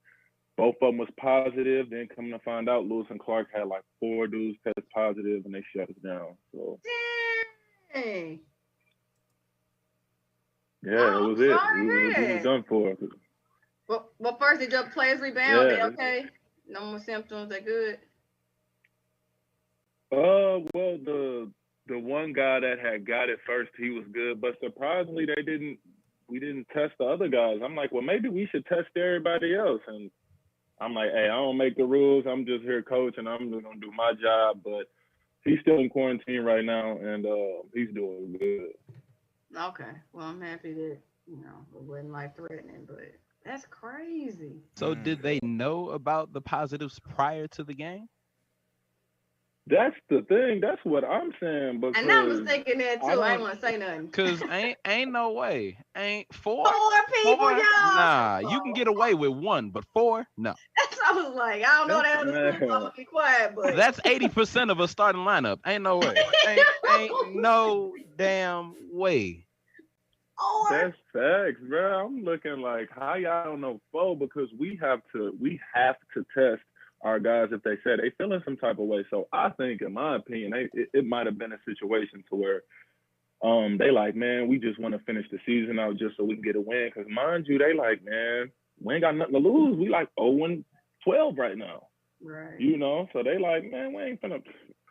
Both of them was positive. Then coming to find out, Lewis and Clark had like 4 dudes test positive, and they shut us down. So Dang. Yeah, it was it. We was done for. Well, first, did your players rebound? They okay? No more symptoms? They good? Well, the one guy that had got it first, he was good, but surprisingly, we didn't test the other guys. I'm like, well, maybe we should test everybody else. And I'm like, hey, I don't make the rules. I'm just here coaching. I'm just gonna do my job. But he's still in quarantine right now, and he's doing good. Okay. Well, I'm happy that it wasn't life threatening, but that's crazy. So, did they know about the positives prior to the game? That's the thing. That's what I'm saying. Because and I was thinking that too. I ain't want to say nothing. Cause ain't no way. Ain't four people, y'all. Nah, you can get away with 1, but 4, no. That's what I was like. I don't know that other school. I'm gonna be quiet, but that's 80% of a starting lineup. Ain't no way. Ain't no damn way. That's facts, bro. I'm looking like how y'all don't know 4 because we have to test our guys if they said they feeling some type of way. So I think, in my opinion, it might have been a situation to where they like, man, we just want to finish the season out just so we can get a win. Because mind you, they like, man, we ain't got nothing to lose. We like 0-12 right now. Right. So they like, man, we ain't finna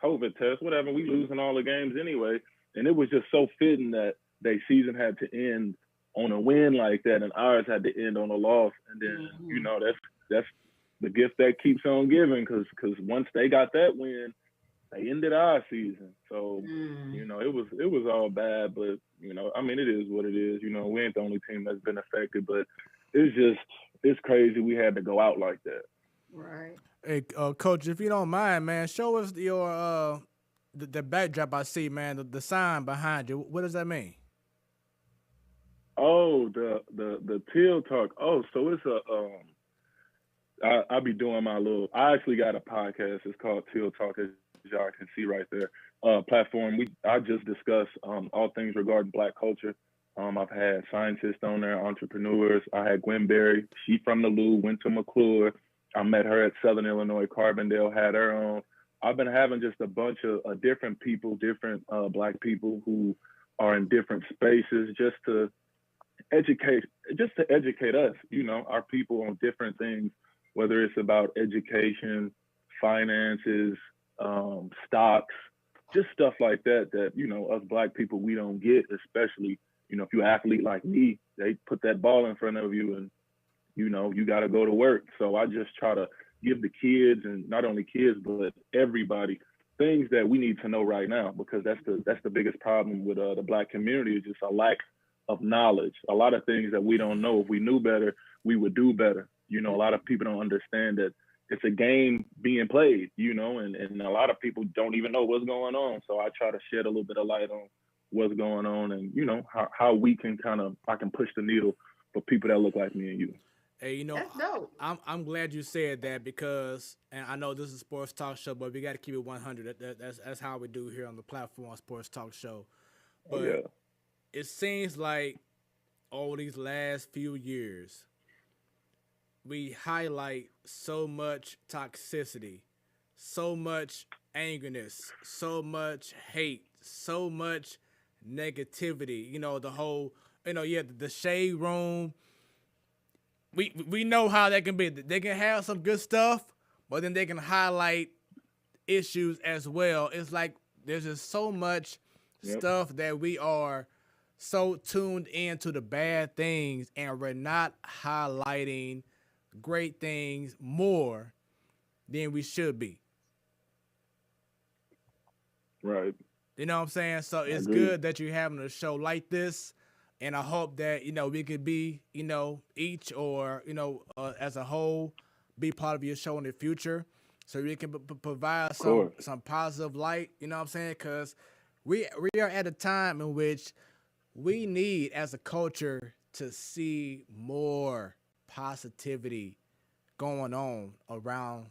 COVID test, whatever. We losing all the games anyway. And it was just so fitting that their season had to end on a win like that, and ours had to end on a loss. And then, that's the gift that keeps on giving, because once they got that win, they ended our season. So, it was all bad, but, it is what it is. We ain't the only team that's been affected, but it's crazy we had to go out like that. Right. Hey, Coach, if you don't mind, man, show us your the backdrop I see, man, the sign behind you. What does that mean? Oh, the Teal Talk. Oh, so it's I'll be doing my little. I actually got a podcast. It's called Teal Talk, as y'all can see right there. Platform. I just discuss all things regarding Black culture. I've had scientists on there, entrepreneurs. I had Gwen Berry. She from the Lou, went to McClure. I met her at Southern Illinois. Carbondale had her on. I've been having just a bunch of different people, different Black people who are in different spaces, just to educate us, our people on different things, whether it's about education, finances, stocks, just stuff like that, us Black people, we don't get, especially, if you're an athlete like me, they put that ball in front of you and, you got to go to work. So I just try to give the kids, and not only kids, but everybody, things that we need to know right now, because that's the biggest problem with the Black community, is just a lack of knowledge. A lot of things that we don't know. If we knew better, we would do better. A lot of people don't understand that it's a game being played, and a lot of people don't even know what's going on. So I try to shed a little bit of light on what's going on, and how we can I can push the needle for people that look like me and you. Hey, That's dope. I'm glad you said that, because, and I know this is a sports talk show, but we got to keep it 100. That's how we do here on the platform, Sports Talk Show. But it seems like over these last few years, we highlight so much toxicity, so much angerness, so much hate, so much negativity. The whole, the shade room. We know how that can be. They can have some good stuff, but then they can highlight issues as well. It's like there's just so much stuff that we are so tuned into the bad things, and we're not highlighting great things more than we should be. Right. You know what I'm saying? So it's good that you're having a show like this. And I hope that, we could be, each or, as a whole, be part of your show in the future, so we can provide some positive light, you know what I'm saying? Because we are at a time in which we need, as a culture, to see more positivity going on around,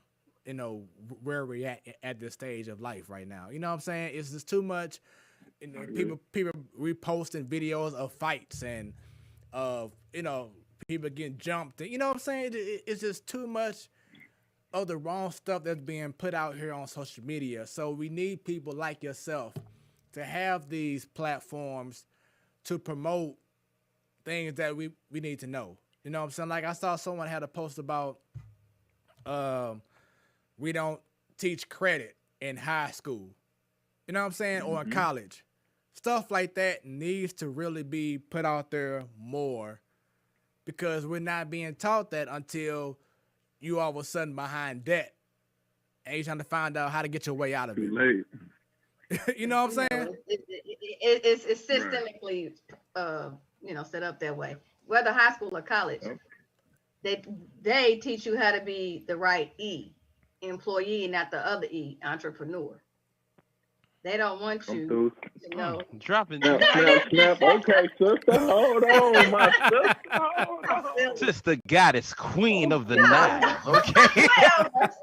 where we're at this stage of life right now. You know what I'm saying? It's just too much. People reposting videos of fights and of people getting jumped. You know what I'm saying? It's just too much of the wrong stuff that's being put out here on social media. So we need people like yourself to have these platforms to promote things that we need to know. You know what I'm saying? Like, I saw someone had a post about we don't teach credit in high school. You know what I'm saying? Or in college. Stuff like that needs to really be put out there more, because we're not being taught that until you all of a sudden behind debt and you're trying to find out how to get your way out of it. Too late. You know what I'm saying? It's systemically, set up that way. Whether high school or college, they teach you how to be the right E, employee, not the other E, entrepreneur. They don't want you to know. Dropping. Snap. Okay, sister, hold on, my sister. Hold on. Sister goddess, queen of the Nile. Okay.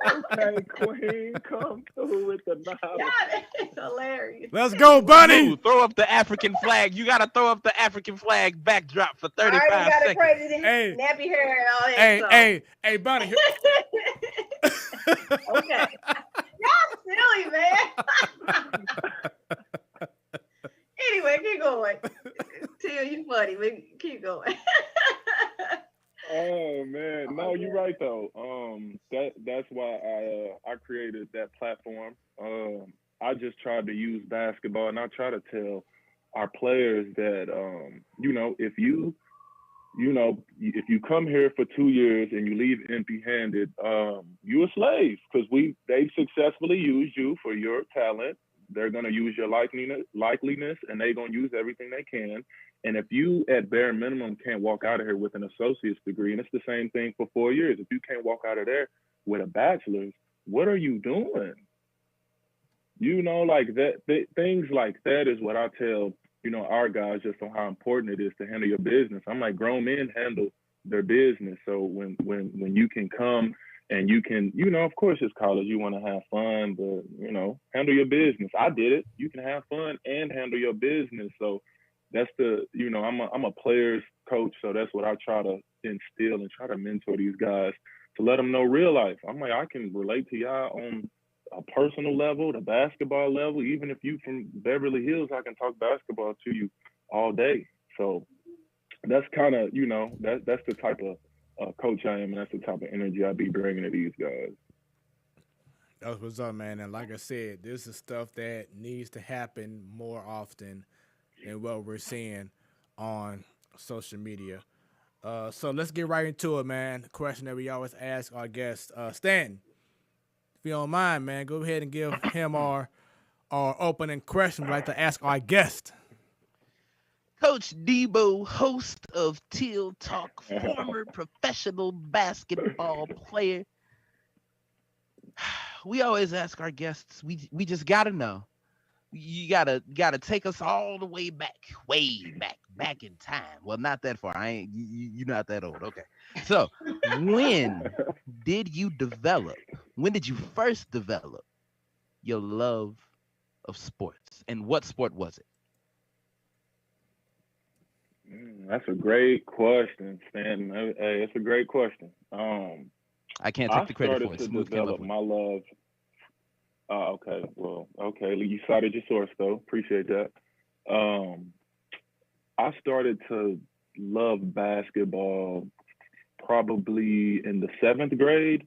Okay, queen, come through with the Nile. God, it's hilarious. Let's go, Bunny. Ooh, throw up the African flag. You gotta throw up the African flag backdrop for 35 seconds. Crazy nappy hair and all that. Hey, Bunny. Okay. Y'all silly, man. Anyway, keep going. Till you funny, but keep going. Oh man, no, you're right though. That's why I created that platform. I just tried to use basketball, and I try to tell our players that if you come here for 2 years and you leave empty-handed, you a slave, because they successfully used you for your talent. They're gonna use your likeliness, and they're gonna use everything they can. And if you, at bare minimum, can't walk out of here with an associate's degree, and it's the same thing for 4 years, if you can't walk out of there with a bachelor's, what are you doing? Like that. Things like that is what I tell our guys, just on how important it is to handle your business. I'm like, grown men handle their business. So when you can come And you can, of course it's college, you want to have fun, but, handle your business. I did it. You can have fun and handle your business. So that's I'm a player's coach. So that's what I try to instill and try to mentor these guys to let them know real life. I'm like, I can relate to y'all on a personal level, the basketball level. Even if you from Beverly Hills, I can talk basketball to you all day. So that's kind of, that's the type of coach I am, and that's the type of energy I be bringing to these guys. That's what's up, man. And like I said, this is stuff that needs to happen more often than what we're seeing on social media. So let's get right into it, man. The question that we always ask our guests. Stanton, if you don't mind, man, go ahead and give him our opening question we'd like to ask our guest. Coach Deebo, host of Teal Talk, former professional basketball player. We always ask our guests, we just gotta know. You gotta take us all the way back in time. Well, not that far. You're not that old. Okay. So when did you first develop your love of sports, and what sport was it? That's a great question, Stanton. Hey, it's a great question. I can't take the credit for it. I Smoooth started to develop my love. Okay. Well, okay. You cited your source, though. Appreciate that. I started to love basketball probably in the 7th grade.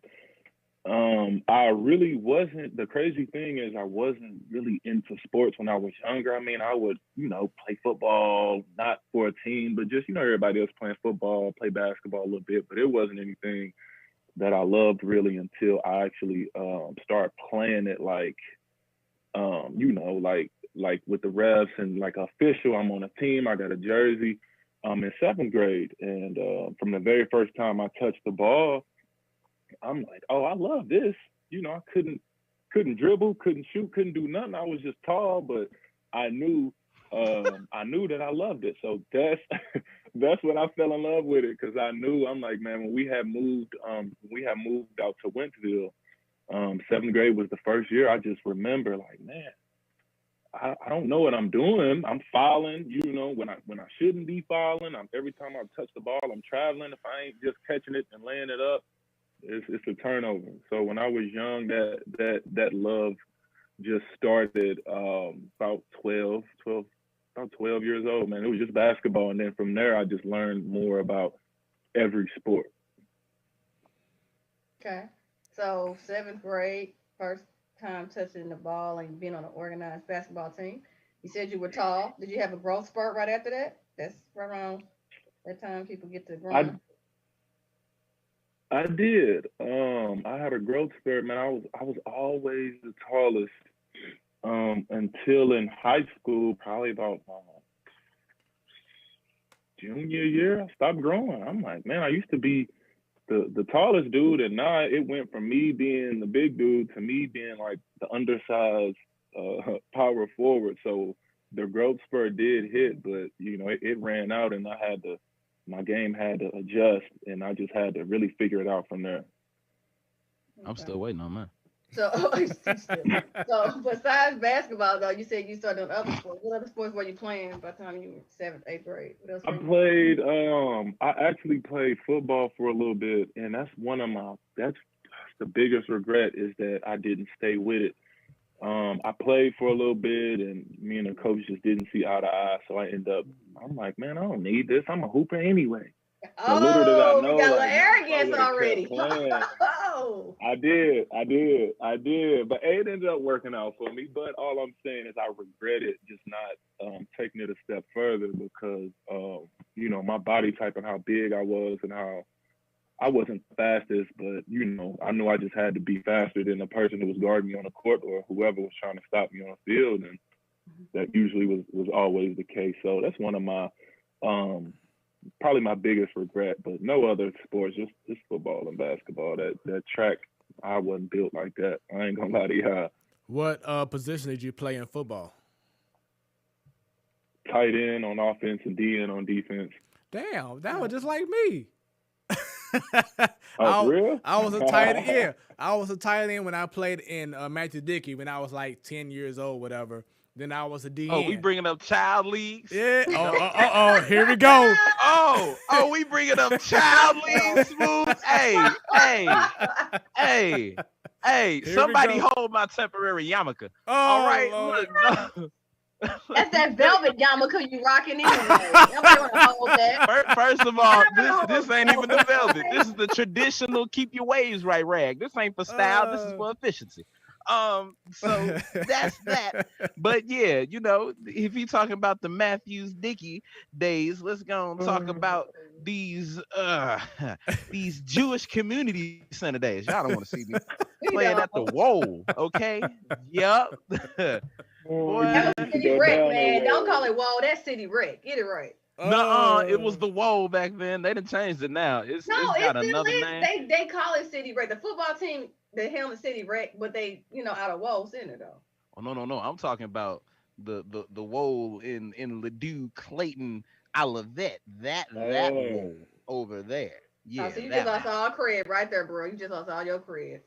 I really wasn't. The crazy thing is I wasn't really into sports when I was younger. I mean, I would, play football, not for a team, but just, everybody else playing football, play basketball a little bit, but it wasn't anything that I loved really until I actually started playing it like with the refs and like official. I'm on a team. I got a jersey. In 7th grade, and from the very first time I touched the ball, I'm like, oh, I love this. I couldn't dribble, couldn't shoot, couldn't do nothing. I was just tall, but I knew that I loved it. So that's when I fell in love with it, because I knew. I'm like, man, when we had moved out to Wentzville, 7th grade was the first year. I just remember, like, man, I don't know what I'm doing. I'm fouling, when I shouldn't be fouling. Every time I touch the ball, I'm traveling. If I ain't just catching it and laying it up, it's a turnover. So when I was young, that love just started about 12 years old, man. It was just basketball, and then from there I just learned more about every sport. Okay. So 7th grade, first time touching the ball and being on an organized basketball team. You said you were tall. Did you have a growth spurt right after that? That's right around that time people get to growing. I did. I had a growth spurt, man. I was always the tallest until in high school, probably about junior year. I stopped growing. I'm like, man, I used to be the tallest dude, and now it went from me being the big dude to me being like the undersized power forward. So the growth spurt did hit, but it ran out, and my game had to adjust, and I just had to really figure it out from there. I'm still waiting on mine. So besides basketball, though, you said you started on other sports. What other sports were you playing by the time you were 7th, 8th grade? What else? I actually played football for a little bit, and that's the biggest regret, is that I didn't stay with it. I played for a little bit, and me and the coach just didn't see eye to eye. So I'm like, man, I don't need this. I'm a hooper anyway. Oh, little did I know, we got a little arrogance already. Oh, I did. But it ended up working out for me. But all I'm saying is I regretted just not taking it a step further, because my body type and how big I was, and how I wasn't the fastest, but I knew I just had to be faster than the person who was guarding me on the court, or whoever was trying to stop me on the field, and that usually was always the case. So that's one of my probably my biggest regret. But no other sports, just football and basketball. That track, I wasn't built like that. I ain't gonna lie to you. What position did you play in football? Tight end on offense and DN on defense. Damn, that was just like me. Oh, for real? I was a tight end. Yeah, I was a tight end when I played in Matthew Dickey when I was like 10 years old, whatever. Then I was a DN. Oh, we bringing up child leagues? Yeah. Oh, here we go. Oh, we bringing up child leagues, Smooth. Hey, somebody hold my temporary yarmulke. Oh, all right, Lord. look. No. That's that velvet yarmulke you rocking anyway. Nobody want to hold that. First of all, this ain't even the velvet. This is the traditional keep your waves right rag. This ain't for style. This is for efficiency. So that's that. But yeah, you know, if you talking about the Matthews Dickey days, let's go and talk about these Jewish community center days. Y'all don't want to see me playing at the Whoa, okay? Yup. Boy, that was City Rec, man. Don't call it Whoa. That's City Rec. Get it right. No, it was the Whoa back then. They done changed it now. It's got another name. They call it City Rec. The football team, they held the City Rec, but they, out of Whoa Center though. Oh no. I'm talking about the Whoa in Ladue, Clayton, Olivet. That Whoa over there. Yeah. So you just lost all cred right there, bro. You just lost all your cred.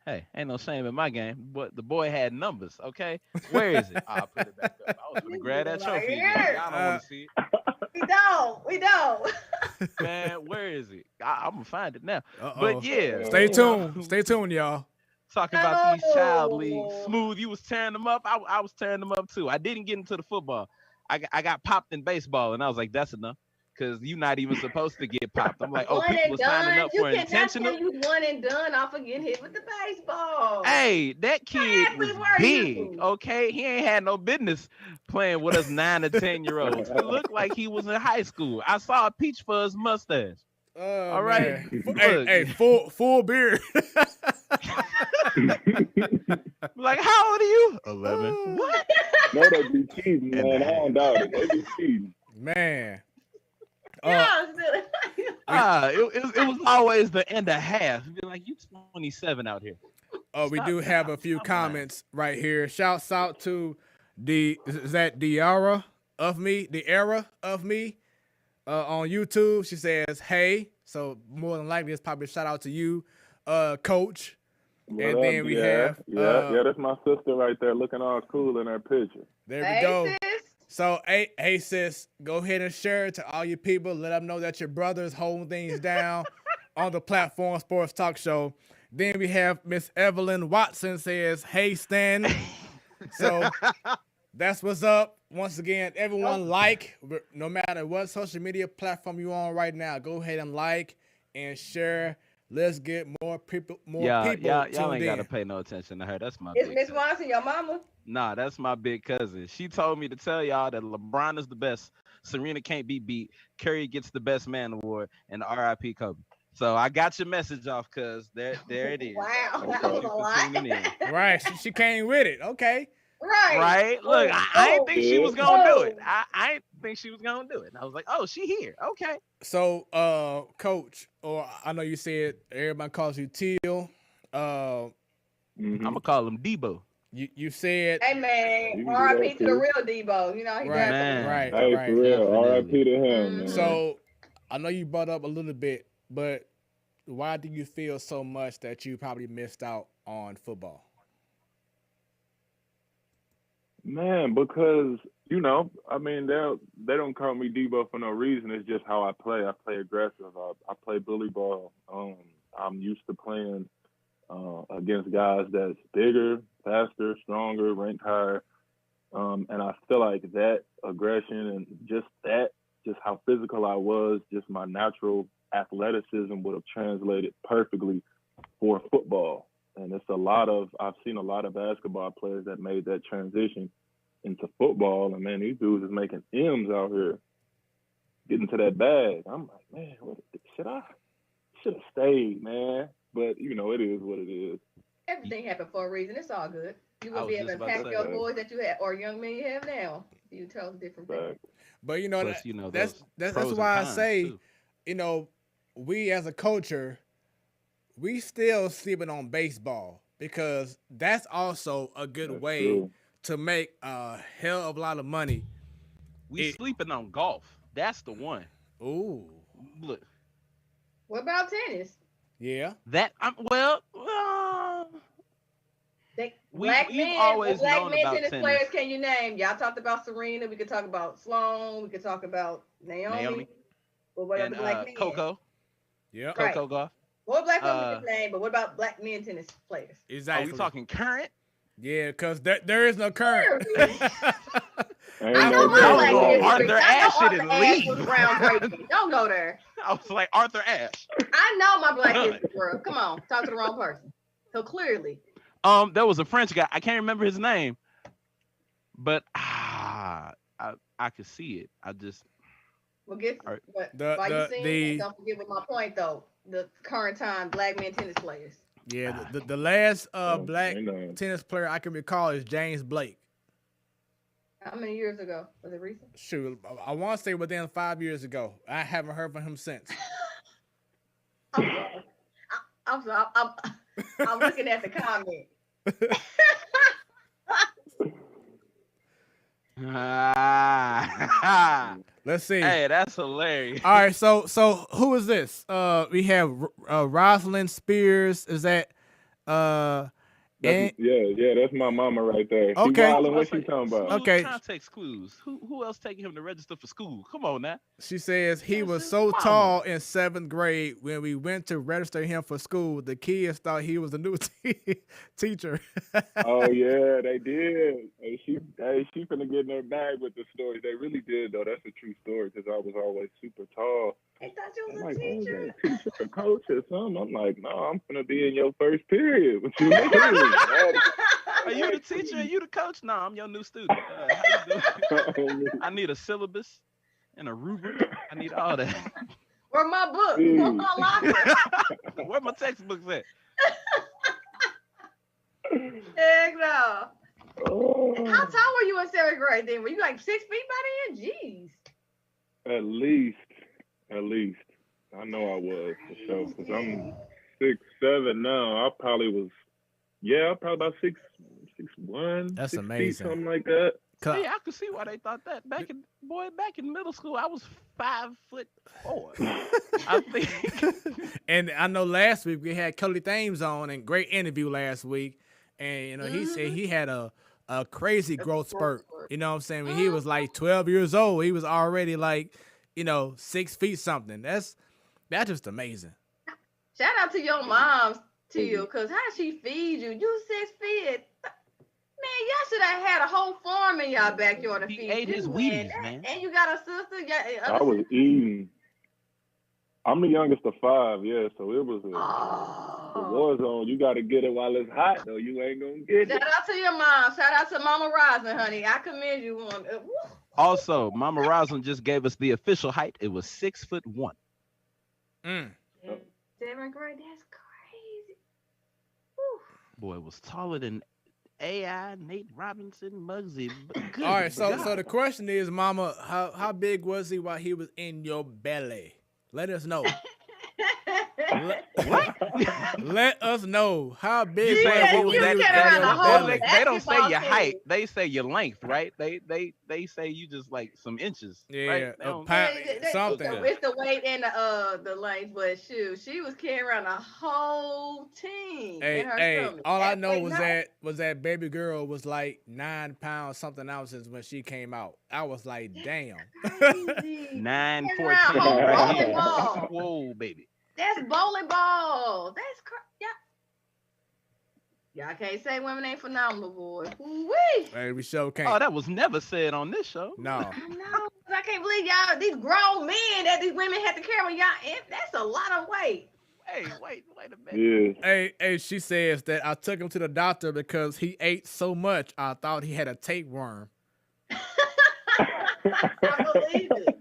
Hey, ain't no shame in my game, but the boy had numbers, okay? Where is it? I'll put it back up. I was going to grab that trophy. Y'all don't want to see it. We don't. Man, where is it? I'm going to find it now. Uh-oh. But yeah. Stay tuned, y'all. Talking about these child leagues. Smooth, you was tearing them up. I was tearing them up too. I didn't get into the football. I got popped in baseball, and I was like, that's enough. Because you're not even supposed to get popped. I'm like, people are signing up for intentional. You one and done off of getting hit with the baseball. Hey, that kid was big, okay? He ain't had no business playing with us 9 or 10-year-olds. It looked like he was in high school. I saw a peach fuzz mustache. All right. Hey, full beard. Like, how old are you? 11. What? No, they be cheating, man. I don't doubt it. They be cheating. Man. It was always the end of half. Be like, you 27 out here. We do have a few comments right here. Shouts out to the era of me on YouTube. She says, hey. So more than likely, it's probably a shout out to you, Coach. What and up? then we have that's my sister right there looking all cool in her picture. There we go. Sis. So, hey, sis, go ahead and share it to all your people. Let them know that your brother is holding things down on the platform Sports Talk Show. Then we have Miss Evelyn Watson says, hey, Stan. So that's what's up. Once again, everyone no matter what social media platform you're on right now, go ahead and like and share. Let's get more people. Y'all ain't got to pay no attention to her. That's my Is Miss Watson your mama? Nah, that's my big cousin. She told me to tell y'all that LeBron is the best. Serena can't be beat. Curry gets the best man award. And RIP Kobe. So I got your message off, cuz there it is. Wow, that was a lot. Right, she came with it. Okay. Right. Look, I didn't think she was gonna do it. I didn't think she was gonna do it. And I was like, oh, she here. Okay. So, Coach, or I know you said everybody calls you Teal. I'm gonna call him Deebo. You said, hey man, RIP to the real Deebo. He right. For real, RIP to him. Man. So I know you brought up a little bit, but why do you feel so much that you probably missed out on football? Man, because they don't call me Deebo for no reason. It's just how I play. I play aggressive. I play bully ball. I'm used to playing against guys that's bigger, faster, stronger, ranked higher. And I feel like that aggression and just how physical I was, just my natural athleticism would have translated perfectly for football. And I've seen a lot of basketball players that made that transition into football. And man, these dudes is making M's out here, getting to that bag. I'm like, man, should I have stayed, man? But it is what it is. Everything happened for a reason. It's all good. You will be able to pack your boys that you have or young men you have now. You tell us different things. But that's why I say, too. We as a culture, we still sleeping on baseball because that's also a good way to make a hell of a lot of money. We sleeping on golf. That's the one. Ooh. look. What about tennis? Yeah. That I'm well. We've always black known men about tennis tennis. players can you name? Y'all talked about Serena. We could talk about Sloane. We could talk about Naomi. But what and about the black men? Coco. Yeah. Right. Coco Golf. What black women name? But what about black men tennis players? Exactly. Are we talking current? Yeah, because there is no current. I know my black Arthur Ashe Arthur Ashe was groundbreaking. Don't go there. I was like Arthur Ashe. I know my black history, bro. Come on, talk to the wrong person. So clearly. There was a French guy. I can't remember his name, but I could see it. I just. Well, while you saying that, don't forget with my point though. The current time black men tennis players. Yeah, the last black tennis player I can recall is James Blake. How many years ago? Was it recent? Shoot, I want to say within 5 years ago. I haven't heard from him since. I'm sorry. I'm looking at the comment. Let's see. Hey, that's hilarious. All right, so who is this? We have Rosalind Spears. Is that that's my mama right there. Okay. She wildin', what you talking about? Okay. Context clues. Who else taking him to register for school? Come on now. She says he was so tall in 7th grade when we went to register him for school. The kids thought he was a new teacher. Oh yeah, they did. Hey, she finna get in her bag with the stories. They really did though. That's a true story because I was always super tall. They thought you was I'm a teacher. Oh, teacher, a coach or something. I'm like, no, I'm finna be in your first period. What you mean? Are you the teacher? Are you the coach? No, I'm your new student. How you doing? I need a syllabus and a rubric. I need all that. Where my book? Where my locker? Where my textbooks at? Heck no. Oh. How tall were you in 7th grade then? Were you like 6 feet by then? Jeez. At least. I know I was for sure because I'm 6'7" now. I probably was. Yeah, probably about 6'1". That's 6 amazing. feet, something like that. See, I could see why they thought that. Back in middle school, I was 5'4". I think. And I know last week we had Cody Thames on, and great interview last week. And he said he had a crazy growth spurt. You know what I'm saying? When he was like 12 years old, he was already like, 6 feet something. That's just amazing. Shout out to your mom, too, because how she feed you? You 6 feet. Man, y'all should have had a whole farm in y'all backyard to feed you. He ate his Wheaties, man. And you got a sister. I was eating. I'm the youngest of 5, yeah, so it was a war zone. You got to get it while it's hot, though. You ain't going to get it. Shout out to your mom. Shout out to Mama Rosin, honey. I commend you on it. Also, Mama Rosin just gave us the official height. It was 6'1". 7th grade, that's crazy. Boy, it was taller than AI, Nate Robinson, Muggsy. All right, so the question is, Mama, how big was he while he was in your belly? Let us know. Let us know how big was he when he was in your belly. They don't say your height; they say your length, right? They say you just like some inches. Yeah, right? Something. It's the weight and the length, but shoot, she was carrying around a whole team in her stomach. All I know was that baby girl was like 9 pounds something ounces when she came out. I was like, damn. 9, 14. Bowling ball. Whoa, baby. That's bowling ball. That's y'all can't say women ain't phenomenal, boy. Woo-wee. Hey, we sure can't. Oh, that was never said on this show. No. I know. I can't believe y'all, these grown men that these women have to carry y'all. That's a lot of weight. Hey, wait a minute. Yeah. Hey, she says that I took him to the doctor because he ate so much I thought he had a tapeworm. I believe it.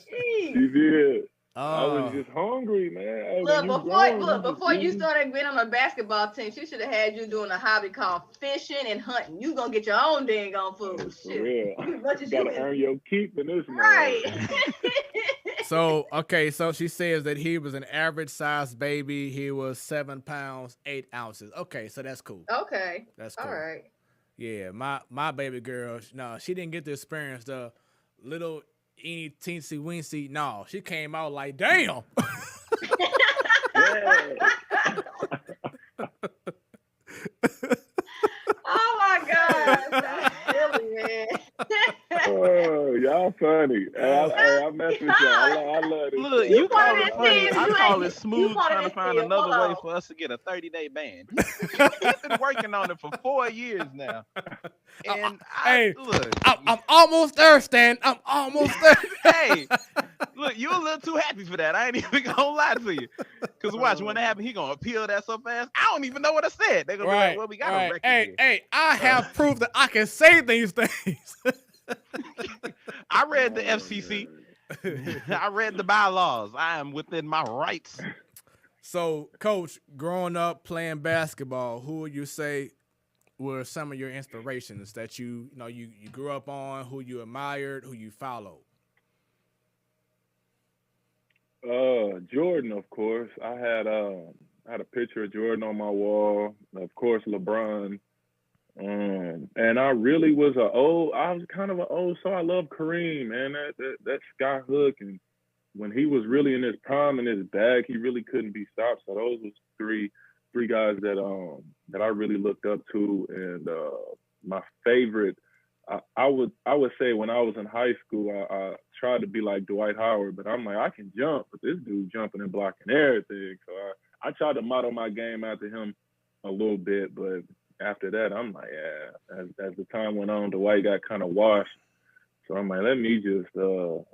She did. Oh. I was just hungry, man. Hey, before you started being on a basketball team, she should have had you doing a hobby called fishing and hunting. You gonna get your own dang on food. For real. You gotta earn your keep in this, man. Right. So she says that he was an average sized baby. He was 7 pounds, 8 ounces. Okay, so that's cool. Okay. That's cool. All right. Yeah, my baby girl, no, she didn't get to experience the little any teensy weensy. No, she came out like, damn. Oh my God, that's silly, man. Oh, y'all funny. Hey, I mess with y'all. I love this. Look, stuff. you call it funny. I call it You smooth wanted trying to to find steal. another Hold way on. for us to get a 30-day ban. He's been working on it for 4 years now. And I'm almost there, Stan. I'm almost there. Hey, look, you a little too happy for that. I ain't even gonna lie to you. Because watch, when it happens, he gonna appeal that so fast. I don't even know what I said. They're gonna be like, well, we got a record here. Hey, I have proof that I can say these things. I read the FCC. I read the bylaws. I am within my rights. So, Coach, growing up playing basketball, who would you say were some of your inspirations that you grew up on, who you admired, who you followed? Jordan, of course. I had a picture of Jordan on my wall. Of course, LeBron. And I really was I was kind of an old, so I love Kareem, man. That sky hook, and when he was really in his prime in his bag, he really couldn't be stopped. So those was three guys that I really looked up to. And my favorite, I would say when I was in high school, I tried to be like Dwight Howard, but I'm like, I can jump, but this dude jumping and blocking everything. So I tried to model my game after him a little bit, but after that, I'm like, yeah. As the time went on, Dwight got kind of washed. So I'm like, let me just do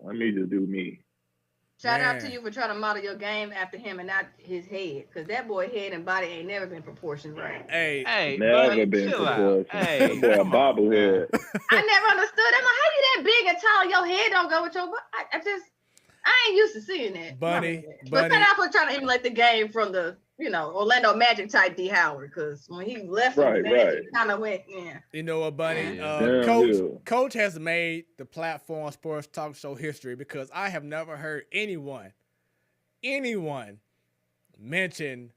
me. Shout out to you for trying to model your game after him and not his head, because that boy head and body ain't never been proportioned right. Hey, never buddy, been proportioned. Hey, that boy a bobblehead. I never understood. I'm like, how you that big and tall? Your head don't go with your body. I ain't used to seeing that. Bunny. But then I was trying to emulate the game from the Orlando Magic type D Howard, because when he left the Magic, kind of went, yeah. You know what, Bunny? Coach has made the platform Sports Talk Show history, because I have never heard anyone mention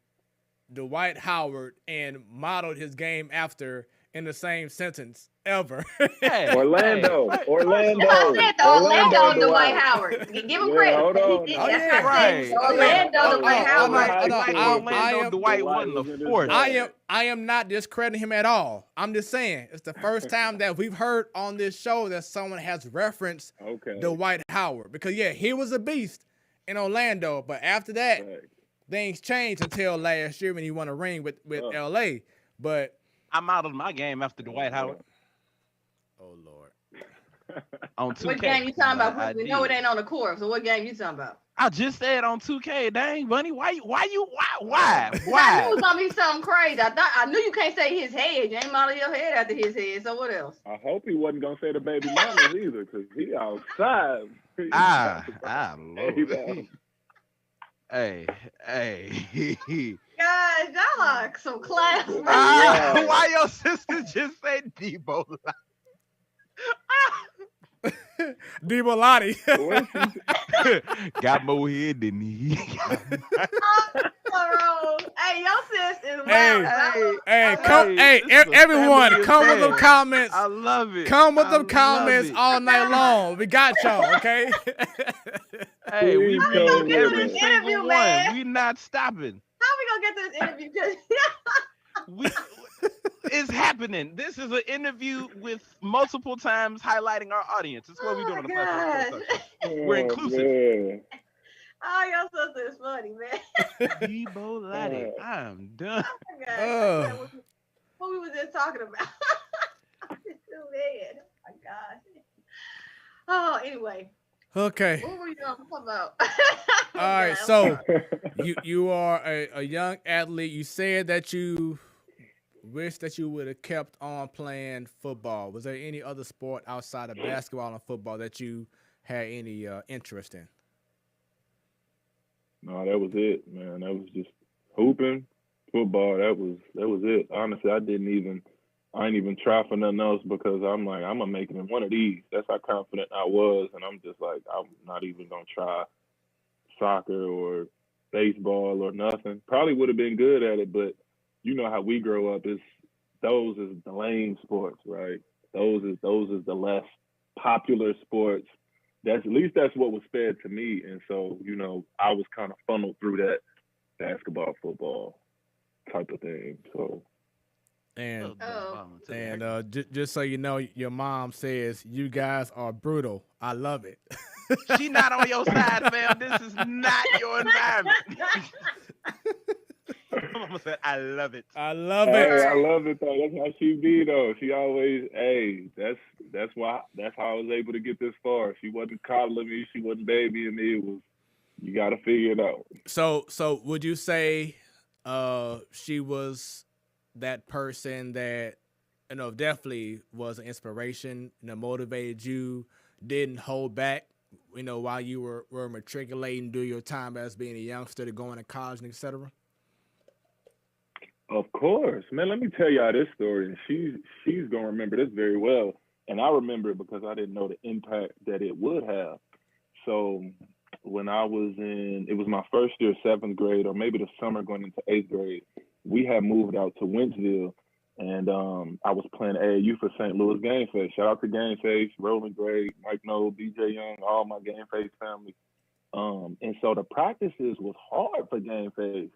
Dwight Howard and modeled his game after in the same sentence ever. Hey, Orlando. That's what I said, Orlando Dwight Howard. Give him credit. Hold on. That's right. Orlando Dwight Howard. Orlando Dwight wasn't a force. I am not discrediting him at all. I'm just saying it's the first time that we've heard on this show that someone has referenced Dwight Howard, because he was a beast in Orlando, but after that things changed until last year when he won a ring with LA. But I modeled my game after Dwight Howard. Oh Lord. On 2K. What game you talking about? We know it ain't on the court. So what game you talking about? I just said on 2K. Dang, Bunny, why? I knew it was gonna be something crazy. I knew you can't say his head. You ain't model your head after his head. So what else? I hope he wasn't gonna say the baby mamas either, because he outside. Lord. Hey. Guys, y'all are some class. Why your sister just said Deebo? Deebo Lottie. Got more head than he. Hey, your sis is wild. Everyone, come with them comments. I love it. Come with them comments all night long. We got y'all, okay? Hey, we read every interview, single man. one. We not stopping. How we gonna get this interview? It's happening. This is an interview with multiple times highlighting our audience. It's what we're doing on the platform. We're inclusive. Man. Oh, your sister is funny, man. Deebo Lottie, I'm done. What we was just talking about? I'm just too mad. Oh my gosh. Oh, anyway. Okay. What were you talking about? All right. So you are a young athlete. You said that you wish that you would have kept on playing football. Was there any other sport outside of basketball and football that you had any interest in? No, that was it, man. That was just hooping, football. That was it. Honestly, I didn't even try for nothing else, because I'm like, I'm gonna make it in one of these. That's how confident I was, and I'm just like, I'm not even gonna try soccer or baseball or nothing. Probably would have been good at it, but you know how we grow up, those is the lame sports, right? Those is the less popular sports. That's at least that's what was fed to me. And so, you know, I was kind of funneled through that basketball, football type of thing. So And Oh. just so you know, your mom says you guys are brutal. I love it. She not on your side, fam. This is not your environment. Mama said, I love it. I love hey, it. I love it though. That's how she be though. She always, hey, that's why that's how I was able to get this far. She wasn't coddling me, she wasn't babying me. It was, you gotta figure it out. So would you say she was that person that, you know, definitely was an inspiration, you know, motivated you, didn't hold back, you know, while you were matriculating, do your time as being a youngster to going to college and etc.? Of course, man. Let me tell y'all this story, and she's gonna remember this very well. And I remember it because I didn't know the impact that it would have. So when I was it was my first year, 7th grade, or maybe the summer going into 8th grade, we had moved out to Wentzville, and I was playing AAU for St. Louis Game Face. Shout out to Game Face, Roland Gray, Mike Noel, BJ Young, all my Game Face family. And so the practices was hard for Game Face.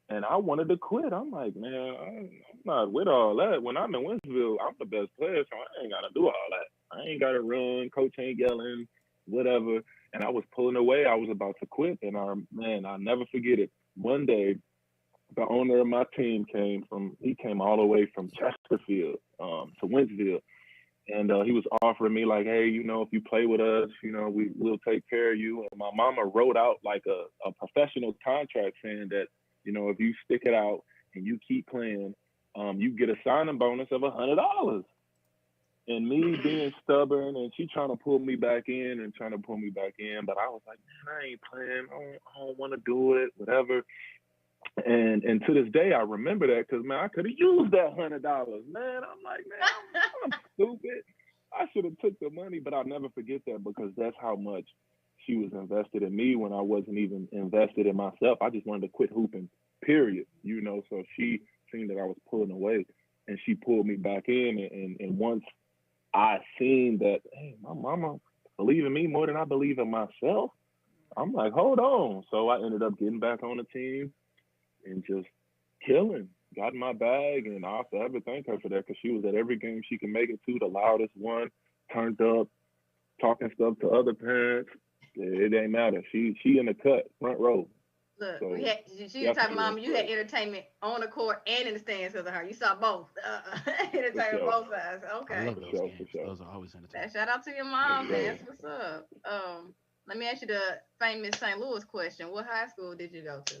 And I wanted to quit. I'm like, man, I'm not with all that. When I'm in Wentzville, I'm the best player, so I ain't got to do all that. I ain't got to run. Coach ain't yelling, whatever. And I was pulling away. I was about to quit. And I'll never forget it. One day, the owner of my team came all the way from Chesterfield to Wentzville. And he was offering me like, hey, you know, if you play with us, you know, we'll take care of you. And my mama wrote out like a professional contract saying that, you know, if you stick it out and you keep playing, you get a signing bonus of $100. And me being stubborn, and she trying to pull me back in, but I was like, man, I ain't playing. I don't want to do it, whatever. And to this day, I remember that because, man, I could have used that $100. Man, I'm like, man, I'm stupid. I should have took the money, but I'll never forget that because that's how much she was invested in me when I wasn't even invested in myself. I just wanted to quit hooping, period. You know, so she seen that I was pulling away, and she pulled me back in. And once I seen that, hey, my mama believe in me more than I believe in myself, I'm like, hold on. So I ended up getting back on the team and just killing. Got in my bag, and I'll forever thank her for that because she was at every game she could make it to, the loudest one, turned up, talking stuff to other parents. It ain't matter. She in the cut, front row. Look, So, she the type of mom, you had entertainment on the court and in the stands because of her. You saw both. Entertainment both sides. Okay. I love those games. Those are always entertaining. Shout out to your mom, man. That's what's up. Let me ask you the famous St. Louis question. What high school did you go to?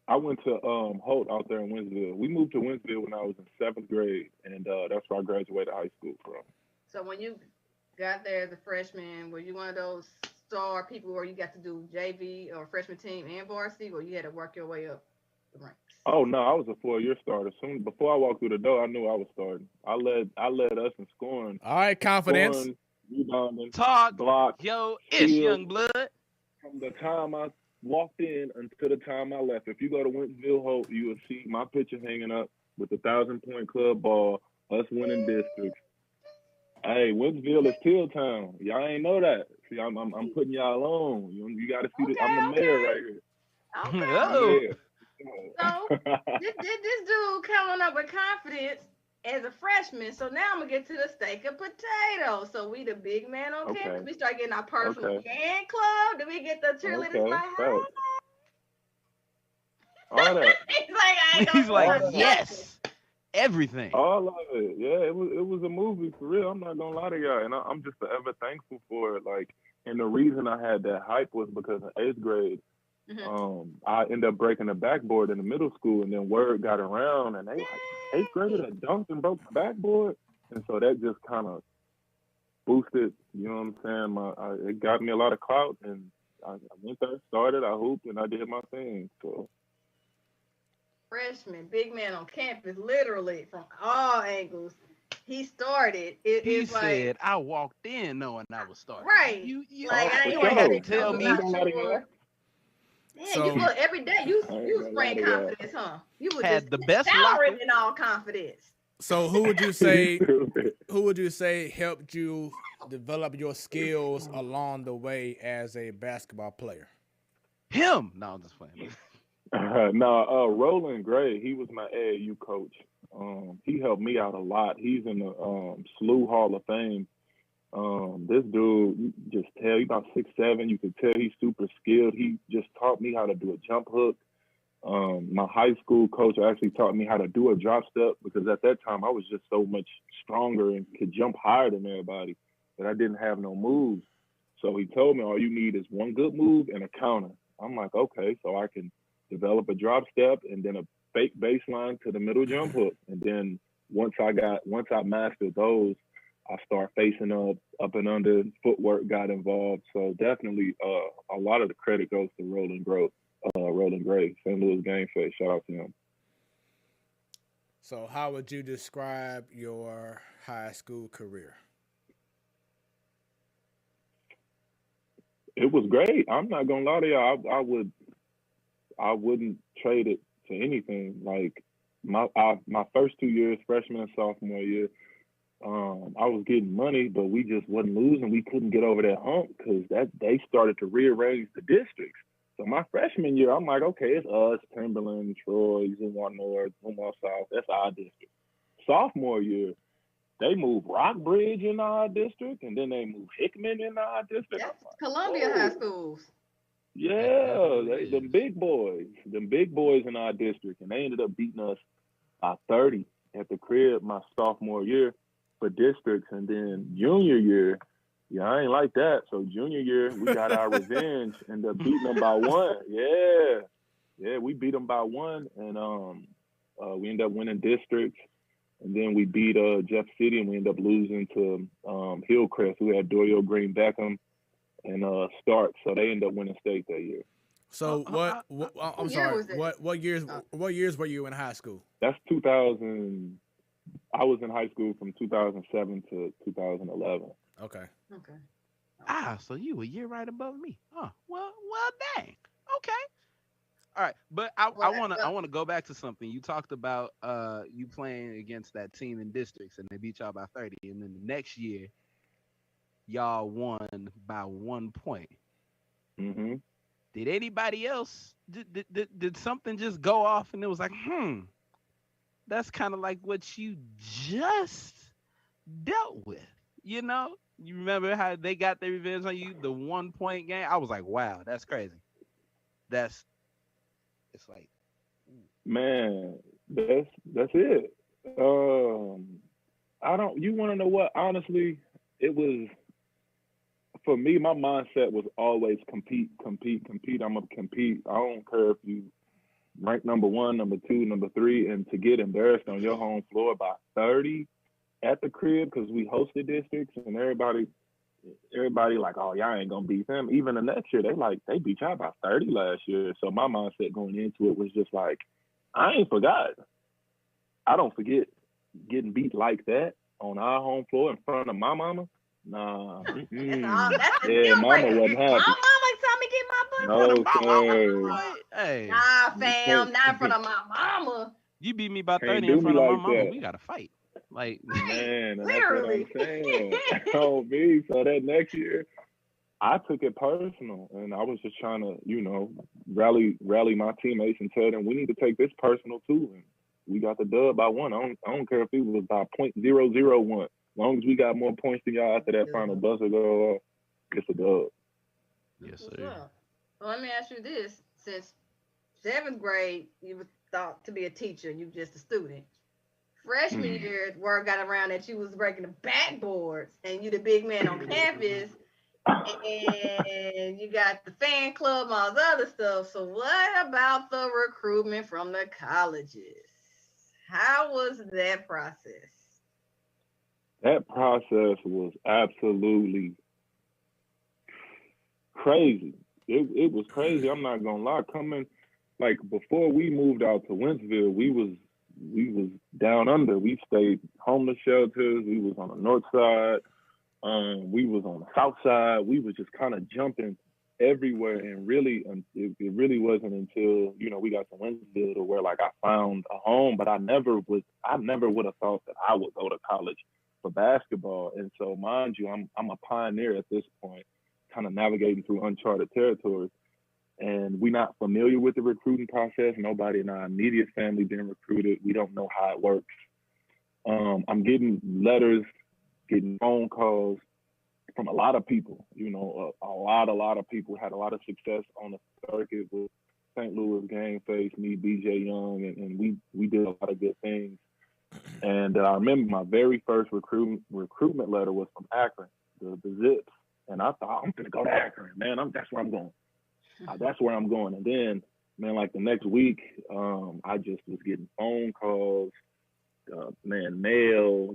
I went to Holt out there in Wentzville. We moved to Wentzville when I was in 7th grade, and that's where I graduated high school from. So when you got there as a freshman, were you one of those star people where you got to do JV or freshman team and varsity, or you had to work your way up the ranks? Oh no, I was a 4-year starter. Soon before I walked through the door, I knew I was starting. I led us in scoring. All right, confidence. Scoring, rebounding, Talk, block. yo, it's young blood. From the time I walked in until the time I left. If you go to Wentzville Holt, you will see my picture hanging up with the 1,000-point club ball, us winning districts. Hey, Wentzville is Till Town. Y'all ain't know that. See, I'm putting y'all on. You got to see that I'm the mayor right here. Okay. So this dude coming up with confidence as a freshman. So now I'm gonna get to the steak and potatoes. So we the big man on campus. We start getting our personal fan club. Do we get the cheerleaders like hi? All that. He's like yes. Everything. All of it. Yeah, it was a movie for real. I'm not gonna lie to y'all. And I'm just forever thankful for it. Like, and the reason I had that hype was because in 8th grade, I ended up breaking the backboard in the middle school, and then word got around, and they like 8th grader that dunked and broke the backboard, and so that just kind of boosted. You know what I'm saying? It got me a lot of clout, and I went there, started, I hooped, and I did my thing. So. Freshman, big man on campus, literally from all angles. He started. He said, "I walked in knowing I was starting." Right. You like I ain't have to tell me. Yeah, you look every day. You spraying confidence, huh? You had the best locker in all confidence. So who would you say helped you develop your skills along the way as a basketball player? Him. No, I'm just playing. Roland Gray, he was my AAU coach. He helped me out a lot. He's in the SLU Hall of Fame. This dude, you just tell, he's about 6'7". You could tell he's super skilled. He just taught me how to do a jump hook. My high school coach actually taught me how to do a drop step because at that time I was just so much stronger and could jump higher than everybody that I didn't have no moves. So he told me all you need is one good move and a counter. I'm like, okay, so I can develop a drop step and then a fake baseline to the middle jump hook. And then once I mastered those, I start facing up and under, footwork got involved. So definitely a lot of the credit goes to Roland Gray, St. Louis Game Face. Shout out to him. So how would you describe your high school career? It was great. I'm not gonna lie to y'all. I wouldn't trade it to anything. Like my first 2 years, freshman and sophomore year, I was getting money, but we just wasn't losing. We couldn't get over that hump because they started to rearrange the districts. So my freshman year, I'm like, okay, it's us, Timberland, Troy, Zumwalt North, Zumwalt South. That's our district. Sophomore year, they moved Rockbridge in our district, and then they moved Hickman in our district. That's Columbia High Schools. Yeah, them big boys in our district, and they ended up beating us by 30 at the crib my sophomore year for districts, and then junior year, yeah, I ain't like that. So junior year, we got our revenge, ended up beating them by 1. Yeah, we beat them by 1, and we ended up winning districts. And then we beat Jeff City, and we ended up losing to Hillcrest, who had Doyle Green Beckham and Stark. So they ended up winning state that year. So I'm sorry. What years were you in high school? That's 2000. I was in high school from 2007 to 2011. Okay. So you a year right above me. Huh. Well, dang. Okay. All right, but I want to go back to something. You talked about you playing against that team in districts and they beat y'all by 30, and then the next year y'all won by 1 point. Mm-hmm. Did anybody else did something just go off and it was like, that's kind of like what you just dealt with, you know? You remember how they got their revenge on you, the 1 point game? I was like, wow, that's crazy. It's like, man, that's it. You want to know what? Honestly, it was, for me, my mindset was always compete. I'm gonna compete. I don't care if you rank number 1, number 2, number 3, and to get embarrassed on your home floor by 30 at the crib, because we hosted districts and everybody like, oh, y'all ain't gonna beat them. Even the next year, they beat y'all by 30 last year. So my mindset going into it was just like, I ain't forgot. I don't forget getting beat like that on our home floor in front of my mama. Nah. Yeah, mama wasn't happy. My mama told me get my butt. No, sir. Hey. Nah, fam, not in front of my mama. You beat me by 30 in front of my mama. We gotta fight. Like, man, that's literally. what I'm saying. Oh, me. So that next year, I took it personal, and I was just trying to, rally my teammates and tell them we need to take this personal too. And we got the dub by 1. I don't care if it was by 0.001. As long as we got more points than y'all after that final buzzer go off, it's a dub. Yes, sir. Well, let me ask you this: since 7th grade, you were thought to be a teacher, you just a student. Freshman year, word got around that you was breaking the backboards and you the big man on campus, and you got the fan club and all this other stuff. So what about the recruitment from the colleges? How was that process? That process was absolutely crazy. It was crazy. I'm not gonna lie. Like before we moved out to Wentzville, we was down under. We stayed homeless shelters. We was on the north side. We was on the south side. We was just kind of jumping everywhere, and really, it really wasn't until we got to Winston to where like I found a home. But I never would have thought that I would go to college for basketball. And so, mind you, I'm a pioneer at this point, kind of navigating through uncharted territories. And we're not familiar with the recruiting process. Nobody in our immediate family been recruited. We don't know how it works. I'm getting letters, getting phone calls from a lot of people. A lot of people had a lot of success on the circuit with St. Louis, Game Face, me, BJ Young, and we did a lot of good things. And I remember my very first recruitment letter was from Akron, the Zips. And I thought, I'm going to go to Akron, man. That's where I'm going. That's where I'm going. And then, man, like the next week, I just was getting phone calls, mail,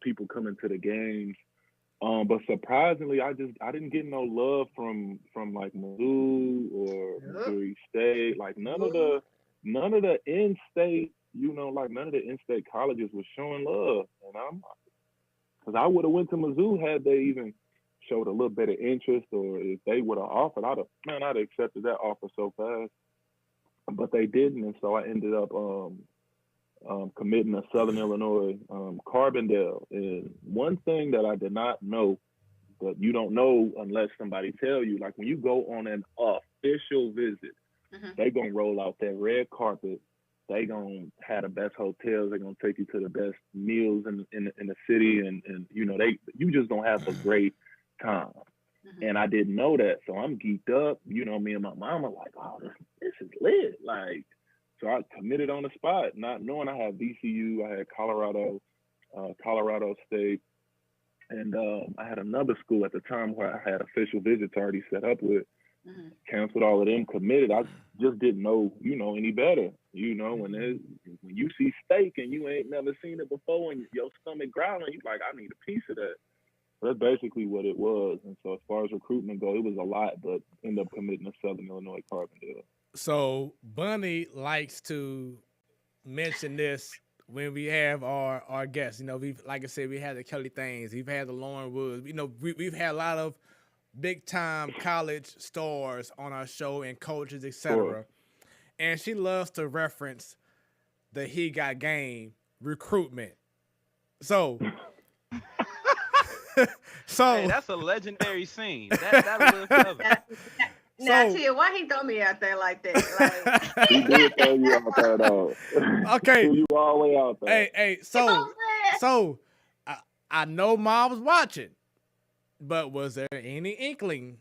people coming to the games. But surprisingly, I didn't get no love from like Mizzou or Missouri State. Like none of the in-state, like none of the in-state colleges was showing love. And because I would have went to Mizzou had they even showed a little bit of interest, or if they would have offered, I'd have accepted that offer so fast. But they didn't, and so I ended up committing to Southern Illinois, Carbondale. And one thing that I did not know, but you don't know unless somebody tell you, like when you go on an official visit, they gonna roll out that red carpet. They gonna have the best hotels. They gonna take you to the best meals in the city, and you just gonna have a great time. And I didn't know that, so I'm geeked up. Me and my mom are like, oh, this is lit. Like, so I committed on the spot, not knowing I had VCU, I had Colorado State, and I had another school at the time where I had official visits already set up with. Canceled all of them, committed. I just didn't know, any better. When you see steak and you ain't never seen it before and your stomach growling, you like, I need a piece of that. That's basically what it was. And so as far as recruitment go, it was a lot, but ended up committing to Southern Illinois Carbondale. So Bunny likes to mention this when we have our guests. Like I said, we had the Kelly Thames, we've had the Lauren Woods. We've had a lot of big time college stars on our show and coaches, etc. Sure. And she loves to reference the He Got Game recruitment. So hey, that's a legendary scene. That will cover. Now, Tia, why he throw me out there like that? Like, he did throw you out there, though. Okay. You all the way out there. Hey, so I know Mom was watching, but was there any inkling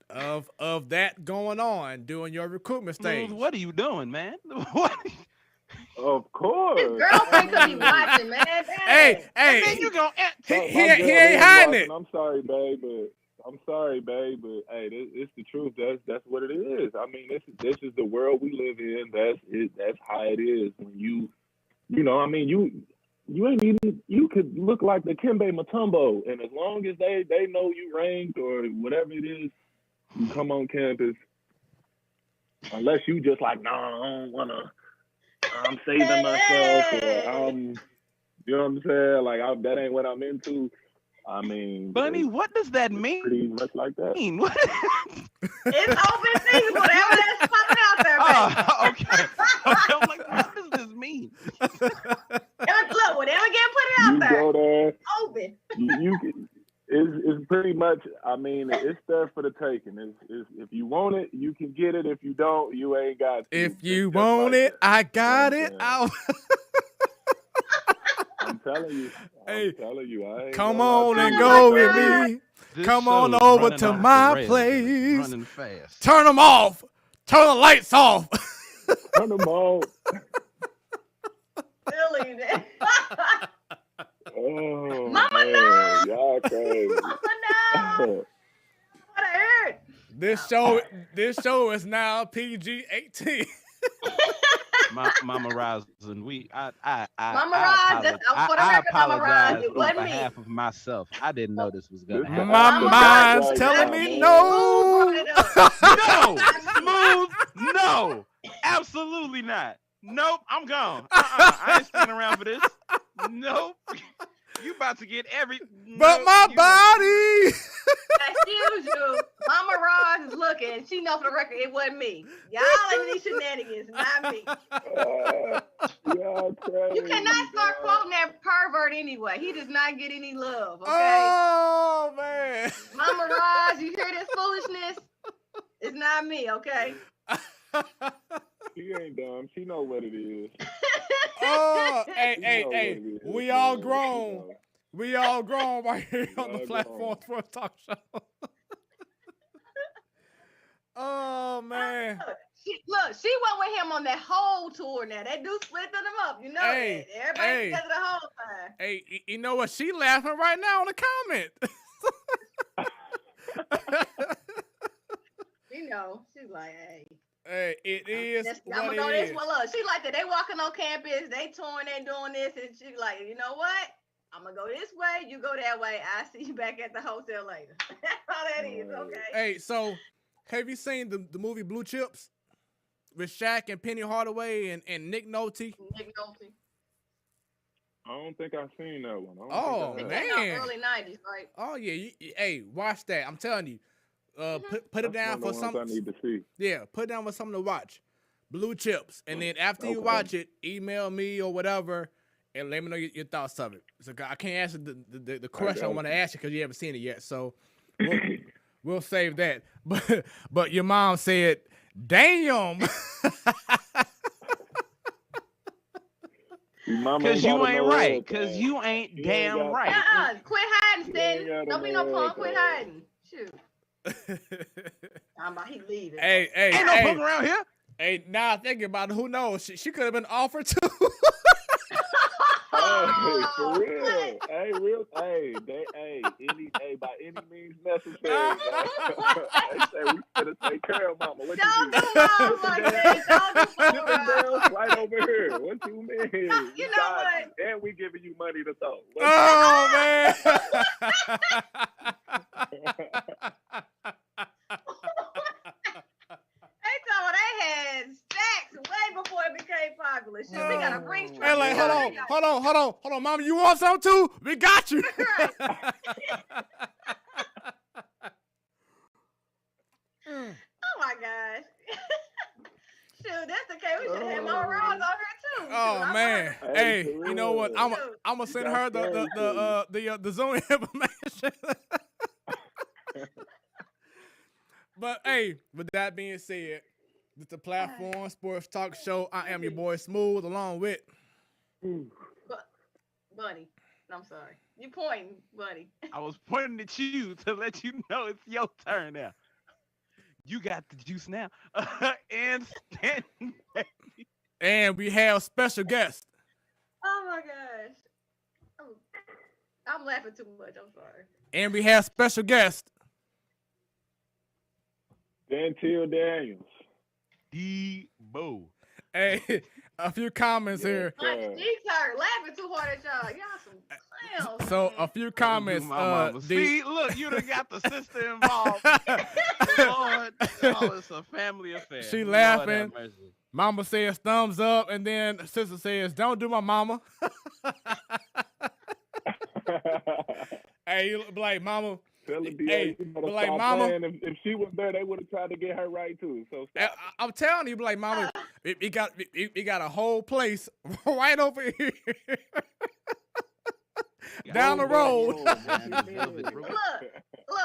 of that going on during your recruitment stage? What are you doing, man? What? Of course. His girlfriend could be watching, man. Hey, man, you gonna he ain't hiding it. I'm sorry, babe, but hey, it's the truth. That's what it is. I mean, this is the world we live in. That's it. That's how it is. When you ain't even, you could look like the Kembe Mutombo, and as long as they know you ranked or whatever it is, you come on campus. Unless you just like, nah, I don't wanna. I'm saving myself, or you know what I'm saying? Like that ain't what I'm into. I mean, Bunny, what does that mean? Pretty much like that. What? It's open season, whatever that's popping out there, baby. Oh, okay. I'm like, what does this mean? Look, whatever get put out you there. Go there. Open. It's pretty much. I mean, it's there for the taking. It's if you want it, you can get it. If you don't, you ain't got. If you want it, I got it. I'm telling you. Hey, I ain't come on and go with me. This come on over to my place. Running fast. Turn them off. Turn the lights off. Turn them off. Silly. Oh, Mama, man. no. Y'all crazy. Mama, no. What I heard. This show is now PG-18. Mama Roz, and I apologize on behalf of myself. I didn't know this was gonna happen. My mind's telling me no. No, Smooth, no, absolutely not. Nope, I'm gone. I ain't sticking around for this. Nope. You about to get But my body. Excuse you. Mama Roz is looking. She know for the record it wasn't me. Y'all ain't these shenanigans, not me. You cannot start quoting that pervert anyway. He does not get any love, okay? Oh, man. Mama Roz, you hear this foolishness? It's not me, okay? She ain't dumb. She know what it is. Oh, hey. We all grown. We all grown right here on the platform for Talk Show. Oh, man. She went with him on that whole tour now. That dude split them up. You know that. Everybody together the whole time. Hey, you know what? She laughing right now in the comment. You know, she's like, hey. Hey, it is I'm what gonna go it this is. one. Look, she like that. They walking on campus. They touring. They doing this, and she like, you know what? I'm gonna go this way. You go that way. I see you back at the hotel later. That's all that is. Okay. Hey, so have you seen the movie Blue Chips with Shaq and Penny Hardaway and Nick Nolte? Nick Nolte. I don't think I've seen that one. Oh, man. Early 90s, right? Oh, yeah. Hey, watch that. I'm telling you. Put it down for something. I need to see. Yeah, put it down for something to watch. Blue Chips. And then after you watch it, email me or whatever and let me know your thoughts of it. So I can't answer the question I want to ask you because you haven't seen it yet. So we'll save that. But your mom said, damn. Because you ain't right. Because you ain't damn right. Quit hiding, Stanton. Don't be no punk. Quit hiding. Shoot. I'm about he leaving. Hey, ain't no punk around here. Hey, now thinking about it, who knows? She could have been offered too. Hey, for real. Hey, by any means necessary. They say we better take care of mama. What don't you do mom like that. Don't do mom. Right over here. What you mean? You know what? And we giving you money to throw. Oh, man. They had stacks way before it became popular. Shit, we got a Brinks truck. Hey, like, hold on, mama, you want some too? We got you. Oh my gosh. Shoot, that's the case. We should have more Ross on here too. Oh man. Hey, you know what? I'm gonna send her the Zoom information. But hey, with that being said, it's the platform Sports Talk Show. I am your boy Smoooth, along with Buddy. I'm sorry. You pointing, buddy. I was pointing at you to let you know it's your turn now. You got the juice now. And Stanton. And we have special guest. Oh my gosh. I'm laughing too much. I'm sorry. And we have special guest. Dantiel Daniels. Deebo. Hey, a few comments here. She's tired laughing too hard at y'all. Y'all some clowns. So a few comments. See, look, you done got the sister involved. Lord, it's a family affair. She laughing. Mama says thumbs up, and then sister says, "Don't do my mama." Hey, you look like mama. Hey, like mama, if she was there, they would have tried to get her right too. So I'm telling you, like mama, it got a whole place right over here, down the road. Look,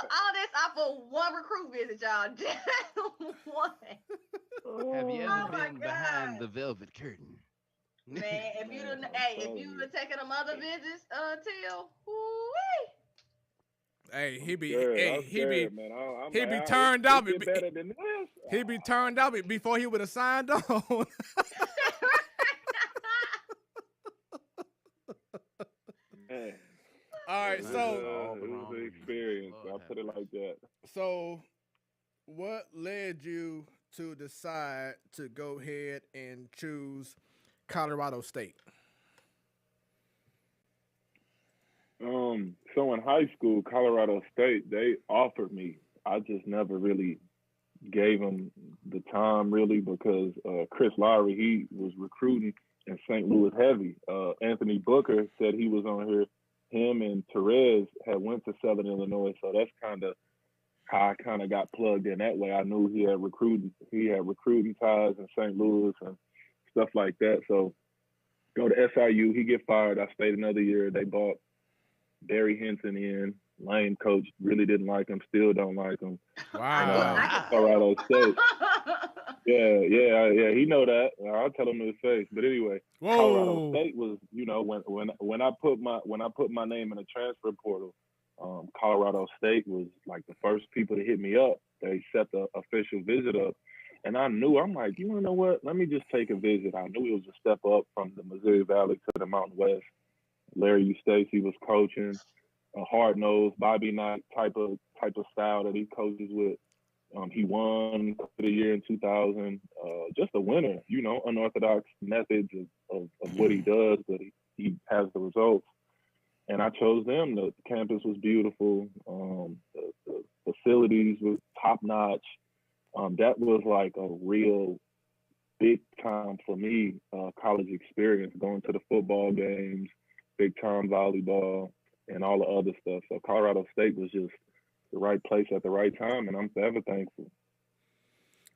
all this off of one recruit visit, y'all. Just one. Have you ever been behind the velvet curtain? Man, if you were taking them other visits, Till, woo-wee. Hey, he be like, turned out. He be turned out before he would have signed on. All right, so it was an experience. I'll put it like that. So, what led you to decide to go ahead and choose Colorado State? So in high school, Colorado State, they offered me. I just never really gave them the time, really, because Chris Lowry, he was recruiting in St. Louis heavy. Anthony Booker said he was on here. Him and Therese had went to Southern Illinois, so that's kind of how I kind of got plugged in that way. I knew he had recruiting ties in St. Louis and stuff like that. So go to SIU, he get fired. I stayed another year. They bought Barry Hinton in. Lame coach, really didn't like him, still don't like him. Wow. Colorado State. Yeah. He know that. I'll tell him to his face. But anyway, Whoa. Colorado State was, when I put my name in the transfer portal, Colorado State was like the first people to hit me up. They set the official visit up. And I knew, I'm like, you know what? Let me just take a visit. I knew it was a step up from the Missouri Valley to the Mountain West. Larry Eustace was coaching, a hard-nosed Bobby Knight type of style that he coaches with. He won for the year in 2000. Just a winner, unorthodox methods of what he does, but he has the results. And I chose them. The campus was beautiful. The facilities were top-notch. That was like a real big time for me, college experience, going to the football games, big-time volleyball, and all the other stuff. So Colorado State was just the right place at the right time, and I'm forever thankful.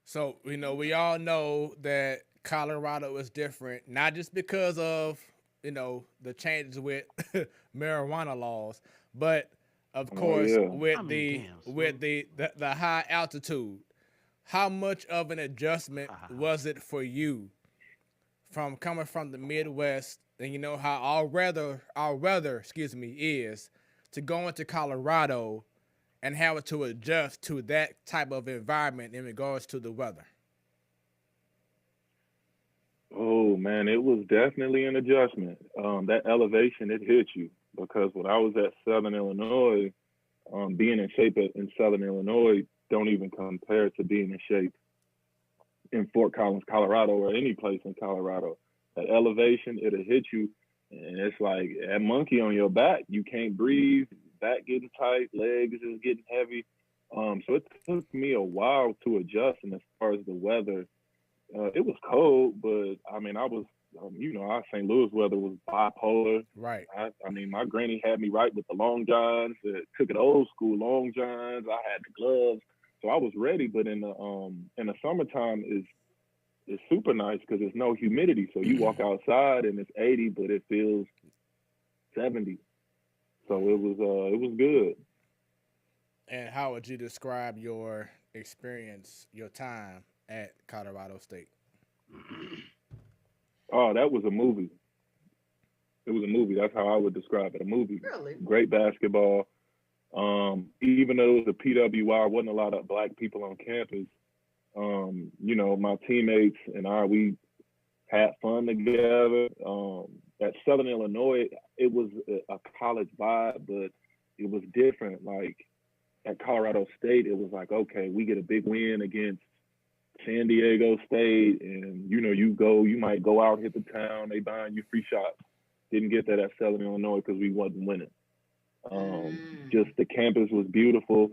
So, we all know that Colorado is different, not just because of, the changes with marijuana laws, but of course with the high altitude. How much of an adjustment was it for you from coming from the Midwest, and how our weather, is, to go into Colorado and having to adjust to that type of environment in regards to the weather? Oh man, it was definitely an adjustment. That elevation, it hit you, because when I was at Southern Illinois, being in shape in Southern Illinois don't even compare to being in shape in Fort Collins, Colorado, or any place in Colorado. That elevation, it'll hit you, and it's like that monkey on your back. You can't breathe, back getting tight, legs is getting heavy. So it took me a while to adjust. And as far as the weather, it was cold, but I mean, I was, our St. Louis weather was bipolar. Right. My granny had me right with the long johns. Took it old school long johns. I had the gloves, so I was ready. But in the summertime is super nice because there's no humidity. So you walk outside and it's 80, but it feels 70. So it was good. And how would you describe your experience, your time at Colorado State? Oh, that was a movie. It was a movie. That's how I would describe it. A movie. Really? Great basketball. Even though it was a PWI, wasn't a lot of black people on campus. My teammates and we had fun together. At Southern Illinois, it was a college vibe, but it was different. Like at Colorado State, it was like, okay, we get a big win against San Diego State, and you might go out, hit the town, they buying you free shots. Didn't get that at Southern Illinois because we wasn't winning. Just the campus was beautiful.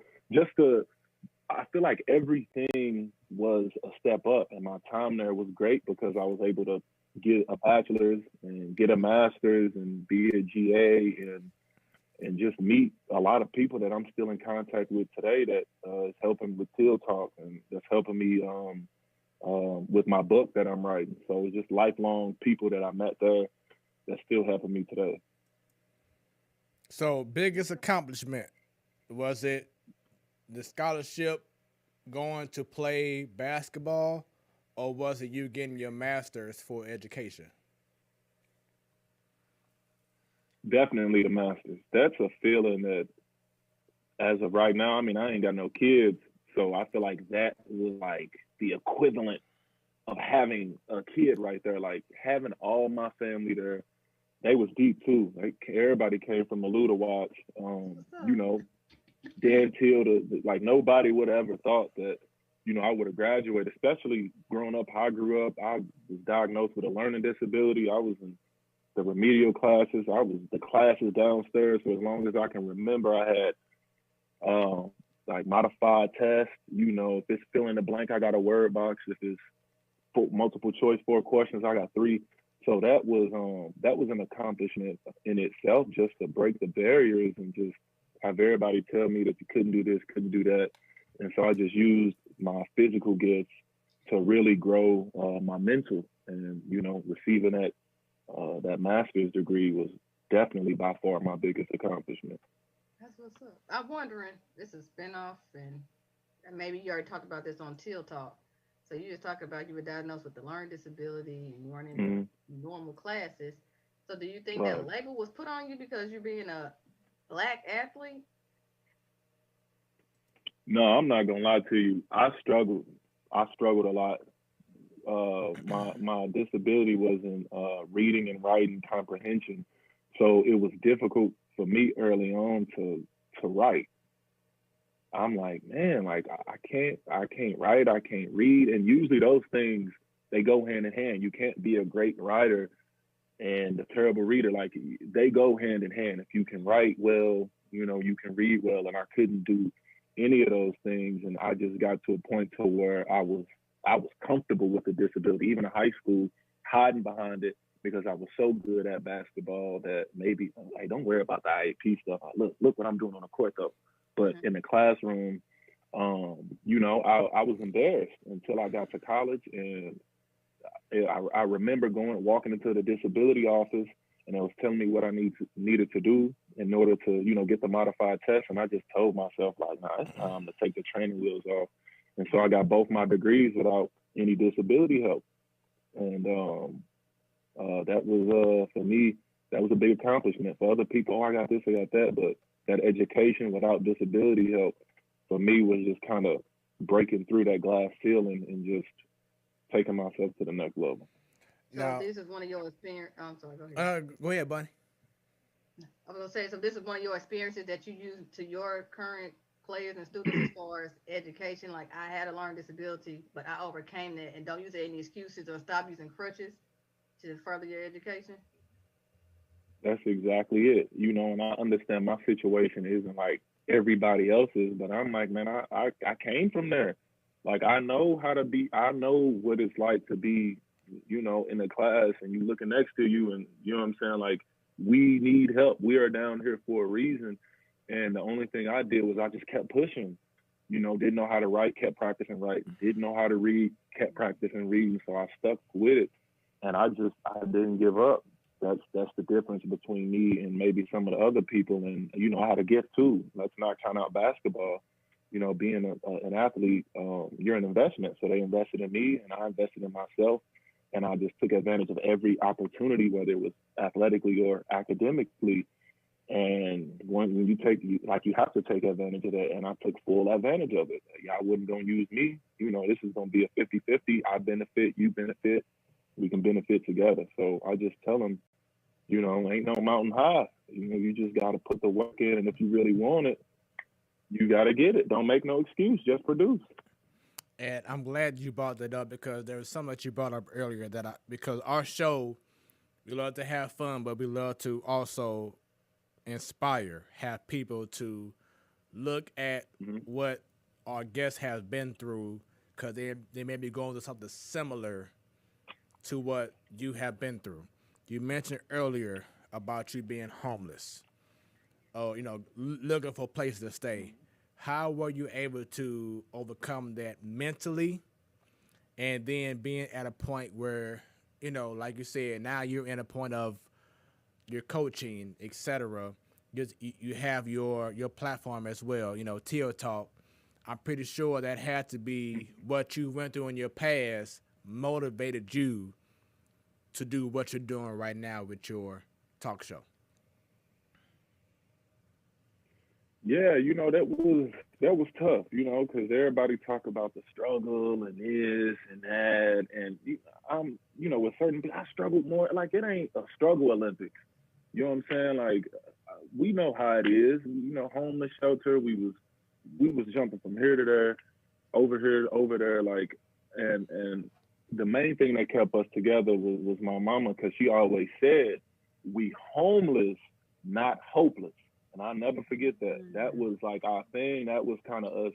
I feel like everything was a step up, and my time there was great because I was able to get a bachelor's and get a master's and be a GA and just meet a lot of people that I'm still in contact with today that is helping with Teal Talk, and that's helping me with my book that I'm writing. So it's just lifelong people that I met there that's still helping me today. So biggest accomplishment, was it the scholarship going to play basketball, or was it you getting your master's for education? Definitely the Masters. That's a feeling that, as of right now, I ain't got no kids, so I feel like that was like the equivalent of having a kid right there, like having all my family there. They was deep too. Like everybody came from Malou to watch. Dantiel, like nobody would have ever thought that, I would have graduated, especially growing up how I grew up. I was diagnosed with a learning disability. I was in the remedial classes. I was the classes downstairs for as long as I can remember. I had like modified tests. If it's fill in the blank, I got a word box. If it's multiple choice 4 questions, I got 3. So that was an accomplishment in itself, just to break the barriers and just have everybody tell me that you couldn't do this, couldn't do that. And so I just used my physical gifts to really grow my mental. And, you know, receiving that master's degree was definitely by far my biggest accomplishment. That's what's up. I'm wondering, this is a spinoff, and maybe you already talked about this on Teal Talk. So you just talked about you were diagnosed with the learning disability and you weren't in the normal classes. So do you think that label was put on you because you're being a Black athlete? No, I'm not gonna lie to you. I struggled a lot. My disability was in reading and writing comprehension, so it was difficult for me early on to write. I'm like, man, like I can't write, I can't read, and usually those things, they go hand in hand. You can't be a great writer and a terrible reader. Like, they go hand in hand. If you can write well, you know, you can read well, and I couldn't do any of those things. And I just got to a point to where I was comfortable with the disability, even in high school, hiding behind it because I was so good at basketball that maybe, hey, don't worry about the IAP stuff. Look what I'm doing on the court though. But in the classroom, you know, I was embarrassed until I got to college. And I remember walking into the disability office, and it was telling me what I needed to do in order to, you know, get the modified test. And I just told myself, like, nah, it's time to take the training wheels off. And so I got both my degrees without any disability help. And that was, for me, that was a big accomplishment. For other people, I got this, I got that. But that education without disability help, for me, was just kind of breaking through that glass ceiling and just taking myself to the next level. So now, this is one of your experiences. I'm sorry, go ahead. Go ahead, Bunny. I was going to say, so this is one of your experiences that you use to your current players and students as far as education. Like, I had a learning disability, but I overcame that, and don't use any excuses or stop using crutches to further your education. That's exactly it. You know, and I understand my situation isn't like everybody else's, but I'm like, man, I came from there. Like, I know what it's like to be, you know, in a class and you looking next to you, and you know what I'm saying? Like, we need help. We are down here for a reason. And the only thing I did was I just kept pushing. You know, didn't know how to write, kept practicing writing. Didn't know how to read, kept practicing reading. So I stuck with it, and I didn't give up. That's the difference between me and maybe some of the other people. And, you know, I had a gift too. Let's not count out basketball. You know, being an athlete, you're an investment. So they invested in me, and I invested in myself. And I just took advantage of every opportunity, whether it was athletically or academically. And when you have to take advantage of that. And I took full advantage of it. Y'all wasn't going to use me. You know, this is going to be a 50-50. I benefit, you benefit. We can benefit together. So I just tell them, you know, ain't no mountain high. You know, you just got to put the work in. And if you really want it, you got to get it. Don't make no excuse. Just produce. And I'm glad you brought that up, because there was something that you brought up earlier because our show, we love to have fun, but we love to also inspire, have people to look at what our guests have been through, because they may be going through something similar to what you have been through. You mentioned earlier about you being homeless, you know, looking for a place to stay. How were you able to overcome that mentally, and then being at a point where, you know, like you said, now you're in a point of your coaching, etc. You have your platform as well, you know, Teal Talk. I'm pretty sure that had to be what you went through in your past motivated you to do what you're doing right now with your talk show. Yeah, you know, that was tough, you know, because everybody talk about the struggle and this and that, and you know, with certain people, I struggled more. Like, it ain't a struggle Olympics. You know what I'm saying? Like, we know how it is. You know, homeless shelter. We was jumping from here to there, over here, over there. Like, and the main thing that kept us together was my mama, because she always said, "We homeless, not hopeless." And I'll never forget that. That was like our thing. That was kind of us,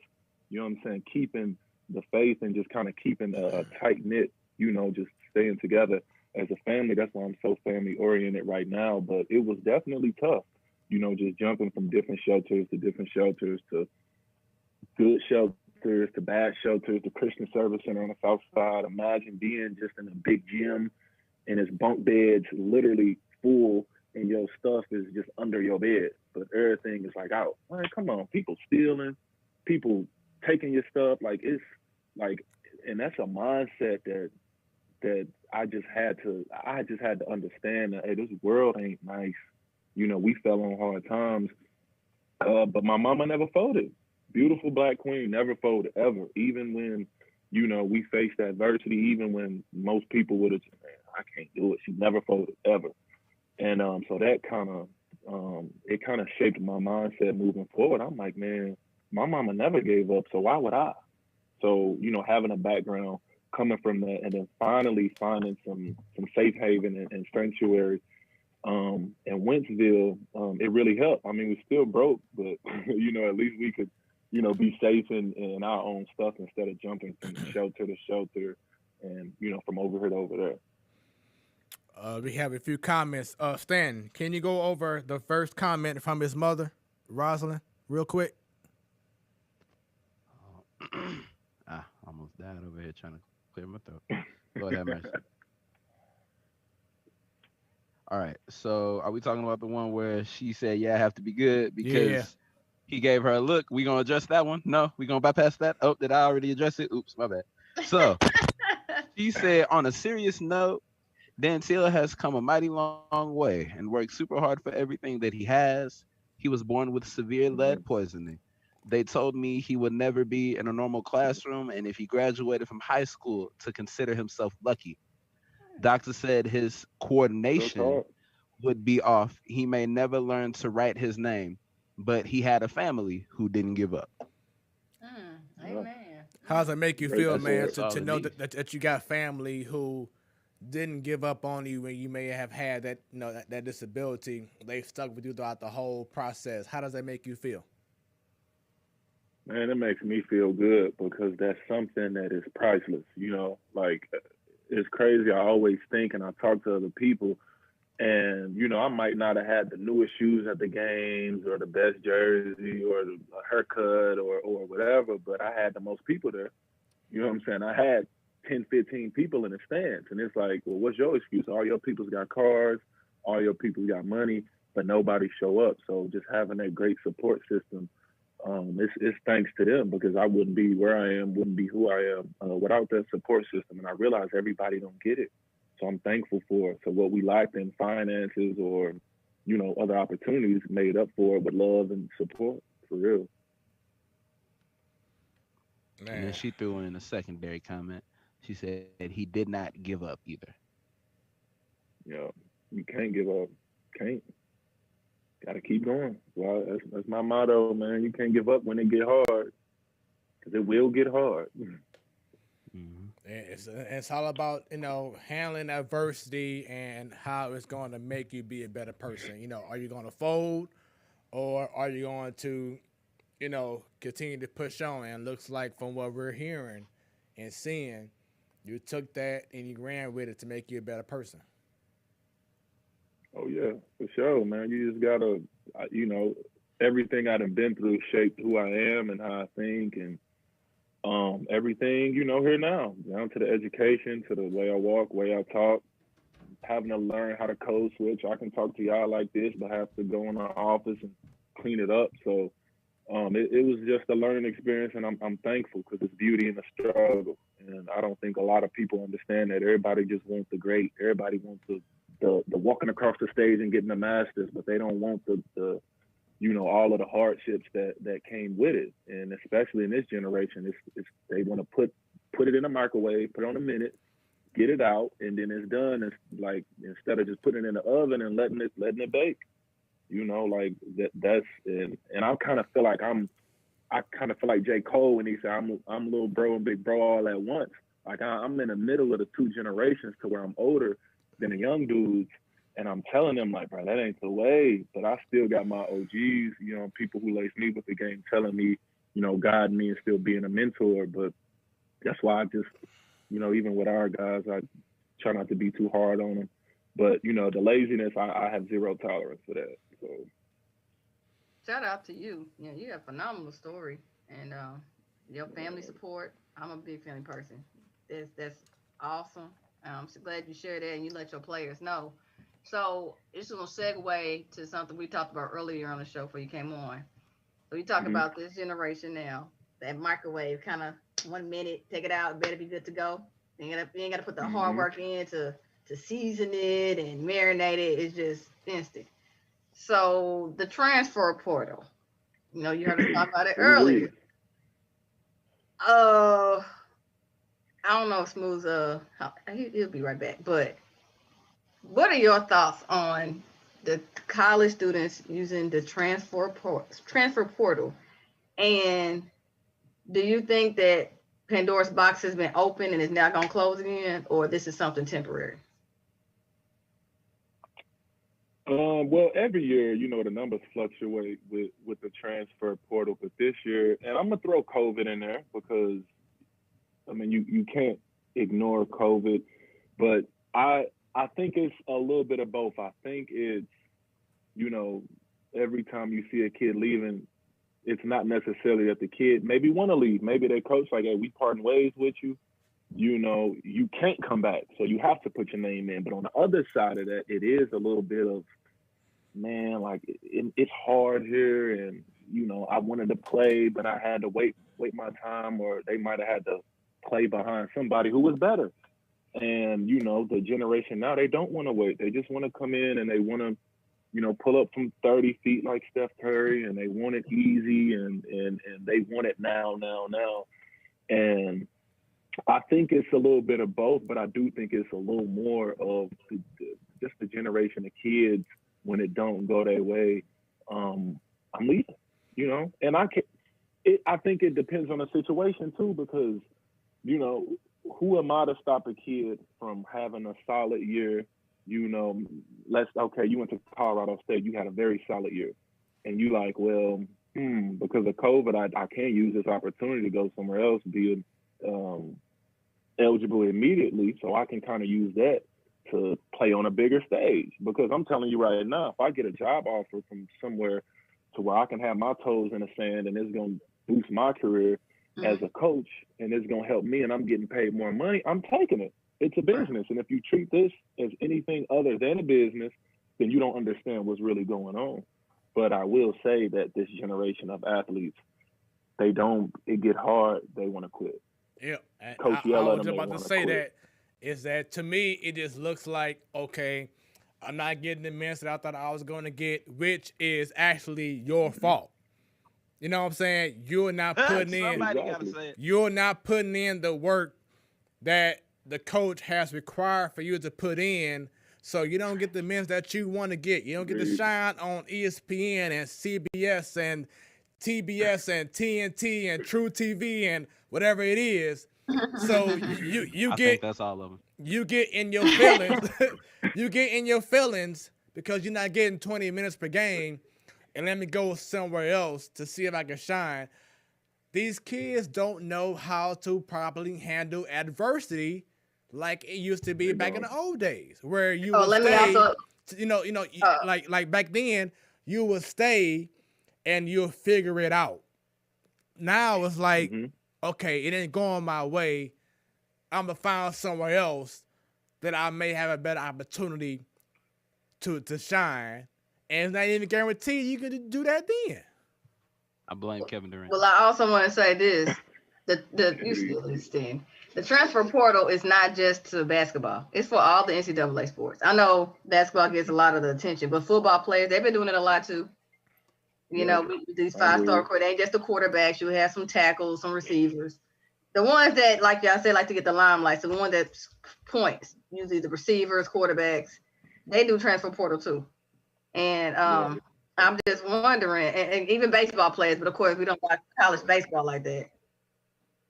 you know what I'm saying, keeping the faith and just kind of keeping a tight knit, you know, just staying together as a family. That's why I'm so family oriented right now. But it was definitely tough, you know, just jumping from different shelters to good shelters shelters to bad shelters to Christian Service Center on the South Side. Imagine being just in a big gym and it's bunk beds literally full and your stuff is just under your bed, but everything is like out. Man, come on, people stealing, people taking your stuff. Like it's like, and that's a mindset that I just had to understand that, hey, this world ain't nice. You know, we fell on hard times, but my mama never folded. Beautiful Black queen, never folded ever. Even when, you know, we faced adversity, even when most people would have, man, I can't do it. She never folded ever. And so that kind of shaped my mindset moving forward. I'm like, man, my mama never gave up, so why would I? So, you know, having a background coming from that, and then finally finding some safe haven and sanctuary in Wentzville, it really helped. I mean, we still broke, but you know, at least we could, you know, be safe in our own stuff instead of jumping from shelter to shelter, and you know, from over here to over there. We have a few comments. Stan, can you go over the first comment from his mother, Rosalind, real quick? Almost died over here trying to clear my throat. Lord have mercy. All right, so are we talking about the one where she said, "Yeah, I have to be good because he gave her a look"? We gonna address that one? No, we gonna bypass that. Oh, did I already address it? Oops, my bad. So she said, on a serious note, Dantiel has come a mighty long way and worked super hard for everything that he has. He was born with severe lead poisoning. They told me he would never be in a normal classroom, and if he graduated from high school, to consider himself lucky. Doctor said his coordination would be off. He may never learn to write his name, but he had a family who didn't give up. Amen. How does it make you feel, man, to know that you got family who didn't give up on you when you may have had that, you know, that disability? They stuck with you throughout the whole process. How does that make you feel? Man, it makes me feel good because that's something that is priceless. You know, like, it's crazy. I always think, and I talk to other people, and, you know, I might not have had the newest shoes at the games or the best jersey or the haircut or whatever, but I had the most people there. You know what I'm saying? I had 10, 15 people in the stands. And it's like, well, what's your excuse? All your people's got cars, all your people got money, but nobody show up. So just having that great support system, it's thanks to them, because I wouldn't be where I am, wouldn't be who I am without that support system. And I realize everybody don't get it. So I'm thankful for what we lacked in finances or, you know, other opportunities made up for it with love and support, for real. Man. And then she threw in a secondary comment. She said he did not give up either. Yeah, you can't give up. Can't. Got to keep going. Well, that's my motto, man. You can't give up when it get hard, because it will get hard. Mm-hmm. It's all about, you know, handling adversity and how it's going to make you be a better person. You know, are you going to fold, or are you going to, you know, continue to push on? And it looks like from what we're hearing and seeing, you took that and you ran with it to make you a better person. Oh, yeah, for sure, man. You just got to, you know, everything I've been through shaped who I am and how I think, and everything, you know, here now, down to the education, to the way I walk, way I talk, having to learn how to code switch. I can talk to y'all like this, but have to go in our office and clean it up. So it was just a learning experience, and I'm thankful, because it's beauty in the struggle. And I don't think a lot of people understand that. Everybody just wants the great. Everybody wants the walking across the stage and getting the Masters, but they don't want the you know, all of the hardships that came with it. And especially in this generation, it's they want to put it in a microwave, put it on a minute, get it out, and then it's done. It's like, instead of just putting it in the oven and letting it bake, you know, like that's and I kind of feel like J. Cole when he said I'm little bro and big bro all at once. Like I'm in the middle of the two generations, to where I'm older than the young dudes. And I'm telling them, like, bro, that ain't the way. But I still got my OGs, you know, people who lace me with the game, telling me, you know, guiding me and still being a mentor. But that's why I just, you know, even with our guys, I try not to be too hard on them. But, you know, the laziness, I have zero tolerance for that. So shout out to you. Yeah, you have a phenomenal story. And Your family support. I'm a big family person. That's awesome. I'm so glad you shared that and you let your players know. So this is gonna segue to something we talked about earlier on the show before you came on. So you talk Mm-hmm. about this generation now, that microwave kind of 1 minute, take it out, better be good to go. You ain't gotta put the hard Mm-hmm. work in to season it and marinate it. It's just instant. So the transfer portal, you heard us talk about it Ooh-wee. earlier. Uh, I don't know, Smooth. He'll be right back. But what are your thoughts on the college students using the transfer portal? And do you think that Pandora's box has been opened and is now going to close again, or this is something temporary? Well, every year, the numbers fluctuate with the transfer portal, but this year, and I'm gonna throw COVID in there because, I mean, you can't ignore COVID, but I think it's a little bit of both. I think it's, every time you see a kid leaving, it's not necessarily that the kid maybe want to leave. Maybe their coach like, hey, we parting ways with you. You can't come back, so you have to put your name in. But on the other side of that, it is a little bit of, man, like it's hard here, and I wanted to play, but I had to wait my time, or they might have had to play behind somebody who was better. And the generation now, they don't want to wait. They just want to come in and they want to, pull up from 30 feet like Steph Curry, and they want it easy, and they want it now. And I think it's a little bit of both, but I do think it's a little more of just the generation of kids. When it don't go their way, I'm leaving. And I think it depends on the situation too, because who am I to stop a kid from having a solid year? You went to Colorado State, you had a very solid year, and you like, well, because of COVID, I can't use this opportunity to go somewhere else, be eligible immediately, so I can kind of use that to play on a bigger stage. Because I'm telling you right now, if I get a job offer from somewhere to where I can have my toes in the sand and it's going to boost my career as a coach and it's going to help me and I'm getting paid more money, I'm taking it. It's a business. And if you treat this as anything other than a business, then you don't understand what's really going on. But I will say that this generation of athletes, it get hard, they want to quit. Yeah, Coach I yell at was them, about they to want say quit. that. Is that to me, it just looks like, okay, I'm not getting the minutes that I thought I was going to get, which is actually your fault. You know what I'm saying? You're not putting in. Somebody gotta say it. You're not putting in the work that the coach has required for you to put in, so you don't get the minutes that you want to get. You don't get to shine on ESPN and CBS and TBS and TNT and True TV and whatever it is. So you I get think that's all of them. you get in your feelings. You get in your feelings because you're not getting 20 minutes per game, and let me go somewhere else to see if I can shine. These kids don't know how to properly handle adversity like it used to be back in the old days, where you would stay. Like back then, you would stay and you'll figure it out. Now it's like, okay, it ain't going my way. I'm gonna find somewhere else that I may have a better opportunity to shine, and it's not even guaranteed you can do that then. I blame Kevin Durant. Well, I also want to say this: you still understand. The transfer portal is not just to basketball; it's for all the NCAA sports. I know basketball gets a lot of the attention, but football players, they've been doing it a lot too. These 5-star quarterbacks, they ain't just the quarterbacks. You have some tackles, some receivers. The ones that, like y'all said, like to get the limelight. So the one that points, usually the receivers, quarterbacks, they do transfer portal too. And I'm just wondering, and even baseball players, but of course we don't watch college baseball like that.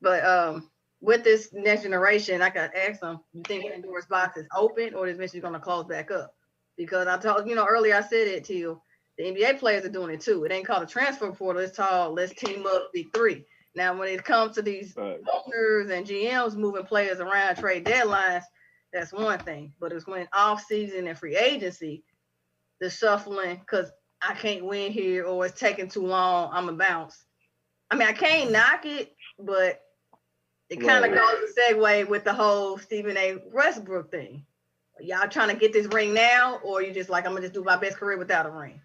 But with this next generation, I got to ask them, you think Pandora's box is open or is eventually going to close back up? Because I told, earlier I said it to you, the NBA players are doing it too. It ain't called a transfer portal. It's called let's team up, big three. Now, when it comes to these owners and GMs moving players around trade deadlines, that's one thing. But it's when off season and free agency, the shuffling, because I can't win here or it's taking too long, I'm a bounce. I mean, I can't knock it, but it kind of goes to segue with the whole Stephen A. Westbrook thing. Y'all trying to get this ring now, or you just like, I'm gonna just do my best career without a ring?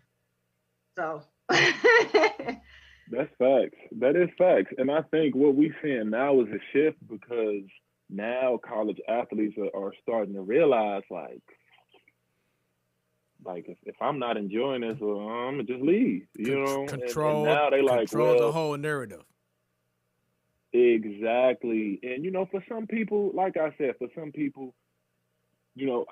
So that's facts. That is facts. And I think what we're seeing now is a shift, because now college athletes are starting to realize like if I'm not enjoying this, well, I'm gonna just leave. You know, control. And now they like, control the whole narrative. Exactly. And you know, for some people, like I said, for some people, you know,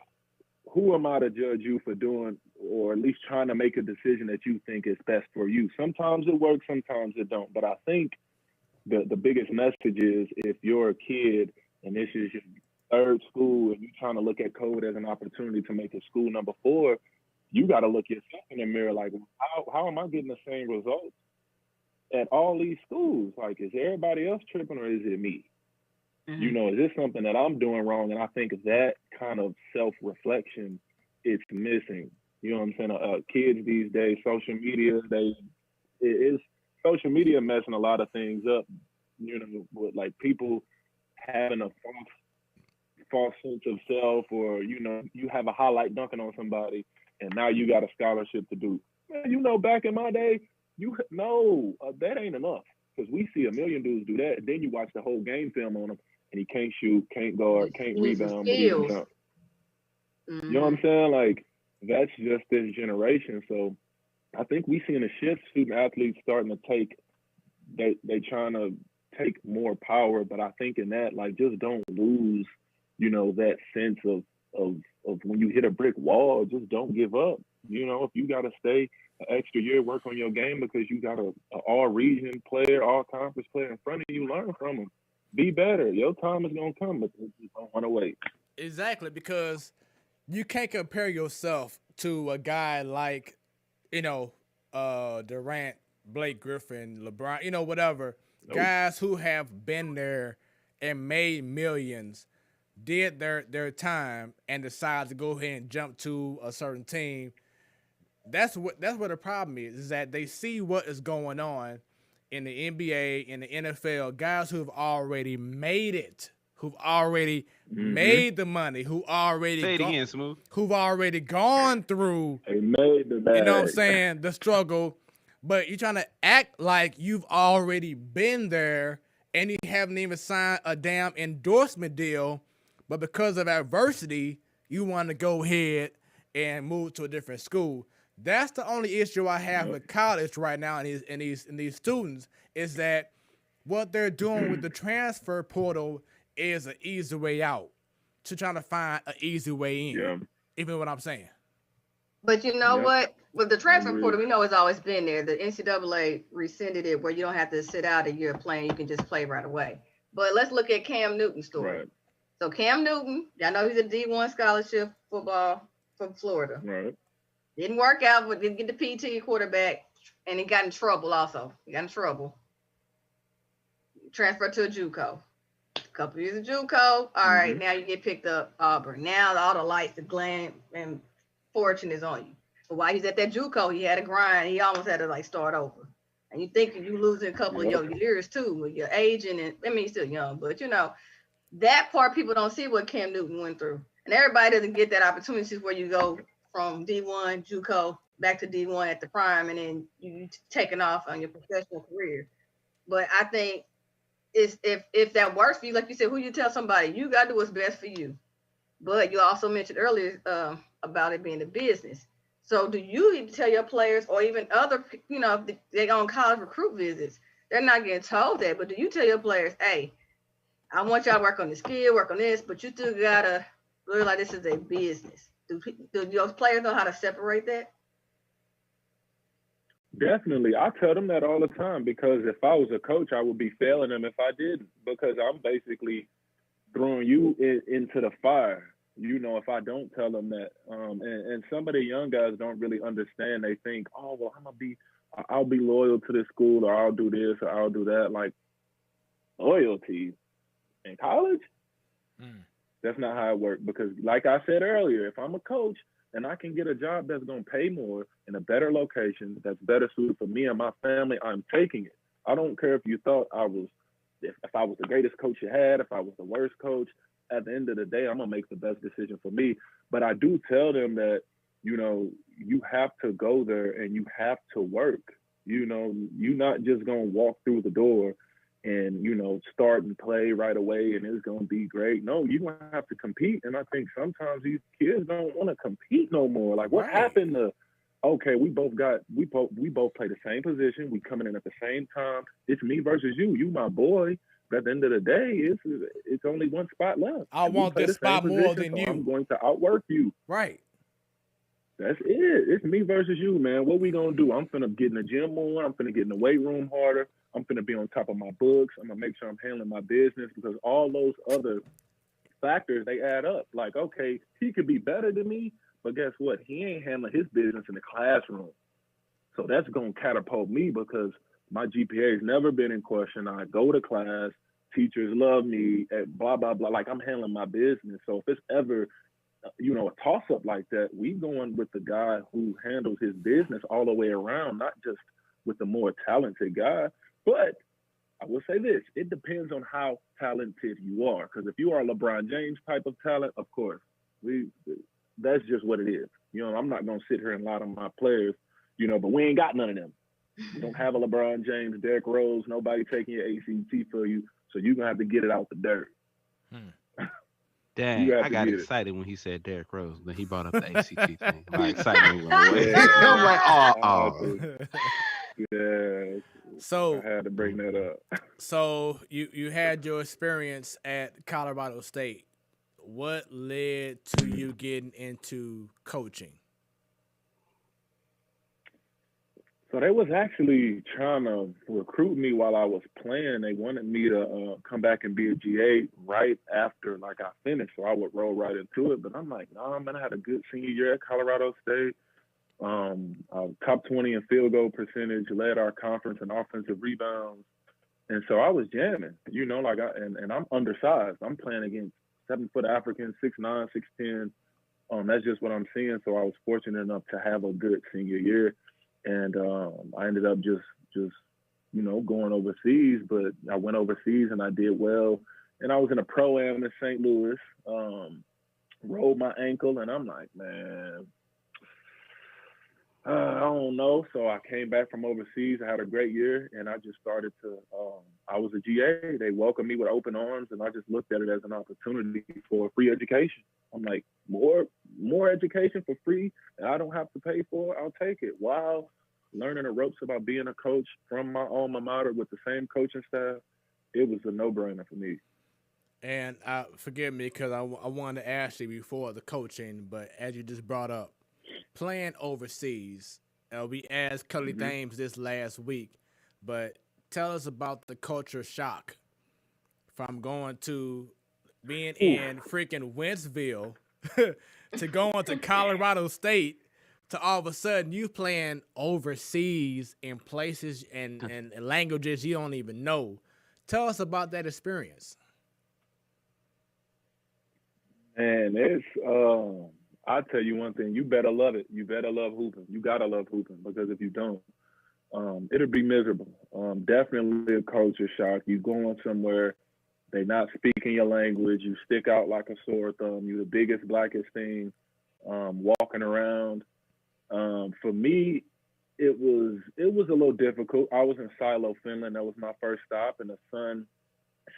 who am I to judge you for doing, or at least trying to make a decision that you think is best for you? Sometimes it works, sometimes it don't. But I think the biggest message is, if you're a kid and this is your third school and you're trying to look at code as an opportunity to make it school number 4, you got to look yourself in the mirror like, how am I getting the same results at all these schools? Like, is everybody else tripping, or is it me? Mm-hmm. You know, is this something that I'm doing wrong? And I think that kind of self-reflection is missing. You know what I'm saying? Kids these days, social media, social media messing a lot of things up, you know, with like people having a false sense of self, or, you know, you have a highlight dunking on somebody and now you got a scholarship to do. Man, you know, back in my day, that ain't enough, because we see a million dudes do that. And then you watch the whole game film on him and he can't shoot, can't guard, can't rebound, but he can jump. Mm-hmm. You know what I'm saying? Like, that's just this generation. So I think we seeing a shift, student athletes starting to they trying to take more power. But I think in that, like, just don't lose, you know, that sense of when you hit a brick wall, just don't give up. You know, if you got to stay an extra year, work on your game because you got a all-region player, all-conference player in front of you, learn from them. Be better. Your time is going to come, but you don't want to wait. Exactly, because you can't compare yourself to a guy like, you know, Durant, Blake Griffin, LeBron, you know, whatever. Nope. Guys who have been there and made millions, did their time, and decide to go ahead and jump to a certain team. That's what the problem is that they see what is going on in the NBA, in the NFL, guys who've already made it, who've already made the money, who've already gone through, they made the bag. You know what I'm saying, the struggle, but you're trying to act like you've already been there and you haven't even signed a damn endorsement deal, but because of adversity, you want to go ahead and move to a different school. That's the only issue I have with college right now and these students, is that what they're doing with the transfer portal is an easy way out to trying to find an easy way in. Yeah. Even what I'm saying. But you know what? With the transfer portal, we know it's always been there. The NCAA rescinded it where you don't have to sit out a year playing. You can just play right away. But let's look at Cam Newton's story. Right. So Cam Newton, y'all know he's a D1 scholarship football from Florida. Right. Didn't work out, but didn't get the PT quarterback, and he got in trouble also. He got in trouble. Transferred to a JUCO. A couple years of JUCO. All right, now you get picked up Auburn. Now all the lights, the glam, and fortune is on you. But while he's at that JUCO, he had a grind. He almost had to like start over. And you think you losing a couple of your years too, with your aging, and I mean he's still young, but you know, that part people don't see what Cam Newton went through. And everybody doesn't get that opportunity where you go from D1, JUCO, back to D1 at the prime, and then you taking off on your professional career. But I think if that works for you, like you said, who you tell somebody, you got to do what's best for you. But you also mentioned earlier about it being a business. So do you need to tell your players, or even other, you know, if they go on college recruit visits, they're not getting told that, but do you tell your players, hey, I want y'all to work on the skill, work on this, but you still got to realize this is a business. Do your players know how to separate that? Definitely. I tell them that all the time, because if I was a coach, I would be failing them if I didn't, because I'm basically throwing you into the fire, you know, if I don't tell them that. And some of the young guys don't really understand. They think, oh, well, I'll be loyal to this school, or I'll do this, or I'll do that. Like, loyalty in college? That's not how it works, because like I said earlier, if I'm a coach and I can get a job that's going to pay more in a better location, that's better suited for me and my family, I'm taking it. I don't care if you thought I was if I was the greatest coach you had, if I was the worst coach, at the end of the day, I'm gonna make the best decision for me. But I do tell them that, you know, you have to go there and you have to work. You know, you're not just gonna walk through the door and, you know, start and play right away and it's gonna be great. No, you're gonna have to compete. And I think sometimes these kids don't want to compete no more. Like, what happened to, okay, we both play the same position, we coming in at the same time. It's me versus you. You my boy. But at the end of the day, it's only one spot left. I want this spot more than so you. I'm going to outwork you. Right. That's it. It's me versus you, man. What we gonna do? I'm finna get in the gym more. I'm finna get in the weight room harder. I'm finna be on top of my books. I'm gonna make sure I'm handling my business, because all those other factors, they add up. Like, okay, he could be better than me, but guess what? He ain't handling his business in the classroom. So that's gonna catapult me, because my GPA has never been in question. I go to class, teachers love me, blah, blah, blah. Like, I'm handling my business. So if it's ever, you know, a toss-up like that, we going with the guy who handles his business all the way around, not just with the more talented guy. But I will say this, it depends on how talented you are. Because if you are a LeBron James type of talent, of course, that's just what it is. You know, I'm not going to sit here and lie to my players, you know, but we ain't got none of them. You don't have a LeBron James, Derrick Rose, nobody taking your ACT for you, so you're going to have to get it out the dirt. Dang, I got excited when he said Derrick Rose, then he brought up the ACT thing. My excitement went away. I'm like, oh. Yeah. So I had to bring that up. So you had your experience at Colorado State. What led to you getting into coaching? So they was actually trying to recruit me while I was playing. They wanted me to come back and be a GA right after, like, I finished, so I would roll right into it. But I'm like, nah, man, I had a good senior year at Colorado State. Top 20 in field goal percentage, led our conference in offensive rebounds. And so I was jamming, you know, like, and I'm undersized. I'm playing against 7-foot Africans, 6'9", 6'10". That's just what I'm seeing. So I was fortunate enough to have a good senior year. And I ended up just you know, going overseas. But I went overseas and I did well. And I was in a pro-am in St. Louis, rolled my ankle, and I'm like, man, I don't know. So I came back from overseas. I had a great year, and I just started to, I was a GA. They welcomed me with open arms, and I just looked at it as an opportunity for free education. I'm like, more education for free, and I don't have to pay for it, I'll take it. While learning the ropes about being a coach from my alma mater with the same coaching staff, it was a no-brainer for me. And forgive me, because I wanted to ask you before the coaching, but as you just brought up, playing overseas, we asked Cully Thames this last week, but tell us about the culture shock from going to being in freaking Wentzville to going to Colorado State to all of a sudden you playing overseas in places and languages you don't even know. Tell us about that experience. And it's, I'll tell you one thing, you better love it. You better love hooping. You got to love hooping, because if you don't, it'll be miserable. Definitely a culture shock. You going somewhere, they not speaking your language, you stick out like a sore thumb, you the biggest, blackest thing walking around. For me, it was a little difficult. I was in Silo, Finland. That was my first stop, and the sun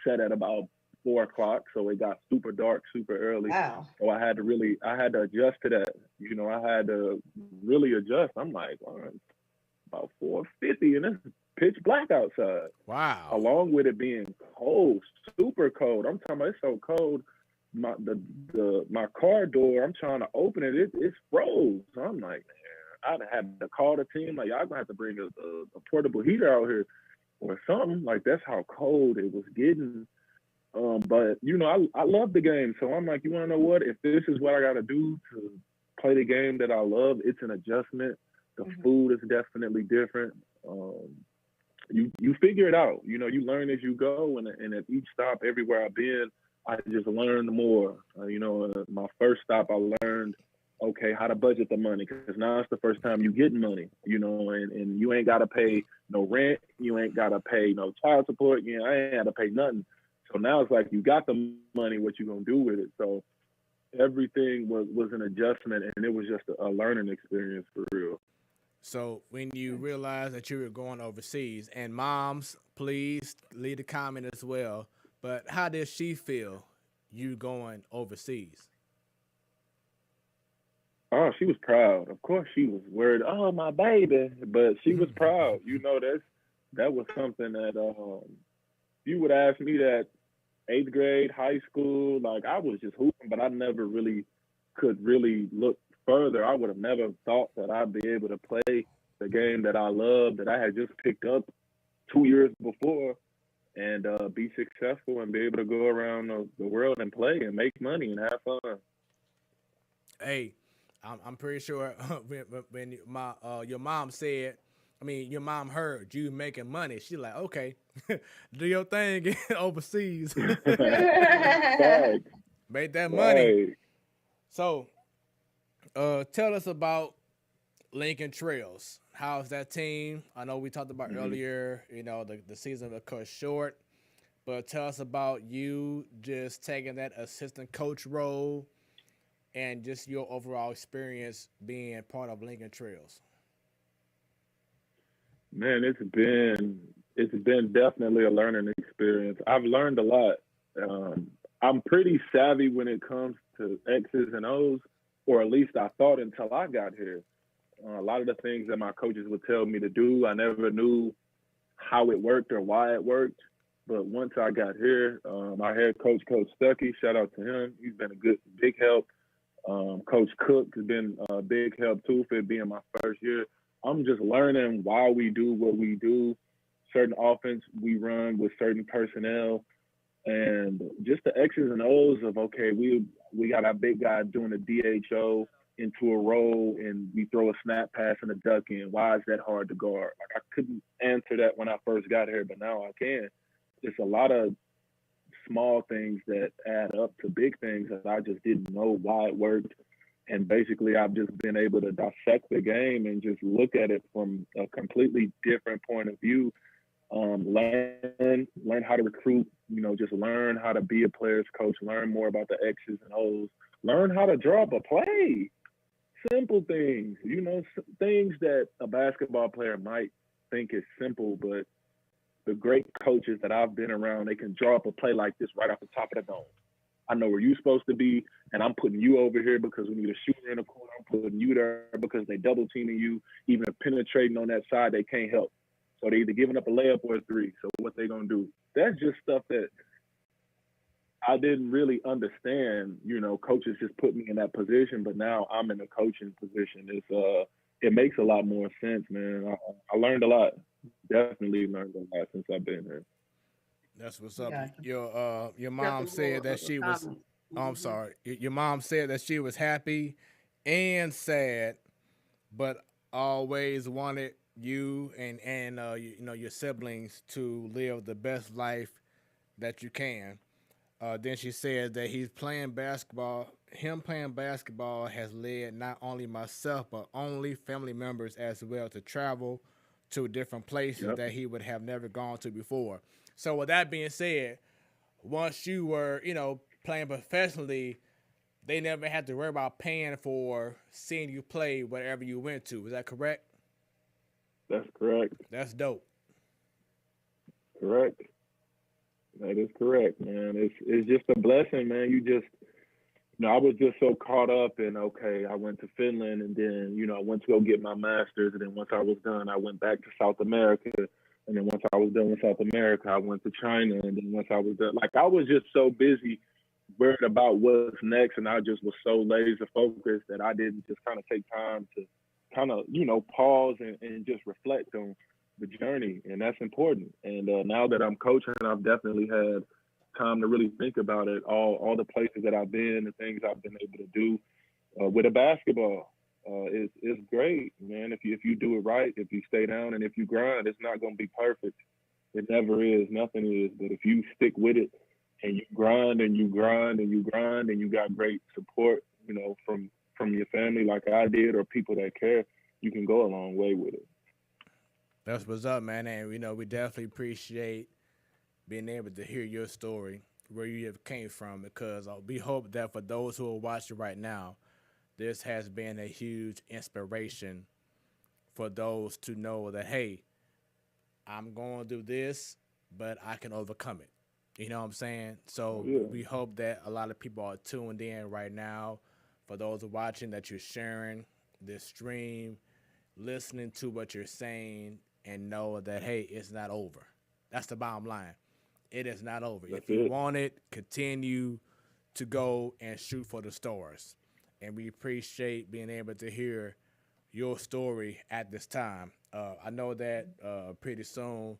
set at about 4 o'clock, so it got super dark super early. Wow. So I had to adjust to that. You know, I had to really adjust. I'm like, all right, about 4:50, and it's pitch black outside. Wow. Along with it being cold, super cold. I'm talking about, it's so cold. My car door, I'm trying to open it, it's froze. So I'm like, man, I'd had to call the team, like, y'all gonna have to bring a portable heater out here or something. Like, that's how cold it was getting. But, you know, I love the game. So I'm like, you want to know what? If this is what I got to do to play the game that I love, it's an adjustment. The food is definitely different. You figure it out. You know, you learn as you go. And at each stop, everywhere I've been, I just learned more. You know, my first stop, I learned okay, how to budget the money, because now it's the first time you get money, you know, and you ain't got to pay no rent, you ain't got to pay no child support, you know, I ain't got to pay nothing. So now it's like you got the money, what you gonna do with it? So everything was an adjustment, and it was just a learning experience for real. So when you realized that you were going overseas, and moms, please leave a comment as well, but how did she feel you going overseas? Oh, she was proud. Of course, she was worried. Oh, my baby, but she was proud. You know, that was something that you would ask me that 8th grade, high school, like I was just hooping, but I never really could really look further. I would have never thought that I'd be able to play the game that I love, that I had just picked up 2 years before, and be successful and be able to go around the world and play and make money and have fun. Hey, I'm pretty sure when your mom said, I mean, your mom heard you making money, she's like, okay, do your thing overseas. Right. Make that money. Right. So, tell us about Lincoln Trails. How's that team? I know we talked about earlier, you know, the season was cut short, but tell us about you just taking that assistant coach role and just your overall experience being part of Lincoln Trails. Man, it's been definitely a learning experience. I've learned a lot. I'm pretty savvy when it comes to X's and O's, or at least I thought until I got here. A lot of the things that my coaches would tell me to do, I never knew how it worked or why it worked. But once I got here, our head coach, Coach Stuckey, shout out to him. He's been a big help. Coach Cook has been a big help too for it being my first year. I'm just learning why we do what we do, certain offense we run with certain personnel, and just the X's and O's of, okay, we got our big guy doing a DHO into a roll, and we throw a snap pass and a duck in. Why is that hard to guard? Like, I couldn't answer that when I first got here, but now I can. It's a lot of small things that add up to big things that I just didn't know why it worked. And basically, I've just been able to dissect the game and just look at it from a completely different point of view. Learn how to recruit, you know, just learn how to be a player's coach, learn more about the X's and O's, learn how to draw up a play. Simple things, you know, things that a basketball player might think is simple, but the great coaches that I've been around, they can draw up a play like this right off the top of the dome. I know where you're supposed to be, and I'm putting you over here because we need a shooter in the corner. I'm putting you there because they double teaming you, even penetrating on that side, they can't help. So they're either giving up a layup or a three. So what they gonna do? That's just stuff that I didn't really understand. You know, coaches just put me in that position, but now I'm in a coaching position. It makes a lot more sense, man. I learned a lot. Definitely learned a lot since I've been here. That's what's up. Gotcha. Your mom said that she was. Oh, I'm sorry. Your mom said that she was happy and sad, but always wanted you and you know, your siblings to live the best life that you can. Then she said that he's playing basketball. Him playing basketball has led not only myself but only family members as well to travel to different places that he would have never gone to before. So with that being said, once you were, you know, playing professionally, they never had to worry about paying for seeing you play wherever you went to. Is that correct? That's correct. That's dope. Correct. That is correct, man. It's just a blessing, man. I was just so caught up in, okay, I went to Finland, and then, you know, I went to go get my master's, and then once I was done, I went back to South America. And then once I was done with South America, I went to China. And then once I was done, like, I was just so busy worried about what's next. And I just was so laser focused that I didn't just kind of take time to kind of, you know, pause and just reflect on the journey. And that's important. And now that I'm coaching, I've definitely had time to really think about it, all the places that I've been, the things I've been able to do with a basketball. It's great, man. If you do it right, if you stay down and if you grind, it's not going to be perfect. It never is. Nothing is. But if you stick with it and you grind and you grind and you grind and you got great support, you know, from from your family like I did or people that care, you can go a long way with it. That's what's up, man. And, we definitely appreciate being able to hear your story, where you have came from, because we hope that for those who are watching right now, this has been a huge inspiration for those to know that, hey, I'm going to do this, but I can overcome it. You know what I'm saying? So we hope that a lot of people are tuned in right now. For those who are watching, that you're sharing this stream, listening to what you're saying, and know that, hey, it's not over. That's the bottom line. It is not over. If you want it, continue to go and shoot for the stars. And we appreciate being able to hear your story at this time. I know that pretty soon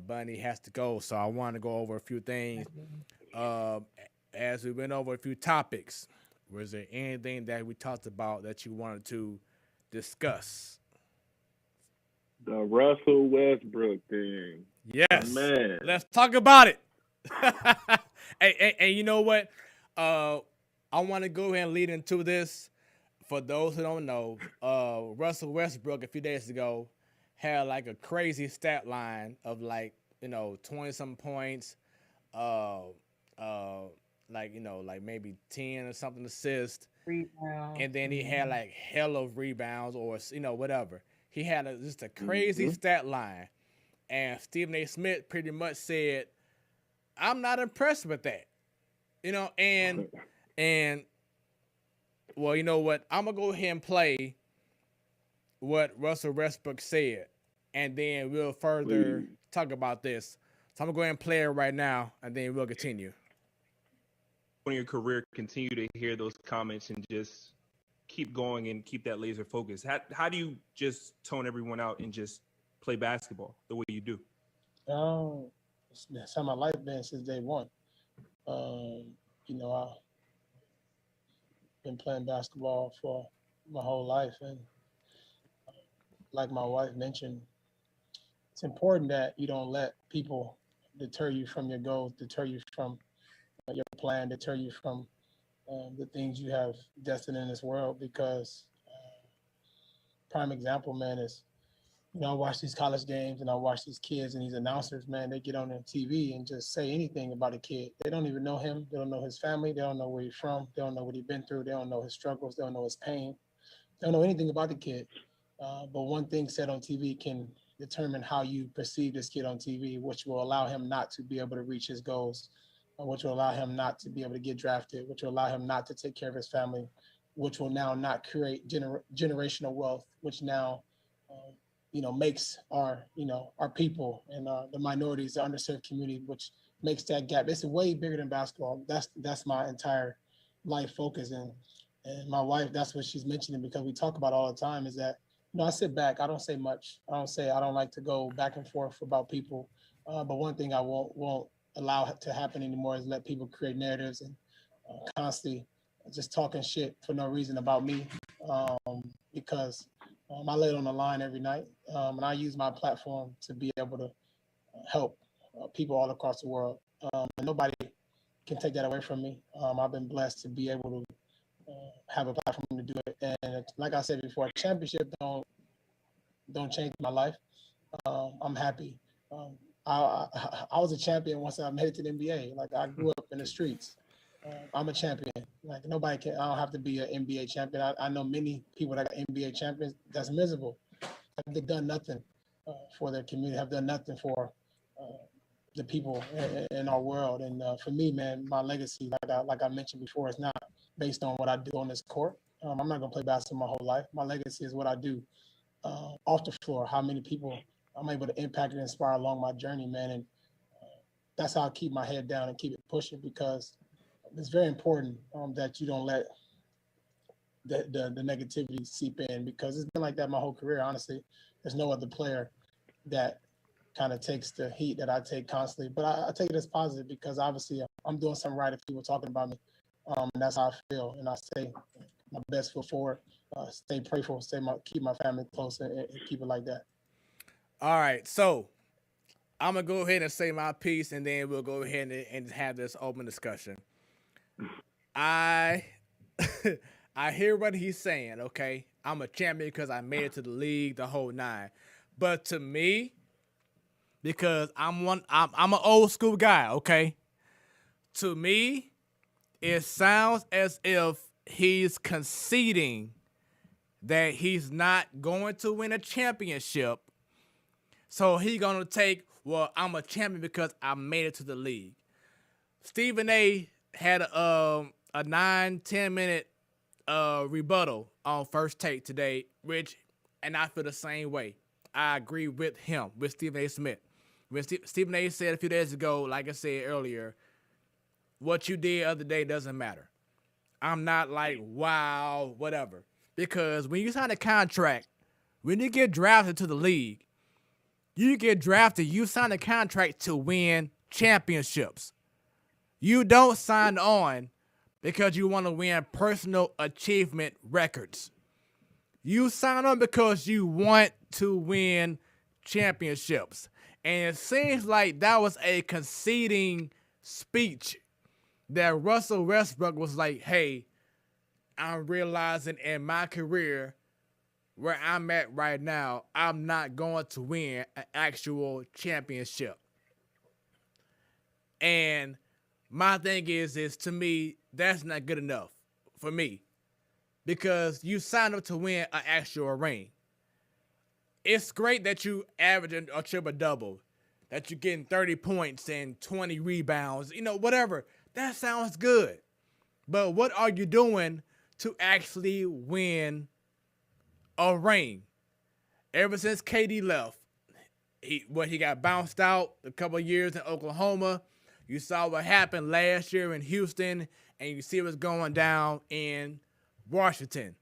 Bunny has to go, so I want to go over a few things. As we went over a few topics, was there anything that we talked about that you wanted to discuss? The Russell Westbrook thing. Yes. Man. Let's talk about it. And you know what? I want to go ahead and lead into this. For those who don't know, Russell Westbrook a few days ago had like a crazy stat line of 20-some points, like maybe 10 or something assists. Rebounds. And then he had like hell of rebounds or whatever. He had just a crazy stat line. And Stephen A. Smith pretty much said, I'm not impressed with that. And well, you know what? I'm going to go ahead and play what Russell Westbrook said, and then we'll further talk about this. So I'm going to go ahead and play it right now, and then we'll continue. In your career, continue to hear those comments and just keep going and keep that laser focus. How do you just tone everyone out and just play basketball the way you do? That's how my life been since day one. I've been playing basketball for my whole life, and like my wife mentioned, it's important that you don't let people deter you from your goals, deter you from your plan, deter you from the things you have destined in this world. Because prime example, man, is I watch these college games and I watch these kids and these announcers, man, they get on their TV and just say anything about a kid. They don't even know him. They don't know his family. They don't know where he's from. They don't know what he's been through. They don't know his struggles. They don't know his pain. They don't know anything about the kid. But one thing said on TV can determine how you perceive this kid on TV, which will allow him not to be able to reach his goals, which will allow him not to be able to get drafted, which will allow him not to take care of his family, which will now not create generational wealth, which now makes our people and the minorities, the underserved community, which makes that gap. It's way bigger than basketball. That's my entire life focus. And my wife, that's what she's mentioning, because we talk about all the time, is that, I sit back. I don't say much. I don't like to go back and forth about people. But one thing I won't allow to happen anymore is let people create narratives and constantly just talking shit for no reason about me, because I lay it on the line every night, and I use my platform to be able to help people all across the world. And nobody can take that away from me. I've been blessed to be able to have a platform to do it. And like I said before, a championship don't change my life. I'm happy. I was a champion once I made it to the NBA. Like, I grew up in the streets. I'm a champion. Like, nobody can. I don't have to be an NBA champion. I know many people that are NBA champions that's miserable. They've done nothing for their community. Have done nothing for the people in our world. And for me, man, my legacy, like I mentioned before, is not based on what I do on this court. I'm not gonna play basketball my whole life. My legacy is what I do off the floor. How many people I'm able to impact and inspire along my journey, man. And that's how I keep my head down and keep it pushing, because it's very important that you don't let the negativity seep in, because it's been like that my whole career. Honestly, there's no other player that kind of takes the heat that I take constantly, but I take it as positive, because obviously I'm doing something right if people talking about me, and that's how I feel. And I say my best foot forward, stay prayerful, keep my family close, and keep it like that. All right, so I'm gonna go ahead and say my piece, and then we'll go ahead and have this open discussion. I I hear what he's saying, okay? I'm a champion because I made it to the league, the whole nine. But to me, because I'm an old school guy, okay? To me, it sounds as if he's conceding that he's not going to win a championship. So he's gonna take, well, I'm a champion because I made it to the league. Stephen A had a 9-10 minute rebuttal on First Take today, and I feel the same way. I agree with him, with Stephen A. Smith. When Stephen A. said a few days ago, like I said earlier, what you did the other day doesn't matter. I'm not like, wow, whatever. Because when you sign a contract, when you get drafted to the league, you sign a contract to win championships. You don't sign on because you want to win personal achievement records. You sign on because you want to win championships. And it seems like that was a conceding speech that Russell Westbrook was like, hey, I'm realizing in my career where I'm at right now, I'm not going to win an actual championship. And my thing is to me, that's not good enough for me. Because you signed up to win an actual ring. It's great that you average a triple-double, that you're getting 30 points and 20 rebounds, whatever. That sounds good. But what are you doing to actually win a ring? Ever since KD left, he got bounced out a couple of years in Oklahoma. You saw what happened last year in Houston, and you see what's going down in Washington.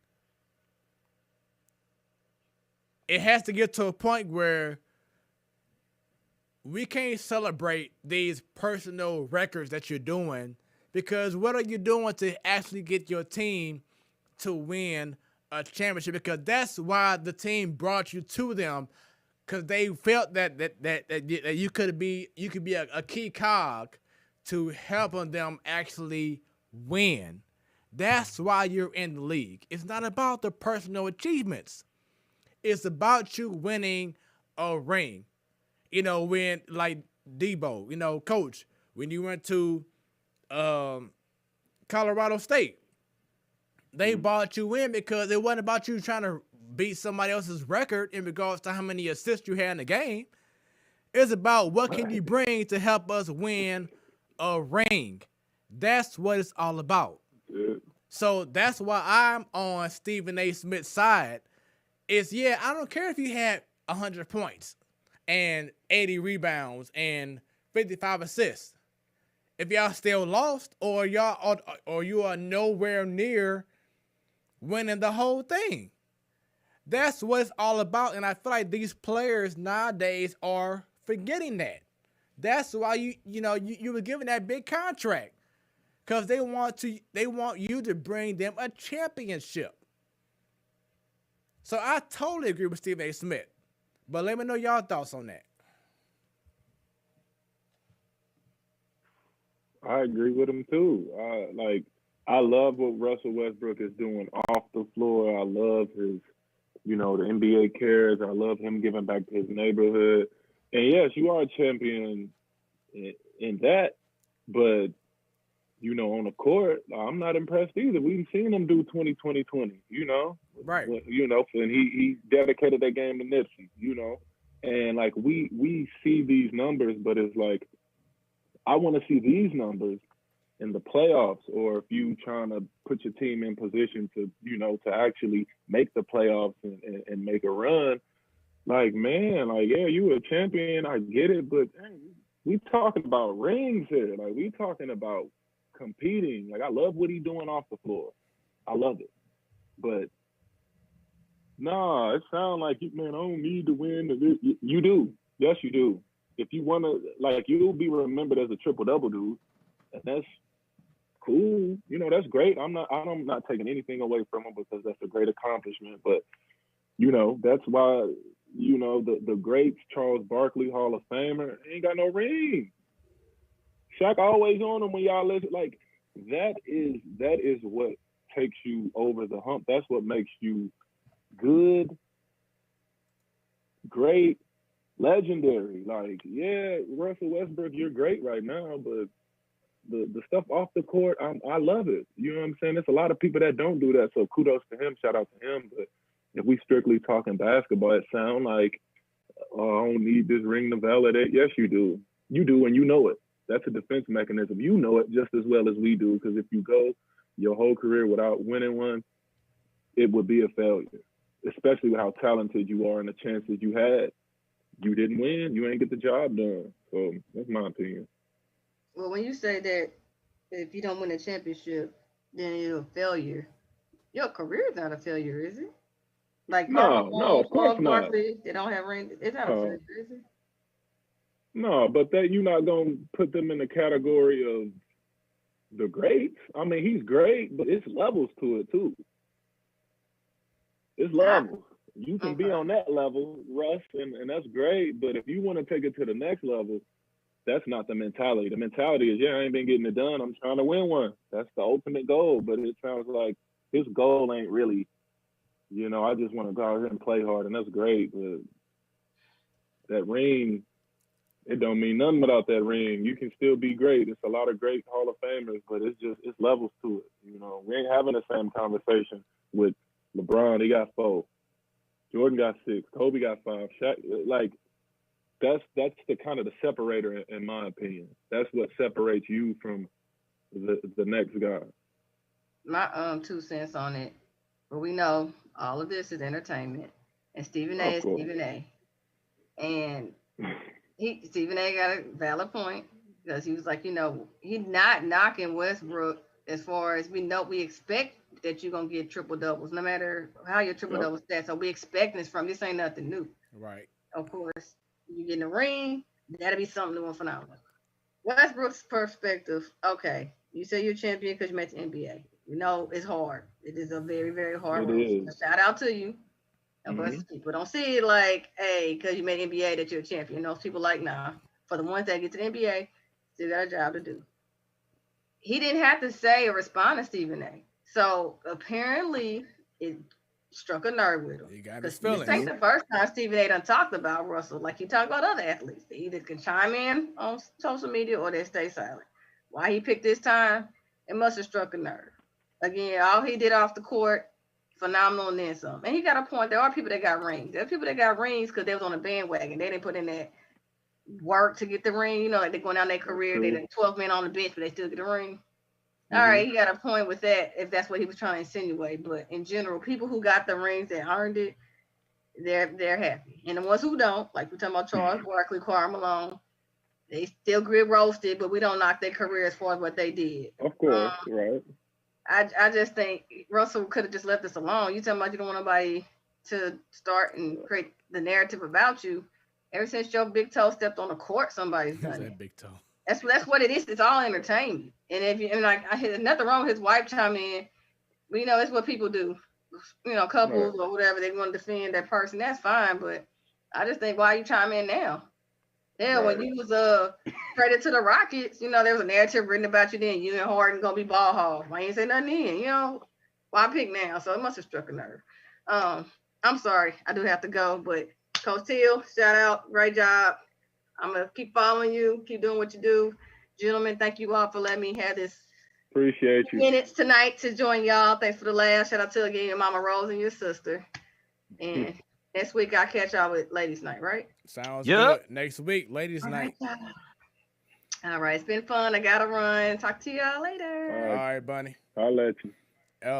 It has to get to a point where we can't celebrate these personal records that you're doing, because what are you doing to actually get your team to win a championship? Because that's why the team brought you to them, because they felt that you could be a key cog to helping them actually win. That's why you're in the league. It's not about the personal achievements. It's about you winning a ring. When like Deebo, coach, when you went to Colorado State, they bought you in because it wasn't about you trying to beat somebody else's record in regards to how many assists you had in the game. It's about what can you bring to help us win a ring. That's what it's all about. So that's why I'm on Stephen A. Smith's side. I don't care if you had 100 points and 80 rebounds and 55 assists. If y'all still lost or you are nowhere near winning the whole thing. That's what it's all about. And I feel like these players nowadays are forgetting that. That's why you were given that big contract. Because they want you to bring them a championship. So I totally agree with Stephen A. Smith. But let me know y'all thoughts on that. I agree with him too. I love what Russell Westbrook is doing off the floor. I love his, the NBA cares. I love him giving back to his neighborhood. And yes, you are a champion in that, but on the court, I'm not impressed either. We've seen him do 20-20-20, Right. And he dedicated that game to Nipsey, and like we see these numbers, but it's like I want to see these numbers in the playoffs, or if you trying to put your team in position to, to actually make the playoffs and make a run. Like, man, yeah, you a champion, I get it, but dang, we talking about rings here. Like, we talking about competing. Like, I love what he's doing off the floor. I love it. But nah, it sounds like, man, I don't need to win. You do. Yes, you do. If you want to, you'll be remembered as a triple-double dude, and that's cool. That's great. I'm not taking anything away from him, because that's a great accomplishment. But, that's why, the greats, Charles Barkley, Hall of Famer, ain't got no ring. Shaq always on him when y'all listen. Like, that is what takes you over the hump. That's what makes you good, great, legendary. Like, yeah, Russell Westbrook, you're great right now, but the stuff off the court, I love it. You know what I'm saying? There's a lot of people that don't do that, so kudos to him, shout out to him. But if we strictly talking basketball, it sounds like, oh, I don't need this ring to validate. Yes, you do. You do, and you know it. That's a defense mechanism. You know it just as well as we do, because if you go your whole career without winning one, it would be a failure, especially with how talented you are and the chances you had. You didn't win. You ain't get the job done. So that's my opinion. Well, when you say that if you don't win a championship, then you're a failure, your career is not a failure, is it? Like No, of course not. Barkley, they don't have rings. It's not a failure, is it? No, but that you're not gonna put them in the category of the greats. I mean, he's great, but it's levels to it too. It's levels. You can be on that level, Russ, and that's great. But if you want to take it to the next level, that's not the mentality. The mentality is, I ain't been getting it done. I'm trying to win one. That's the ultimate goal. But it sounds like his goal ain't really, I just want to go out here and play hard, and that's great. But that ring, it don't mean nothing without that ring. You can still be great. It's a lot of great Hall of Famers, but it's levels to it. We ain't having the same conversation with LeBron. He got 4. Jordan got 6. Kobe got 5. Shaq, like, that's the kind of the separator, in my opinion. That's what separates you from the next guy. My 2 cents on it. But we know all of this is entertainment, and Stephen A. is Stephen A. And Stephen A. got a valid point, because he was like, he's not knocking Westbrook as far as we expect that you're gonna get triple doubles, no matter how your triple double stats. So we expect this from this ain't nothing new. Right. Of course, you get in the ring, that'll be something new and phenomenal. Westbrook's perspective, okay, you say you're a champion because you made the NBA. It's hard. It is a very, very hard race. Shout out to you. But people don't see it like, hey, because you made NBA that you're a champion. Those people like, nah. For the ones that get to the NBA, still got a job to do. He didn't have to say or respond to Stephen A. So apparently it struck a nerve with him. He got his feelings. This ain't the first time Stephen A. done talked about Russell like he talked about other athletes. They either can chime in on social media or they stay silent. Why he picked this time, it must have struck a nerve. Again, all he did off the court, phenomenal and then some. And he got a point. There are people that got rings. There are people that got rings because they was on a bandwagon. They didn't put in that work to get the ring. Like they're going down their career. They did 12 men on the bench, but they still get a ring. All right, he got a point with that if that's what he was trying to insinuate. But in general, people who got the rings that earned it, they're happy. And the ones who don't, like we're talking about Charles Barkley, Karl Malone, they still get roasted, but we don't knock their career as far as what they did. Of course, right. I just think Russell could have just left this alone. You talking about you don't want nobody to start and create the narrative about you. Ever since your big toe stepped on the court, somebody's done it. Big toe. That's what it is. It's all entertainment. And I had nothing wrong with his wife chime in. But, it's what people do. Couples or whatever, they want to defend that person. That's fine. But I just think, why you chime in now? Yeah, when you was traded to the Rockets, there was a narrative written about you then. You and Harden gonna be ball hogs. Why you ain't say nothing then? Why pick now? So it must have struck a nerve. I'm sorry, I do have to go, but Coach Teal, shout out, great job. I'm gonna keep following you, keep doing what you do. Gentlemen, thank you all for letting me have this appreciate you minutes tonight to join y'all. Thanks for the laugh. Shout out to again your mama Rose and your sister. And next week I'll catch y'all with Ladies Night, right? Sounds good. Next week, Ladies Night. All right, it's been fun. I gotta run. Talk to y'all later. All right, Bunny. I'll let you.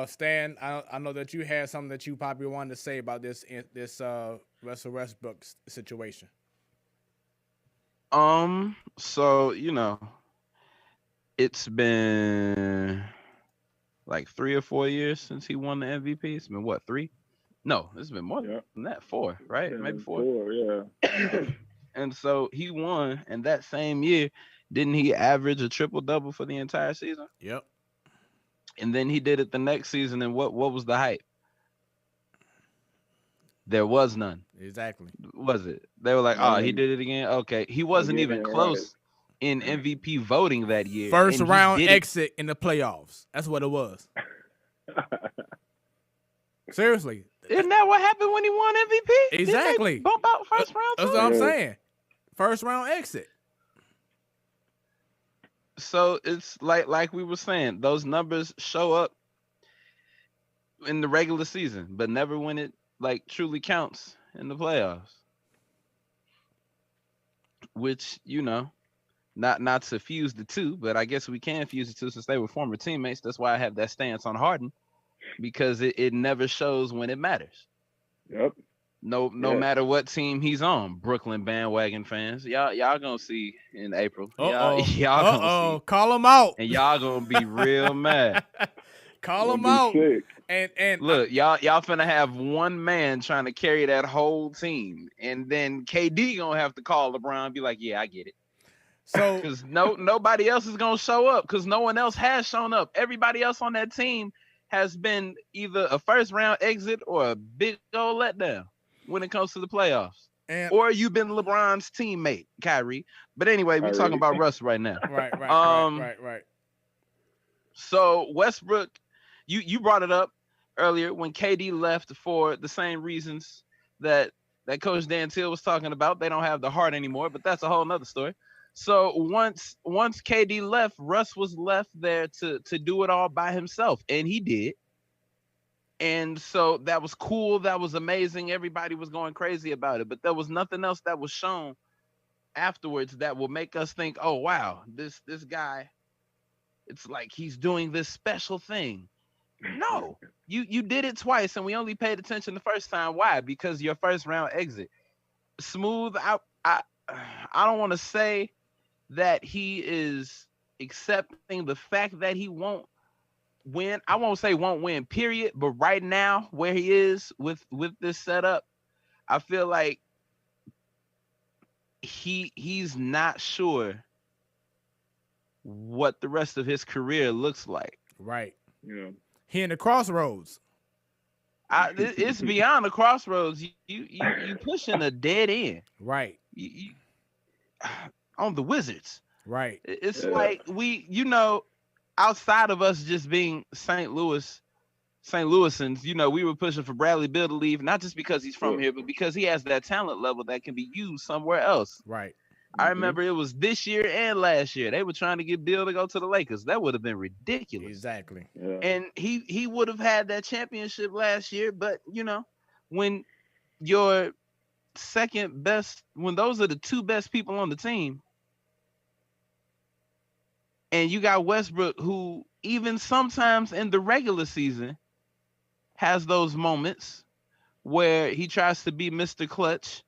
Stan, I know that you had something that you probably wanted to say about this Russell Westbrook situation. So it's been like 3 or 4 years since he won the MVP. It's been what, 3? No, it's been more than that. 4, right? Maybe 4. 4, yeah. And so he won, and that same year, didn't he average a triple-double for the entire season? Yep. And then he did it the next season, and what was the hype? There was none. Exactly. Was it? They were like, he did it again? Okay. He wasn't even close in MVP voting that year. First round exit in the playoffs. That's what it was. Seriously. Isn't that what happened when he won MVP? Exactly. Didn't they bump out first round too? That's what I'm saying. First round exit. So it's like we were saying, those numbers show up in the regular season, but never when it like truly counts in the playoffs. Which, you know, not to fuse the two, but I guess we can fuse the two since they were former teammates. That's why I have that stance on Harden, because it never shows when it matters. Yep. No matter what team he's on. Brooklyn bandwagon fans, y'all gonna see in April. Y'all gonna see. Call him out. And y'all gonna be real mad. Call him out. Sick. And look, y'all finna have one man trying to carry that whole team, and then KD gonna have to call LeBron and be like, "Yeah, I get it." So because nobody else is gonna show up, because no one else has shown up. Everybody else on that team has been either a first round exit or a big old letdown when it comes to the playoffs. Or you've been LeBron's teammate, Kyrie. But anyway, we're talking about Russ right now. Right. So Westbrook, you brought it up earlier when KD left for the same reasons that Coach Dantiel was talking about. They don't have the heart anymore, but that's a whole nother story. So once KD left, Russ was left there to do it all by himself, and he did. And so that was cool. That was amazing. Everybody was going crazy about it, but there was nothing else that was shown afterwards that will make us think, oh, wow, this guy, it's like he's doing this special thing. No, you did it twice, and we only paid attention the first time. Why? Because your first round exit. Smooth, I don't want to say that he is accepting the fact that he won't win. I won't say won't win, period. But right now, where he is with this setup, I feel like he's not sure what the rest of his career looks like. Right. Yeah. He in the crossroads. It's beyond the crossroads. You pushing a dead end. Right. On the Wizards. Right. It's like outside of us just being St. Louisans, we were pushing for Bradley Beal to leave, not just because he's from here, but because he has that talent level that can be used somewhere else. Right. I remember it was this year and last year. They were trying to get Beal to go to the Lakers. That would have been ridiculous. Exactly. Yeah. And he would have had that championship last year, but when your second best, when those are the two best people on the team, and you got Westbrook, who even sometimes in the regular season has those moments where he tries to be Mr. Clutch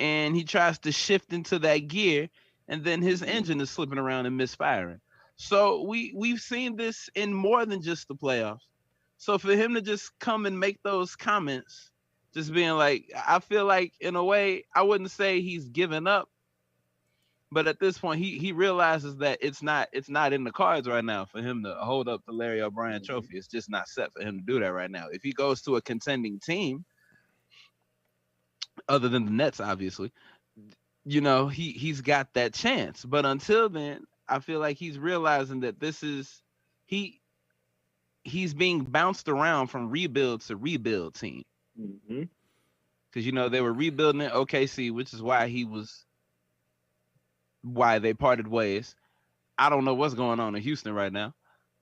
and he tries to shift into that gear, and then his engine is slipping around and misfiring. So we've seen this in more than just the playoffs. So for him to just come and make those comments, just being like, I feel like in a way, I wouldn't say he's given up, but at this point, he realizes that it's not in the cards right now for him to hold up the Larry O'Brien trophy. It's just not set for him to do that right now. If he goes to a contending team, other than the Nets, obviously, he's got that chance. But until then, I feel like he's realizing that this is he's being bounced around from rebuild to rebuild team. Mm-hmm. Because they were rebuilding at OKC, which is why they parted ways. I don't know what's going on in Houston right now,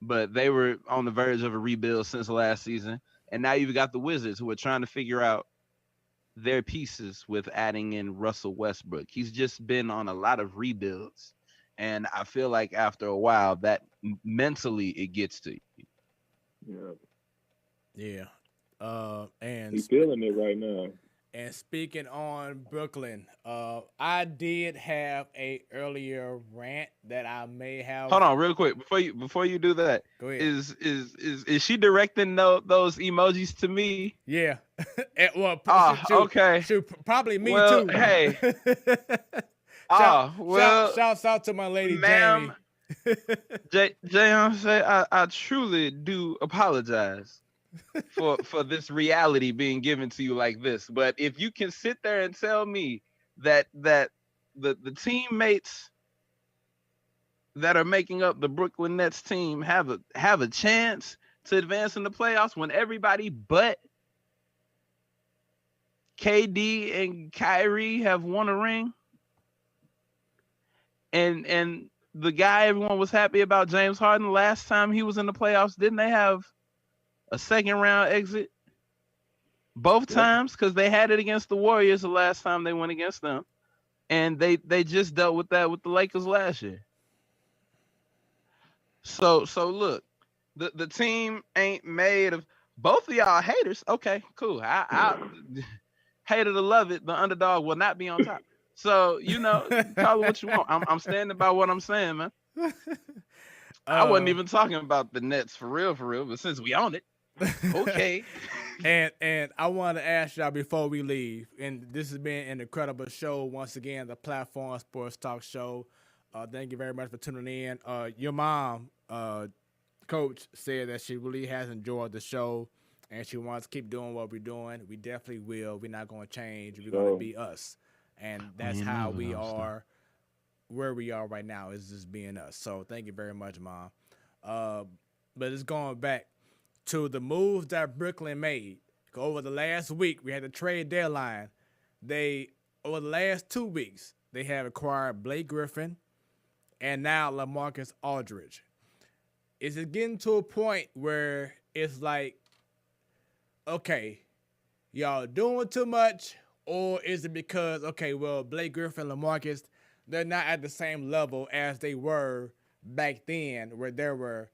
but they were on the verge of a rebuild since last season. And now you've got the Wizards, who are trying to figure out their pieces with adding in Russell Westbrook. He's just been on a lot of rebuilds. And I feel like after a while that mentally it gets to you. Yeah. And he's feeling it right now. And speaking on Brooklyn, I did have a earlier rant that I may have. Hold on, real quick before you do that. Go ahead. Is she directing those emojis to me? Yeah. Okay. Probably me well, too. Hey. Shouts out to my lady ma'am, Jamie. Jayon, I truly do apologize for this reality being given to you like this. But if you can sit there and tell me that the teammates that are making up the Brooklyn Nets team have a chance to advance in the playoffs when everybody but KD and Kyrie have won a ring? And the guy everyone was happy about, James Harden, last time he was in the playoffs, didn't they have a second round exit both times? Because they had it against the Warriors the last time they went against them. And they just dealt with that with the Lakers last year. So look, the team ain't made of both of y'all haters. Okay, cool. I hater to love it. The underdog will not be on top. So, call it what you want. I'm standing by what I'm saying, man. I wasn't even talking about the Nets for real, but since we own it, okay. And I want to ask y'all before we leave, and this has been an incredible show once again, the Platform Sports Talk Show. Thank you very much for tuning in. Your mom, Coach, said that she really has enjoyed the show, and she wants to keep doing what we're doing. We definitely will. We're not going to change. We're going to be us. And that's how we are, where we are right now, is just being us. So thank you very much, Mom. But it's going back to the moves that Brooklyn made. Over the last week, we had the trade deadline. Over the last 2 weeks, they have acquired Blake Griffin and now LaMarcus Aldridge. Is it getting to a point where it's like, okay, y'all doing too much? Or is it because, okay, well, Blake Griffin, LaMarcus, they're not at the same level as they were back then, where there were,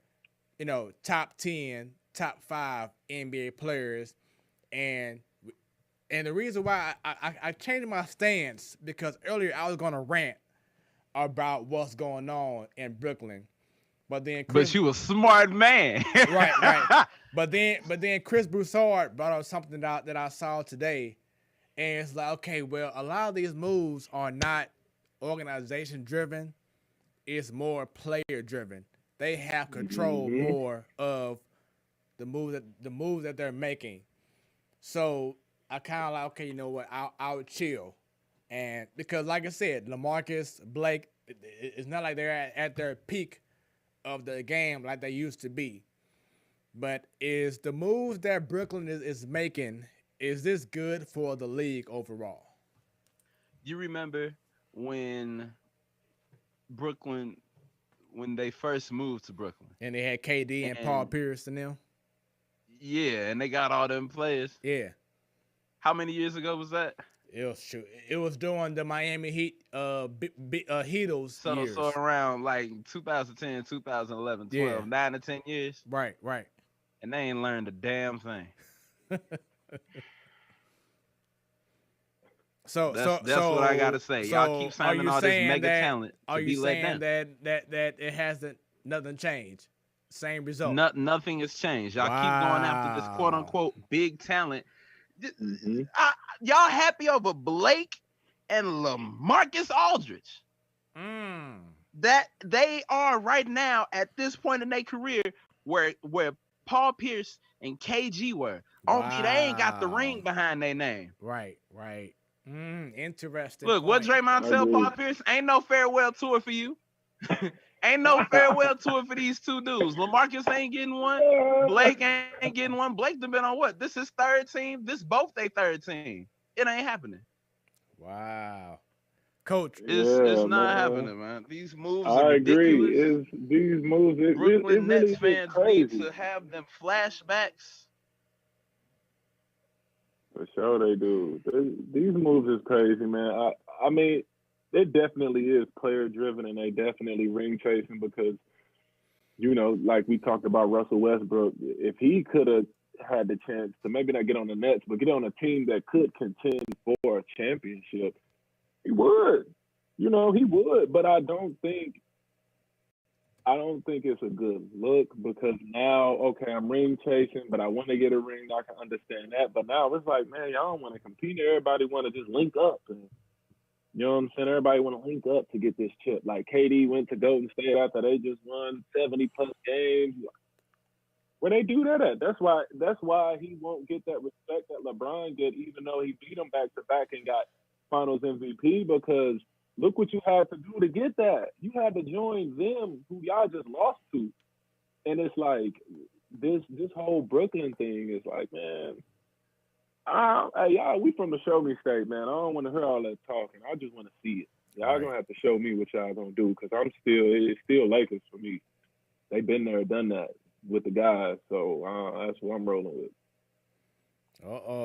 top 10, top 5 NBA players. And the reason why I changed my stance, because earlier I was going to rant about what's going on in Brooklyn. But you a smart man. right. But then Chris Broussard brought up something that I saw today. And it's like, okay, well, a lot of these moves are not organization-driven. It's more player-driven. They have control more of the moves that they're making. So I kind of like, okay, you know what? I'll chill. And because, like I said, LaMarcus, Blake, it's not like they're at their peak of the game like they used to be. But is the moves that Brooklyn is making, is this good for the league overall? You remember when they first moved to Brooklyn? And they had KD and Paul Pierce and them? Yeah, and they got all them players. Yeah. How many years ago was that? It was during the Miami Heat Heatles years. So around like 2010, 2011, 12, 9 to 10 years. Right. And they ain't learned a damn thing. So that's what I gotta say. Y'all keep signing all this mega talent to be let down. Are you saying that it hasn't nothing changed? Same result. Nothing has changed. Y'all keep going after this quote unquote big talent. Y'all happy over Blake and LaMarcus Aldridge? That they are right now at this point in their career where Paul Pierce and KG were. Only they ain't got the ring behind their name. Right. Interesting. Look, what Draymond tell Paul Pierce? Ain't no farewell tour for you. Ain't no farewell tour for these two dudes. LaMarcus ain't getting one. Blake ain't getting one. Blake done been on what? This is third team. This both they third team. It ain't happening. Wow. Coach, it's not happening, man. These moves are ridiculous. Agree. These moves, Brooklyn really Nets fans need to have them flashbacks. For sure they do. These moves is crazy, man. I mean, it definitely is player driven, and they definitely ring chasing because, like we talked about Russell Westbrook, if he could have had the chance to maybe not get on the Nets, but get on a team that could contend for a championship, he would. He would. But I don't think it's a good look because now, okay, I'm ring chasing, but I want to get a ring. I can understand that. But now it's like, man, y'all don't want to compete. Everybody want to just link up. And, you know what I'm saying? Everybody want to link up to get this chip. Like KD went to Golden State after they just won 70-plus games. Where they do that at? That's why he won't get that respect that LeBron get, even though he beat him back-to-back and got Finals MVP, because look what you had to do to get that. You had to join them who y'all just lost to. And it's like, this whole Brooklyn thing is like, man, hey, y'all, we from the show me state, man. I don't want to hear all that talking. I just want to see it. Y'all gonna have to show me what y'all gonna do, because it's still Lakers for me. They've been there, done that with the guys, so that's what I'm rolling with.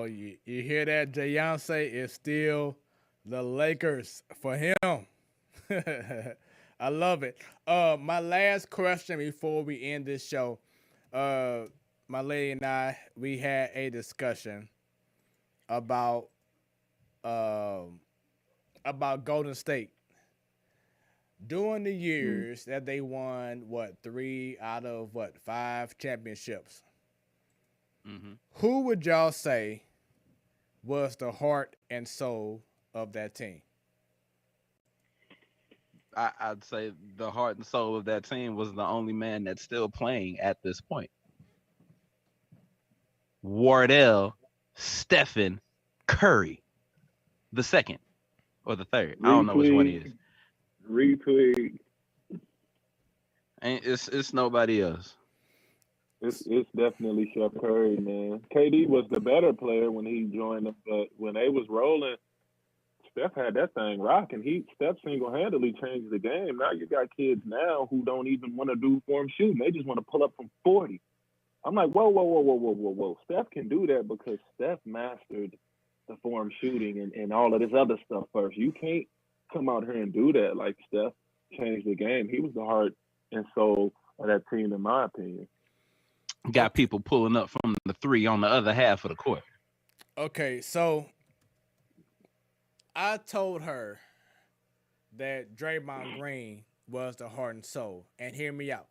You hear that? Beyonce is still the Lakers for him. I love it. My last question before we end this show. My lady and I, we had a discussion about Golden State. During the years that they won, 3 out of 5 championships, who would y'all say was the heart and soul of that team? I'd say the heart and soul of that team was the only man that's still playing at this point. Wardell Stephen Curry, the second or the third. I don't know which one he is. Retweet. It's nobody else. It's definitely Steph Curry, man. KD was the better player when he joined them, but when they was rolling, Steph had that thing rocking. Steph single-handedly changed the game. Now you got kids now who don't even want to do form shooting. They just want to pull up from 40. I'm like, whoa. Steph can do that because Steph mastered the form shooting and all of this other stuff first. You can't come out here and do that like Steph changed the game. He was the heart and soul of that team, in my opinion. Got people pulling up from the 3 on the other half of the court. Okay, so I told her that Draymond Green was the heart and soul, and hear me out.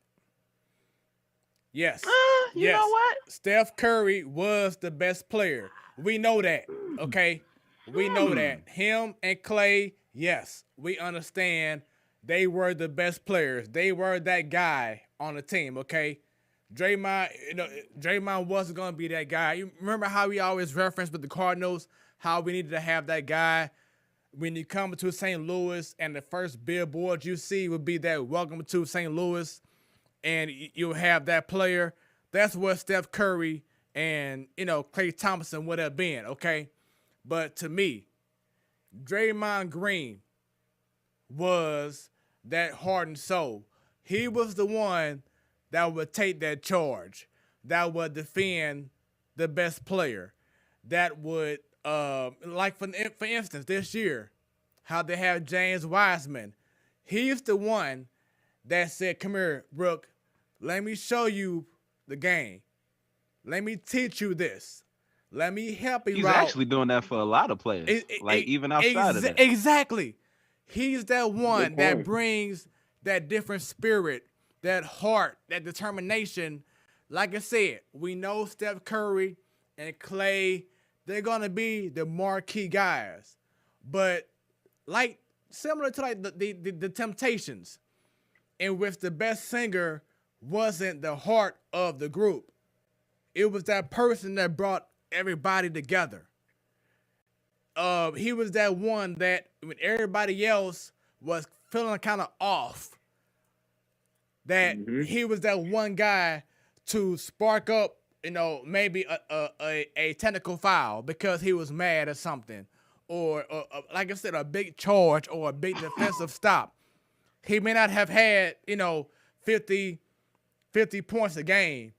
Yes. You know what? Steph Curry was the best player. We know that, okay? We know that. Him and Clay, yes, we understand they were the best players. They were that guy on the team, okay? Draymond wasn't going to be that guy. You remember how we always referenced with the Cardinals, how we needed to have that guy when you come to St. Louis and the first billboard you see would be that welcome to St. Louis, and you'll have that player. That's what Steph Curry and, Klay Thompson would have been, okay? But to me, Draymond Green was that heart and soul. He was the one that would take that charge, that would defend the best player, that would, like for instance, this year, how they have James Wiseman. He's the one that said, come here, Brooke, let me show you the game. Let me teach you this. Let me help you out. He's actually doing that for a lot of players, even outside of that. Exactly. He's that one that brings that different spirit, that heart, that determination. Like I said, we know Steph Curry and Clay, they're going to be the marquee guys. But similar to the Temptations, in which the best singer wasn't the heart of the group. It was that person that brought everybody together. He was that one that when everybody else was feeling kind of off, that he was that one guy to spark up, maybe a technical foul because he was mad at something, or like I said, a big charge or a big defensive stop. He may not have had, 50 points a game,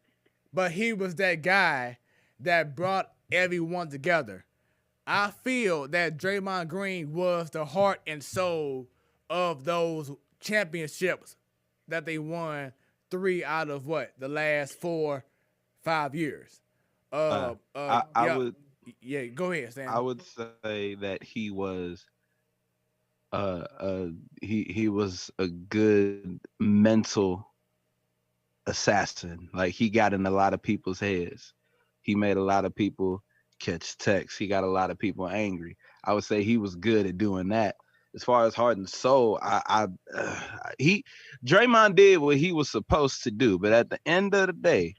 but he was that guy that brought everyone together. I feel that Draymond Green was the heart and soul of those championships that they won 3 out of the last 4-5 years. I would. Yeah, go ahead, Stan. I would say that he was. He was a good mental assassin. Like, he got in a lot of people's heads. He made a lot of people catch texts. He got a lot of people angry. I would say he was good at doing that. As far as heart and soul, Draymond did what he was supposed to do. But at the end of the day,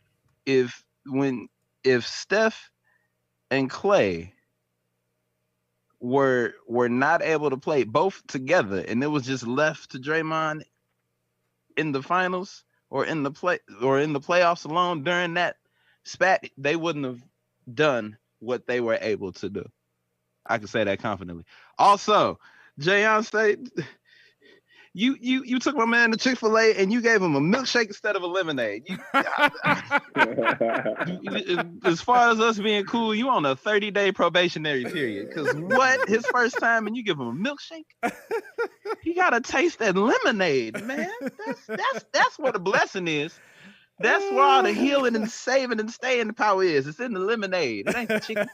if Steph and Clay were not able to play both together, and it was just left to Draymond in the finals, or in the playoffs alone during that spat, they wouldn't have done what they were able to do. I can say that confidently. Also, Jayon State, you took my man to Chick-fil-A and you gave him a milkshake instead of a lemonade. As far as us being cool, you on a 30-day probationary period. Because what? His first time and you give him a milkshake? He got to taste that lemonade, man. That's what a blessing is. That's where all the healing and saving and staying power is. It's in the lemonade. It ain't the chicken.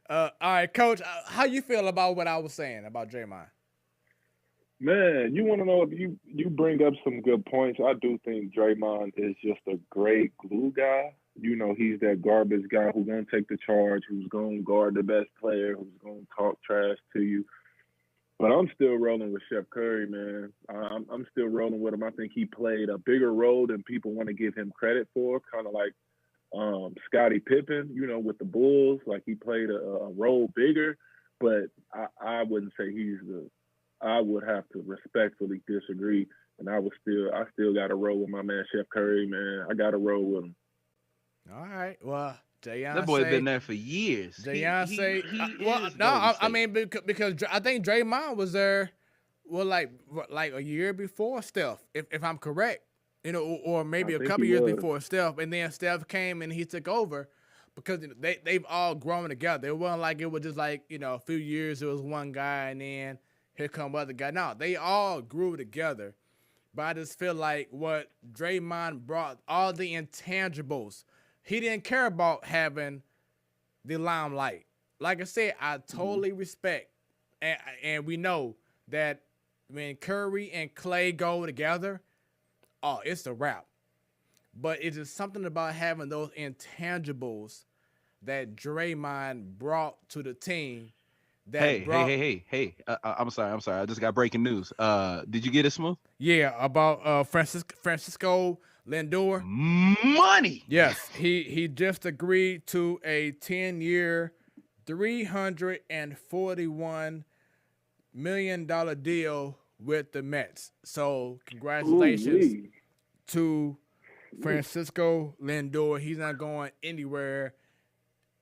All right, Coach, how you feel about what I was saying about Draymond? Man, you want to know if you bring up some good points. I do think Draymond is just a great glue guy. You know, he's that garbage guy who's going to take the charge, who's going to guard the best player, who's going to talk trash to you. But I'm still rolling with Chef Curry, man. I'm still rolling with him. I think he played a bigger role than people want to give him credit for, kind of like Scottie Pippen, you know, with the Bulls. Like, he played a role bigger, but I wouldn't say I would have to respectfully disagree, and I still got to roll with my man Chef Curry, man. I got to roll with him. All right, well, Jayon, that boy been there for years. Jayon say, I mean, because I think Draymond was there, well, like a year before Steph, if I'm correct, you know, or maybe a couple years before Steph, and then Steph came and he took over, because they've all grown together. It wasn't like it was just like, you know, a few years it was one guy and then here come other guy. No, they all grew together. But I just feel like what Draymond brought, all the intangibles, he didn't care about having the limelight. Like I said, I totally respect, and we know that when Curry and Clay go together, oh, it's a wrap. But it's just something about having those intangibles that Draymond brought to the team. Hey! I'm sorry. I just got breaking news. Did you get it, Smoooth? Yeah, about Francisco Lindor. Money. Yes, he just agreed to a 10-year, $341 million deal with the Mets. So congratulations to Francisco Lindor. He's not going anywhere.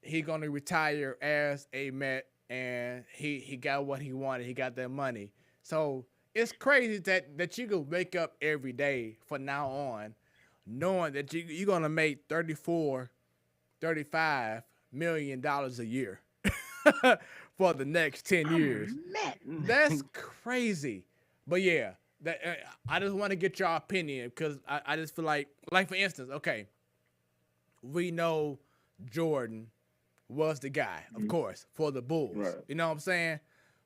He's going to retire as a Met. And he got what he wanted. He got that money. So it's crazy that you can wake up every day from now on knowing that you're going to make $34, $35 million a year for the next 10 years. That's crazy. But yeah, I just want to get your opinion because I just feel like for instance, okay, we know Jordan was the guy, of course, for the Bulls. Right. You know what I'm saying?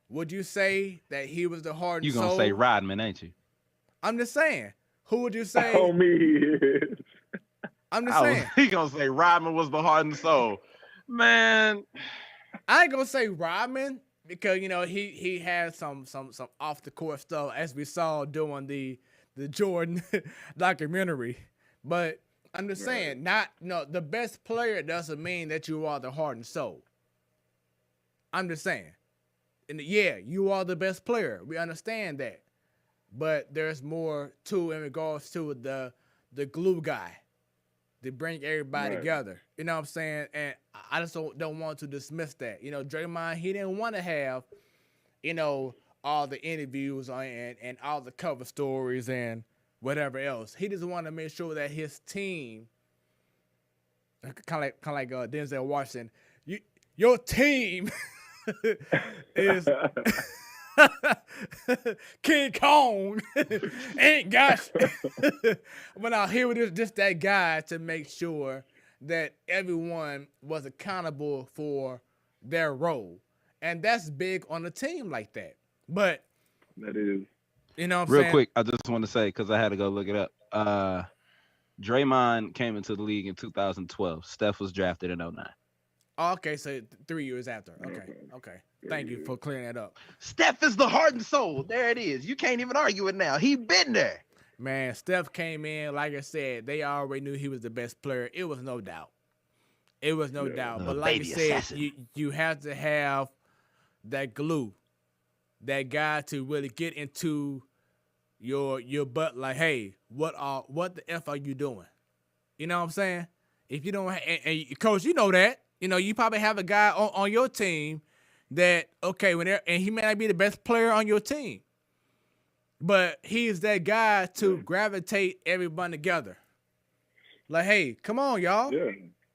Would you say that he was the heart and soul? You gonna say Rodman, ain't you? I'm just saying. Who would you say? Oh, me is. I'm just saying. He gonna say Rodman was the heart and soul. Man, I ain't gonna say Rodman because, you know, he had some off the court stuff as we saw doing the Jordan documentary. But I'm just saying, the best player doesn't mean that you are the heart and soul. I'm just saying. And yeah, you are the best player. We understand that. But there's more to in regards to the glue guy to bring everybody together. You know what I'm saying? And I just don't want to dismiss that. You know, Draymond, he didn't want to have, you know, all the interviews and all the cover stories and whatever else. He just wanted to make sure that his team, kind of like Denzel Washington, your team is King Kong ain't got but now here it is, just that guy to make sure that everyone was accountable for their role. And that's big on a team like that. But that is. You know what I'm saying? Real quick, I just want to say, because I had to go look it up. Draymond came into the league in 2012. Steph was drafted in 2009. Oh, okay, so 3 years after. Okay. Thank you for clearing that up. Steph is the heart and soul. There it is. You can't even argue it now. He been there. Man, Steph came in, like I said, they already knew he was the best player. It was no doubt. But like you said, you have to have that glue, that guy to really get into your butt like, hey, what the F are you doing? You know what I'm saying? If you don't, and coach, you know that. You probably have a guy on your team that, okay, and he may not be the best player on your team, but he's that guy to gravitate everyone together. Like, hey, come on, y'all. Yeah.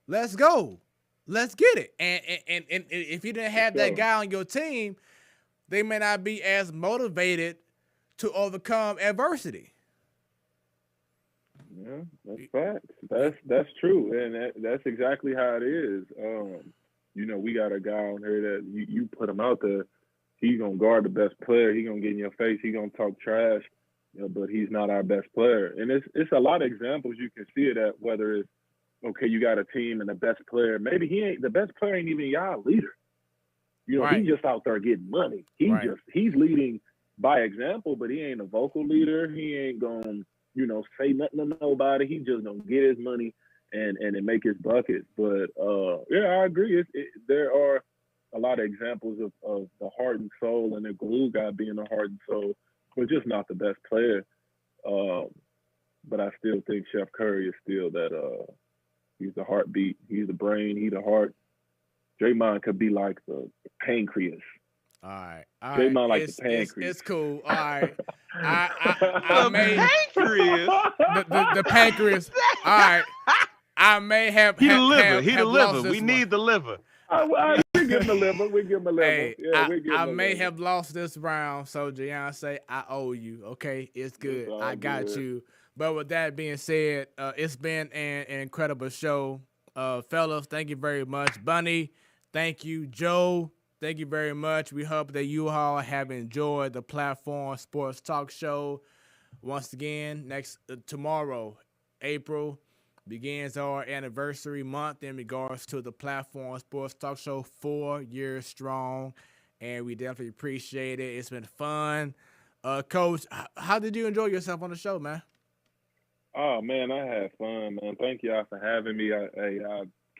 Let's go. Let's get it. And if you didn't have that guy on your team, they may not be as motivated to overcome adversity. Yeah, that's facts. That's true, and that's exactly how it is. We got a guy on here that you put him out there, he's gonna guard the best player. He's gonna get in your face. He's gonna talk trash, but he's not our best player. And it's a lot of examples you can see it at. Whether it's okay, you got a team and the best player, maybe the best player ain't even y'all leader. He's just out there getting money. He's leading by example, but he ain't a vocal leader. He ain't gonna say nothing to nobody. He just gonna get his money and make his buckets. But I agree. There are a lot of examples of the heart and soul and the glue guy being the heart and soul, but just not the best player. But I still think Chef Curry is still that. He's the heartbeat. He's the brain. He's the heart. Draymond could be like the pancreas. All right. Draymond like the pancreas. It's cool. All right. I may pancreas. The pancreas. All right. I may have. He the liver. He the liver. We need the liver. We give him a liver. We give him a liver. Hey, I may liver. have lost this round, so Beyonce, I owe you. Okay, it's good. I got you. But with that being said, it's been an incredible show, fellas. Thank you very much, Bunny. Thank you, Joe. Thank you very much. We hope that you all have enjoyed the Platform Sports Talk Show. Once again, tomorrow, April, begins our anniversary month in regards to the Platform Sports Talk Show, 4 years strong, and we definitely appreciate it. It's been fun. Coach, how did you enjoy yourself on the show, man? Oh, man, I had fun, man. Thank y'all for having me. I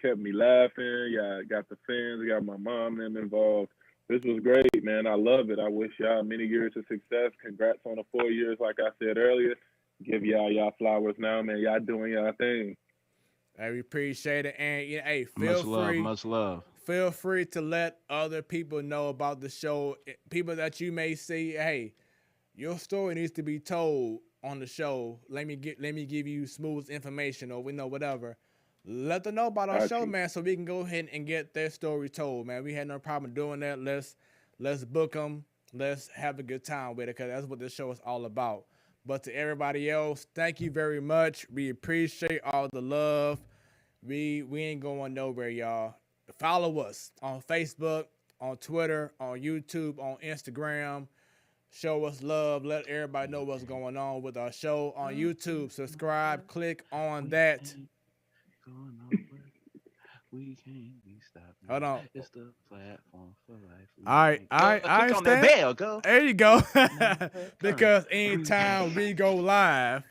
kept me laughing. Yeah, got the fans. I got my mom and them involved. This was great, man. I love it. I wish y'all many years of success. Congrats on the 4 years, like I said earlier. Give y'all flowers now, man. Y'all doing y'all thing. Hey, we appreciate it. And, hey, much love. Feel free to let other people know about the show. People that you may see, hey, your story needs to be told on the show. Let me give you Smooth's information, or whatever. Let them know about our show, man, so we can go ahead and get their story told, man. We had no problem doing that. Let's book them. Let's have a good time with it, because that's what this show is all about. But to everybody else, thank you very much. We appreciate all the love. We ain't going nowhere, y'all. Follow us on Facebook, on Twitter, on YouTube, on Instagram. Show us love. Let everybody know what's going on with our show on YouTube. Subscribe. Click on that. We can't be stopped. Hold on. It's the platform for life. All right. Click on that bell, go. There you go. Because anytime we go live,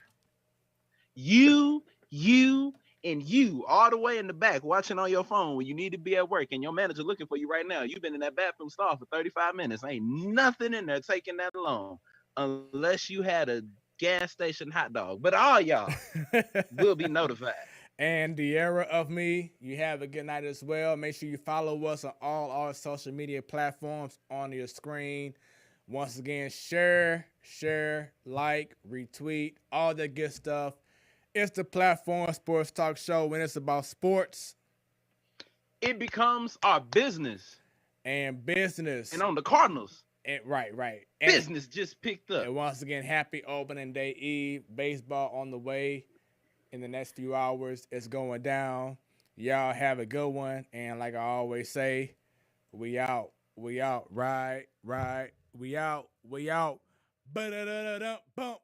you, and you all the way in the back watching on your phone when you need to be at work and your manager looking for you right now. You've been in that bathroom stall for 35 minutes. Ain't nothing in there taking that long unless you had a gas station hot dog. But all y'all will be notified. And the era of me, you have a good night as well. Make sure you follow us on all our social media platforms on your screen. Once again, share, like, retweet, all that good stuff. It's the Platform Sports Talk Show. When it's about sports, it becomes our business. And on the Cardinals. And right. And business just picked up. And once again, happy opening day eve. Baseball on the way. In the next few hours, it's going down. Y'all have a good one. And like I always say, we out. Right. We out. Ba-da-da-da-da-bump.